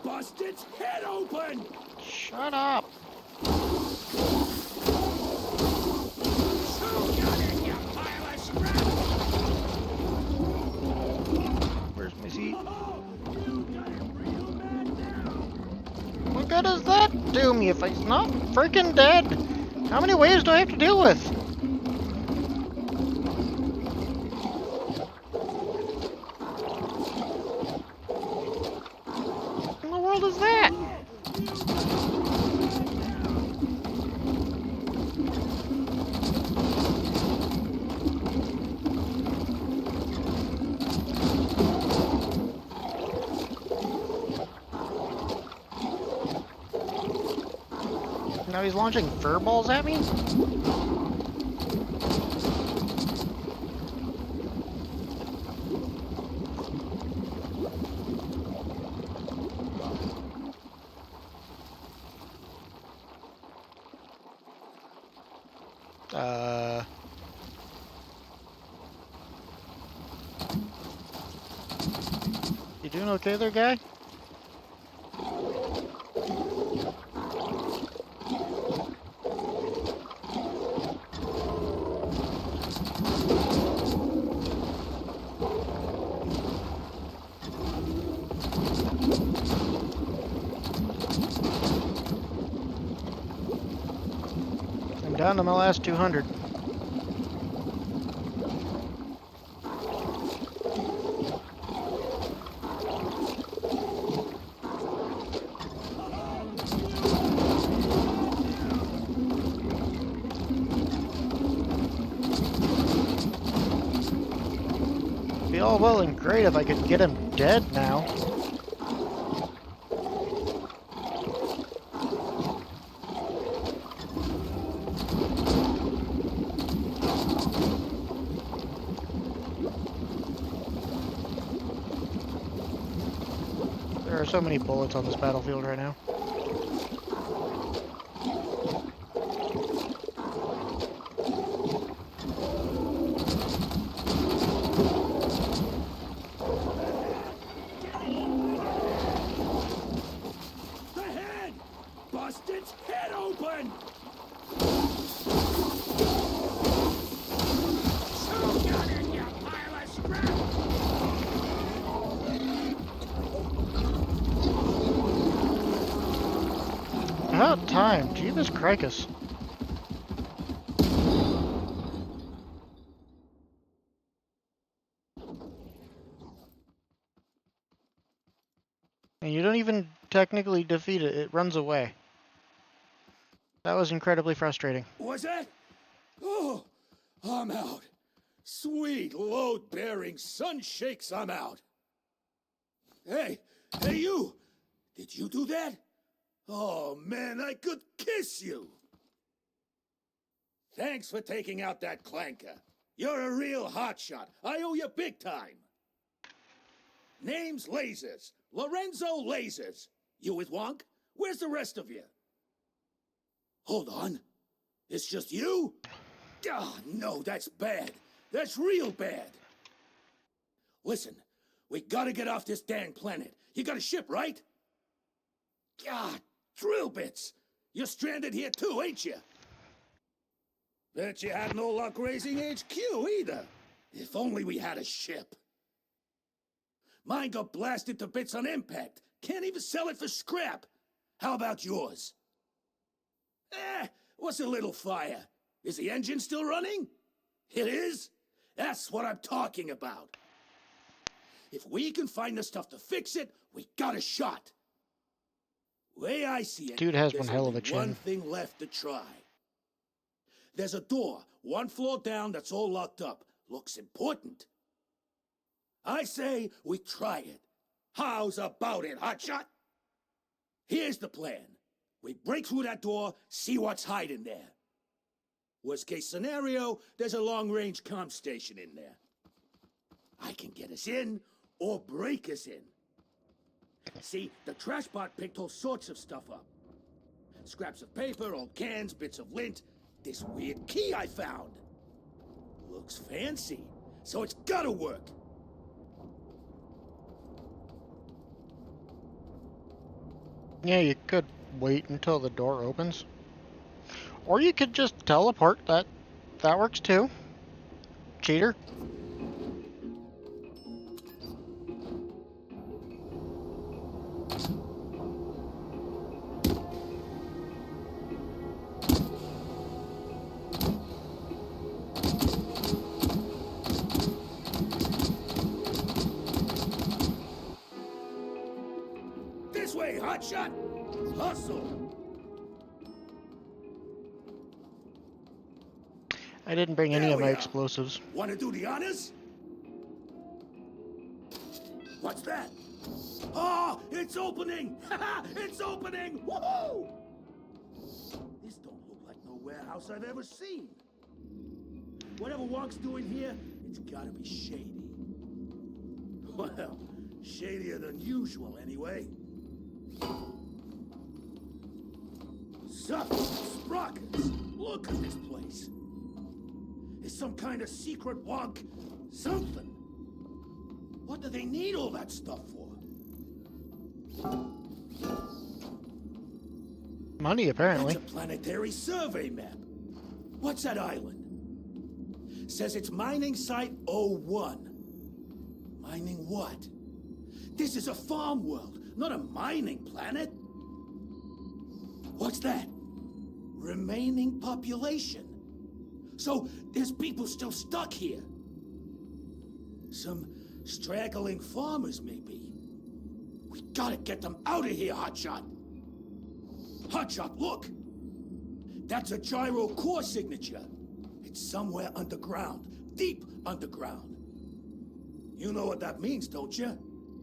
[SPEAKER 2] Bust its head open!
[SPEAKER 1] Shut up.
[SPEAKER 2] Who got it, you pile of scrap?
[SPEAKER 1] Where's my seat?
[SPEAKER 2] Oh, you got it real mad now!
[SPEAKER 1] What good does that do me if he's not freaking dead? How many waves do I have to deal with? What in the world is that? Now he's launching fur balls at me? You doing okay there, guy? I'm down to my last 200. Be all well and great if I could get him dead now. There are so many bullets on this battlefield right now.
[SPEAKER 2] The head! Bust its head open! Shoot at it, you pile of scrap!
[SPEAKER 1] About time, Jeebus Crikis. And you don't even technically defeat it, it runs away. That was incredibly frustrating.
[SPEAKER 2] Was that? Oh, I'm out. Sweet load-bearing sun shakes, I'm out. Hey, you! Did you do that? Oh man, I could kiss you! Thanks for taking out that clanker. You're a real hotshot. I owe you big time. Name's Lasers. Lorenzo Lasers. You with Wonk? Where's the rest of you? Hold on. It's just you? Ah, no, that's bad. That's real bad. Listen, we gotta get off this dang planet. You got a ship, right? God, drill bits. You're stranded here too, ain't you? Bet you had no luck raising HQ either. If only we had a ship. Mine got blasted to bits on impact. Can't even sell it for scrap. How about yours? What's a little fire? Is the engine still running? It is? That's what I'm talking about. If we can find the stuff to fix it, we got a shot. Way I see it,
[SPEAKER 1] Dude has
[SPEAKER 2] there's
[SPEAKER 1] one hell of
[SPEAKER 2] only
[SPEAKER 1] a chin.
[SPEAKER 2] one thing left to try. There's a door, 1 floor down that's all locked up. Looks important. I say we try it. How's about it, hotshot? Here's the plan. We break through that door, see what's hiding there. Worst case scenario, there's a long-range comm station in there. I can get us in, or break us in. See, the trash bot picked all sorts of stuff up. Scraps of paper, old cans, bits of lint, this weird key I found. Looks fancy, so it's gotta work.
[SPEAKER 1] Yeah, you could wait until the door opens. Or you could just teleport, that works too. Cheater.
[SPEAKER 2] This way, hotshot! Hustle!
[SPEAKER 1] I didn't bring any
[SPEAKER 2] There
[SPEAKER 1] of
[SPEAKER 2] we
[SPEAKER 1] my
[SPEAKER 2] are.
[SPEAKER 1] explosives.
[SPEAKER 2] Wanna do the honors? What's that? Oh, it's opening! It's opening! Woohoo! This don't look like no warehouse I've ever seen. Whatever Wonk's doing here, it's gotta be shady. Well, shadier than usual anyway. Suffering sprockets! Look at this place! Is some kind of secret Wonk something? What do they need all that stuff for?
[SPEAKER 1] Money, apparently.
[SPEAKER 2] That's a planetary survey map. What's that island? Says it's mining site 01. Mining what? This is a farm world, not a mining planet. What's that? Remaining population. So there's people still stuck here. Some straggling farmers, maybe. We gotta get them out of here, Hotshot. Hotshot, look! That's a gyro core signature. It's somewhere underground, deep underground. You know what that means, don't you?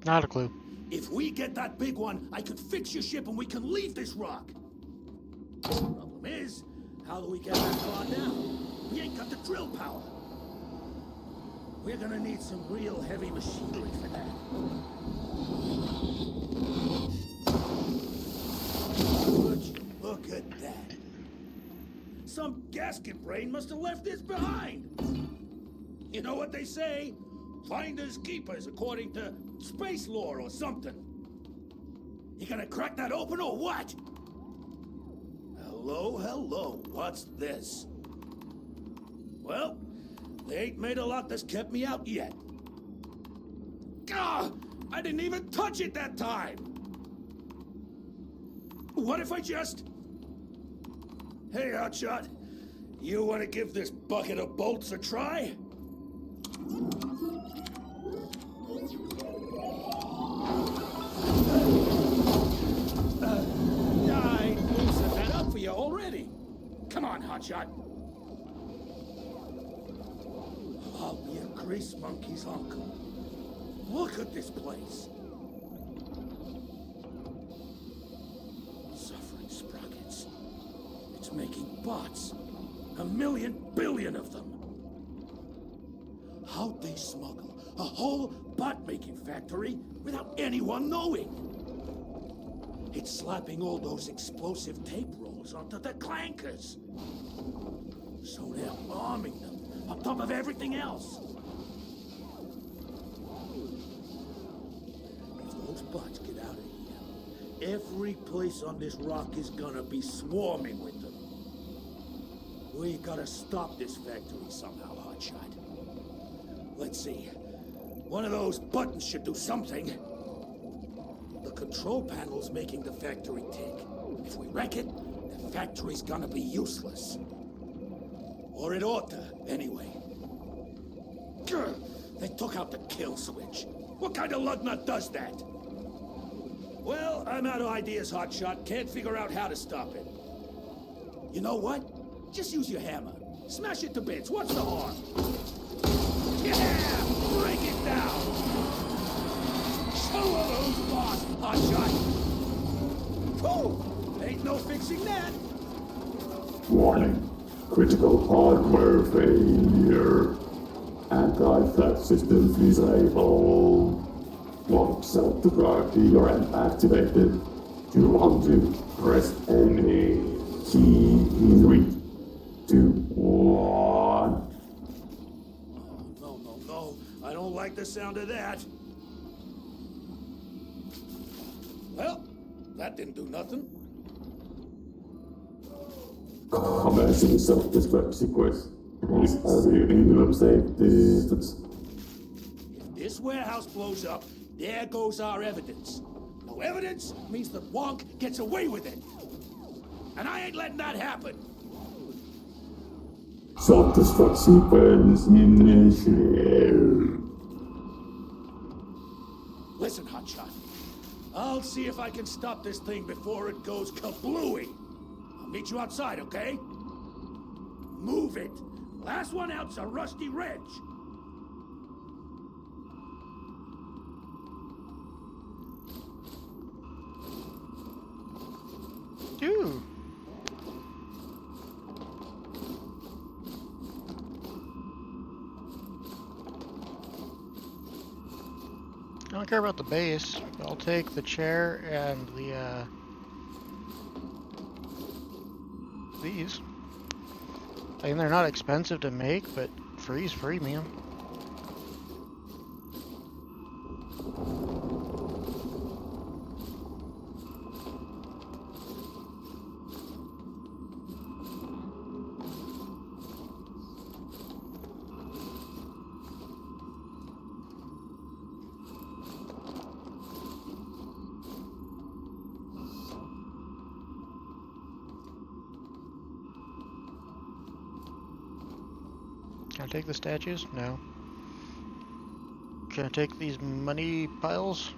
[SPEAKER 1] Not a clue.
[SPEAKER 2] If we get that big one, I could fix your ship and we can leave this rock. Problem is, how do we get that far down? We ain't got the drill power. We're gonna need some real heavy machinery for that. Would you look at that? Some gasket brain must have left this behind. You know what they say? Finders keepers, according to space lore or something. You gonna crack that open or what? Hello, hello. What's this? Well, they ain't made a lot that's kept me out yet. Gah! I didn't even touch it that time! What if I just... Hey, Hotshot. You want to give this bucket of bolts a try? I loosened that up for you already. Come on, Hotshot. I'll be a grease monkey's uncle. Look at this place. Suffering sprockets. It's making bots. 1,000,000 billion of them. How'd they smuggle a whole bot-making factory without anyone knowing? It's slapping all those explosive tape rolls onto the clankers. So they're bombing them on top of everything else. If those bots get out of here, every place on this rock is gonna be swarming with them. We gotta stop this factory somehow, Hotshot. Let's see. One of those buttons should do something. The control panel's making the factory tick. If we wreck it, the factory's gonna be useless. Or it ought to, anyway. Grr, they took out the kill switch. What kind of lugnut does that? Well, I'm out of ideas, Hotshot. Can't figure out how to stop it. You know what? Just use your hammer. Smash it to bits. What's the harm? Yeah! Break it down! Show 'em who's boss, Hotshot! Cool! Ain't no fixing that!
[SPEAKER 4] Warning. Critical hardware failure. Anti-theft systems disabled. Once self-destruct or activated. To undo, press any key in 3, 2, 1.
[SPEAKER 2] No. I don't like the sound of that. Well, that didn't do nothing.
[SPEAKER 4] Commencing self-destruct sequence. Please have your minimum safe distance.
[SPEAKER 2] If this warehouse blows up, there goes our evidence. No evidence means that Wonk gets away with it. And I ain't letting that happen.
[SPEAKER 4] Self-destruct sequence initiated.
[SPEAKER 2] Listen, Hotshot. I'll see if I can stop this thing before it goes kablooey. I'll meet you outside, okay? Move it. Last one out's a rusty wrench.
[SPEAKER 1] Ooh. I don't care about the base. I'll take the chair and the, these. I mean, they're not expensive to make, but free's free, man. Can I take the statues? No. Can I take these money piles?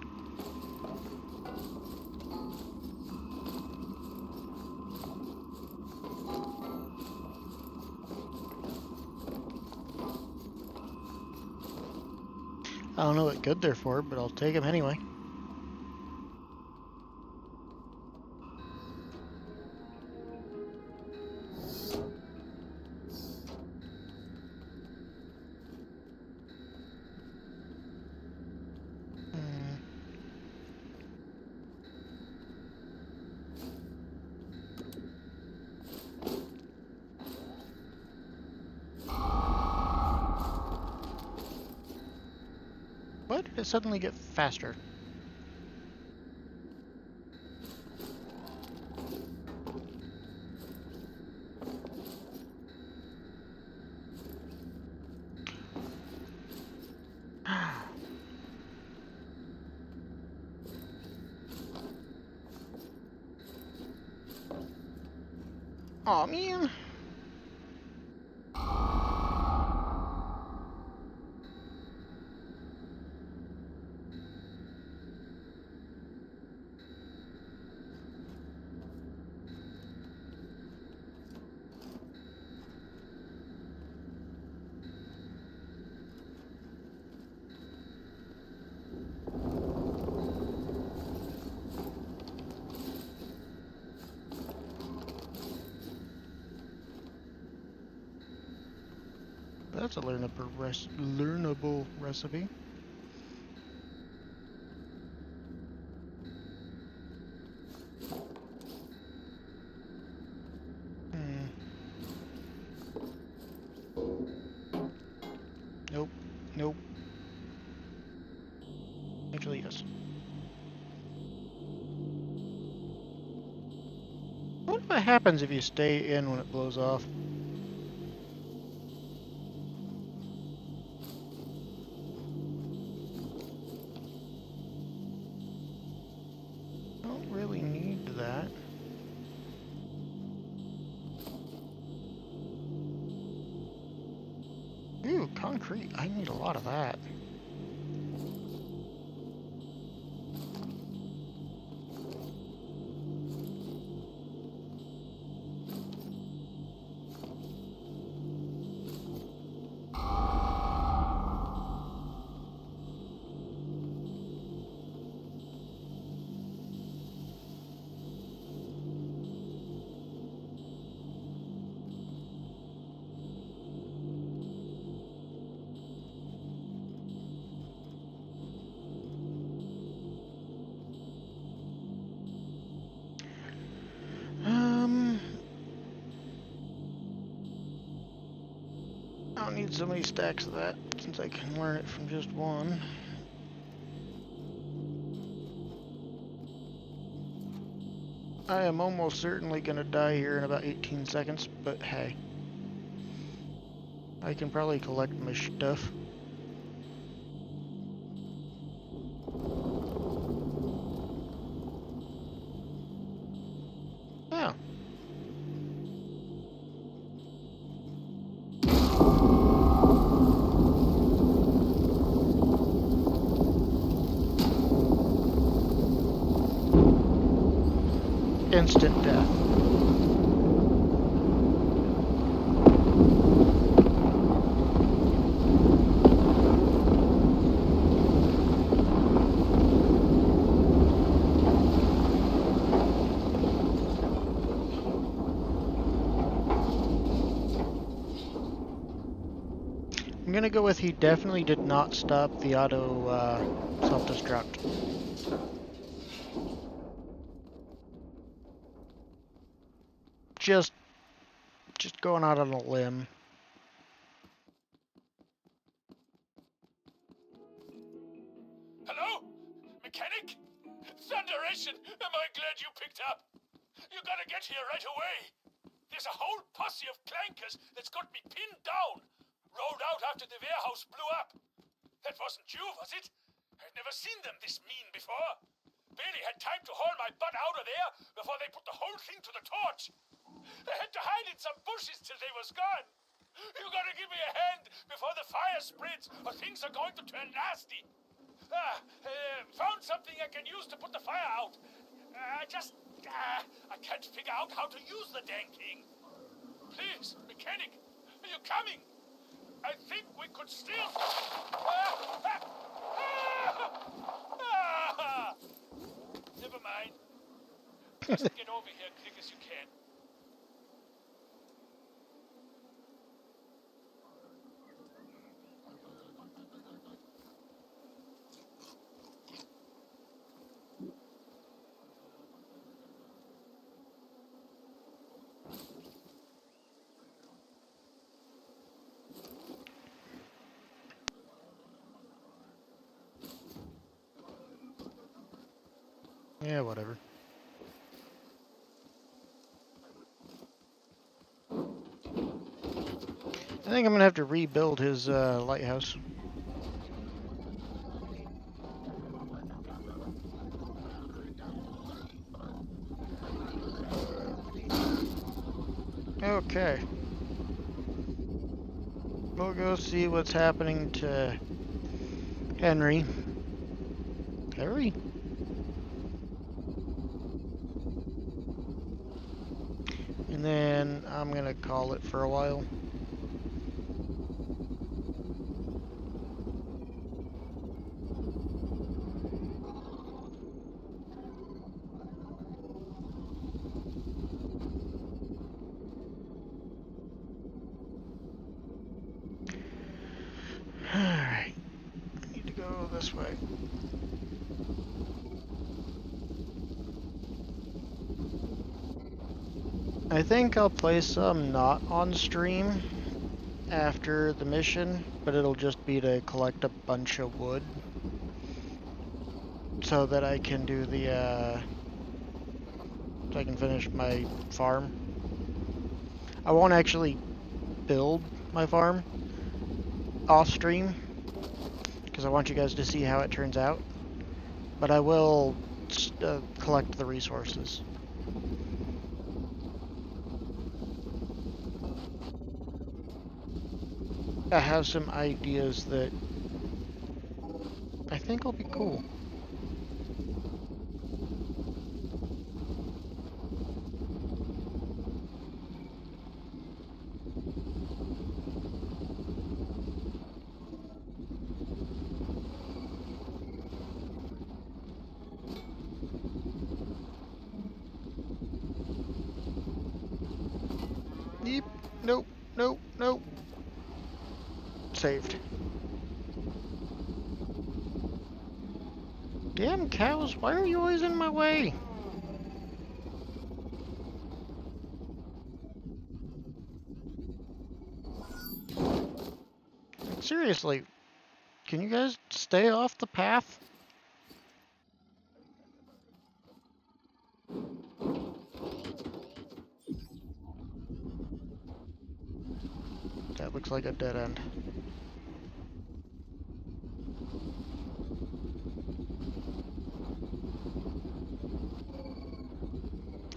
[SPEAKER 1] I don't know what good they're for, but I'll take them anyway. Why did it suddenly get faster? Aw, man. That's a learnable recipe. Nope. Nope. Actually, yes. What happens if you stay in when it blows off? Don't really need that. Ooh, concrete. I need a lot of that. I don't need so many stacks of that, since I can learn it from just one. I am almost certainly gonna die here in about 18 seconds, but hey. I can probably collect my stuff. Yeah. Instant death. gonna go with he definitely did not stop the auto self-destruct. Just going out on a limb.
[SPEAKER 2] Hello? Mechanic? Thunderation! Am I glad you picked up? You gotta get here right away. There's a whole posse of clankers that's got me pinned down. Rolled out after the warehouse blew up. That wasn't you, was it? I've never seen them this mean before. Barely had time to haul my butt out of there before they put the whole thing to the torch. I had to hide in some bushes till they was gone. You gotta give me a hand before the fire spreads, or things are going to turn nasty. Found something I can use to put the fire out. I can't figure out how to use the dang thing. Please, mechanic, are you coming? I think we could still... Never mind. Just get over here quick as you can.
[SPEAKER 1] Yeah, whatever. I think I'm gonna have to rebuild his lighthouse. Okay. We'll go see what's happening to Henry. Henry? And then I'm gonna call it for a while. Alright. I need to go this way. I think I'll play some not on stream after the mission, but it'll just be to collect a bunch of wood so that I can do the so I can finish my farm. I won't actually build my farm off stream because I want you guys to see how it turns out, but I will collect the resources. I have some ideas that I think will be cool. Yep. Nope. Nope. Nope. Saved. Damn cows, why are you always in my way? Seriously, can you guys stay off the path? That looks like a dead end.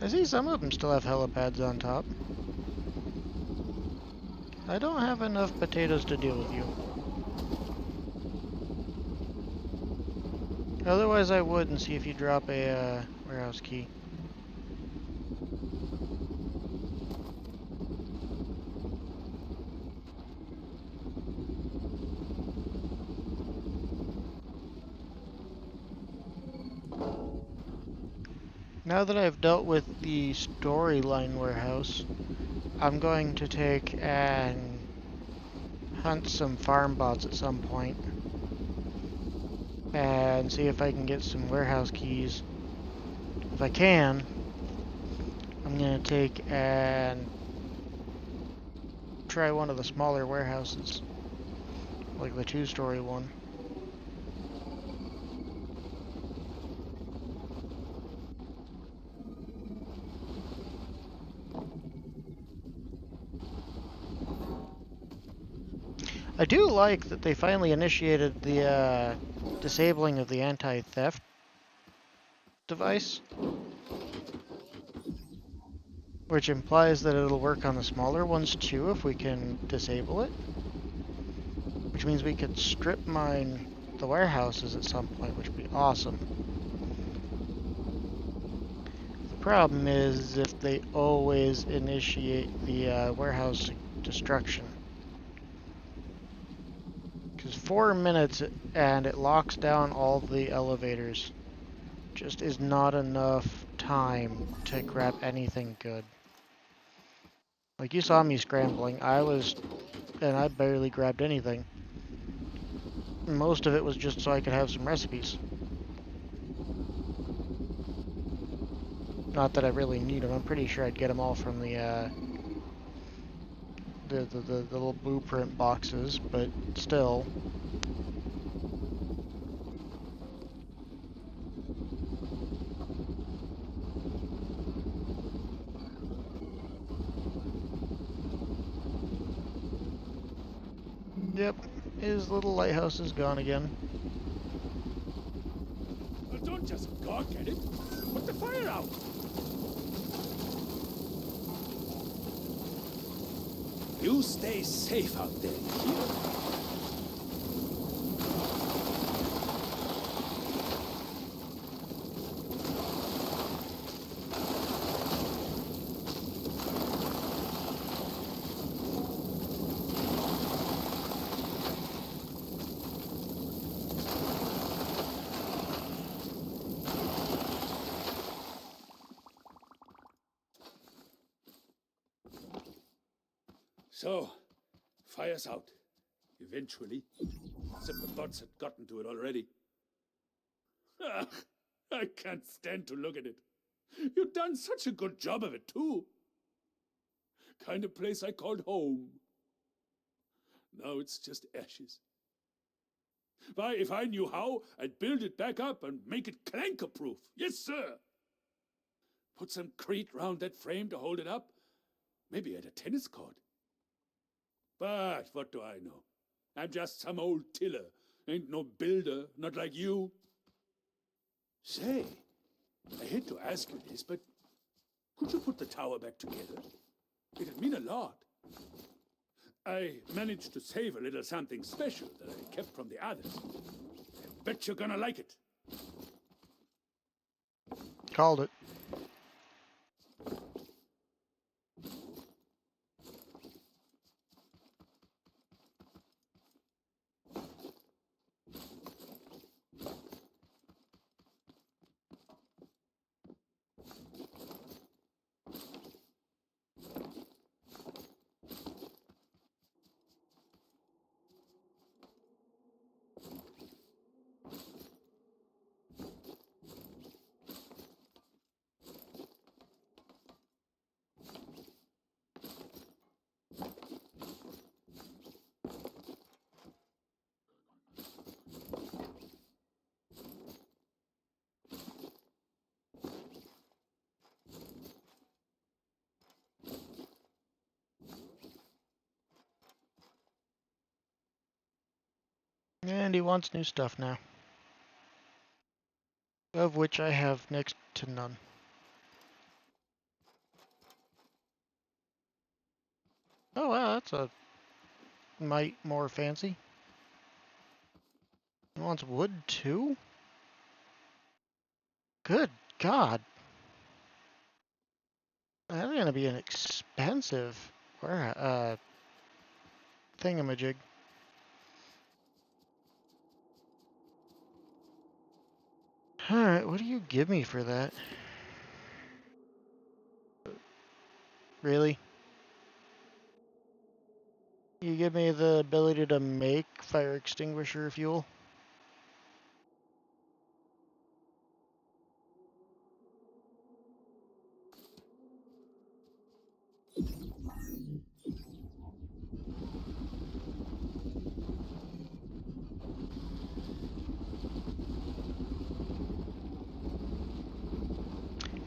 [SPEAKER 1] I see some of them still have helipads on top. I don't have enough potatoes to deal with you. Otherwise I would and see if you drop a warehouse key. Now that I've dealt with the storyline warehouse, I'm going to take and hunt some farm bots at some point and see if I can get some warehouse keys. If I can, I'm gonna take and try one of the smaller warehouses, like the 2-story one. I do like that they finally initiated the disabling of the anti-theft device, which implies that it'll work on the smaller ones too if we can disable it, which means we could strip mine the warehouses at some point, which would be awesome. The problem is if they always initiate the warehouse destruction. Because 4 minutes and it locks down all the elevators just is not enough time to grab anything good. Like, you saw me scrambling. I barely grabbed anything. Most of it was just so I could have some recipes. Not that I really need them. I'm pretty sure I'd get them all from the little blueprint boxes, but still. Yep, his little lighthouse is gone again.
[SPEAKER 2] Well, don't just gawk at it. Put the fire out. You stay safe out there, you hear? So, fire's out. Eventually. Except the bots had gotten to it already. Ah, I can't stand to look at it. You've done such a good job of it, too. Kind of place I called home. Now it's just ashes. Why, if I knew how, I'd build it back up and make it clanker-proof. Yes, sir. Put some crete round that frame to hold it up. Maybe add a tennis court. But what do I know? I'm just some old tiller. Ain't no builder, not like you. Say, I hate to ask you this, but could you put the tower back together? It'd mean a lot. I managed to save a little something special that I kept from the others. I bet you're gonna like it.
[SPEAKER 1] Called it. And he wants new stuff now. Of which I have next to none. Oh wow, that's a mite more fancy. He wants wood too? Good God. That's gonna be an expensive thingamajig. Alright, what do you give me for that? Really? You give me the ability to make fire extinguisher fuel?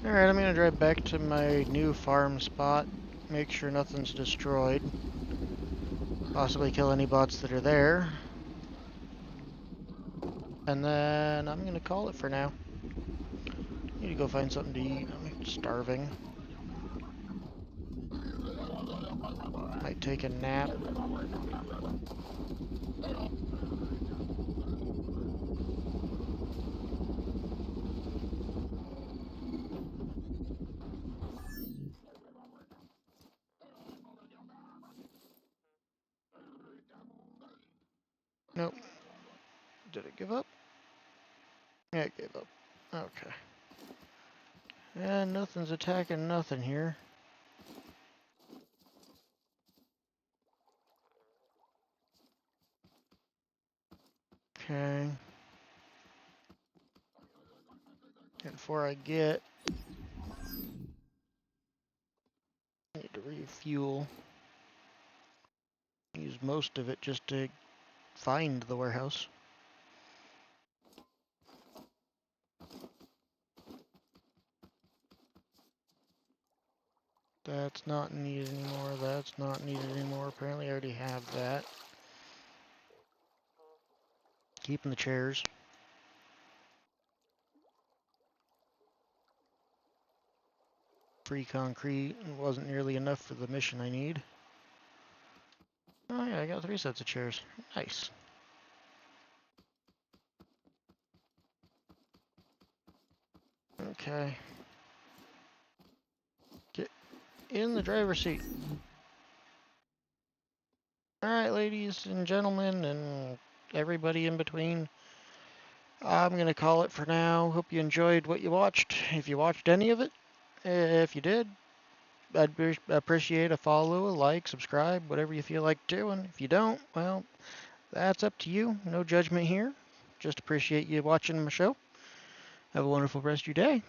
[SPEAKER 1] Alright, I'm gonna drive back to my new farm spot, make sure nothing's destroyed, possibly kill any bots that are there, and then I'm gonna call it for now. Need to go find something to eat. I'm starving. Might take a nap. Nope. Did it give up? Yeah, it gave up. Okay. And nothing's attacking nothing here. Okay. And before I get... I need to refuel. Use most of it just to find the warehouse. That's not needed anymore. That's not needed anymore. Apparently I already have that. Keeping the chairs. Free concrete. Wasn't nearly enough for the mission I need. Oh yeah, I got 3 sets of chairs. Nice. Okay. Get in the driver's seat. Alright, ladies and gentlemen, and everybody in between. I'm going to call it for now. Hope you enjoyed what you watched. If you watched any of it, if you did, I'd appreciate a follow, a like, subscribe, whatever you feel like doing. If you don't, well, that's up to you. No judgment here. Just appreciate you watching my show. Have a wonderful rest of your day.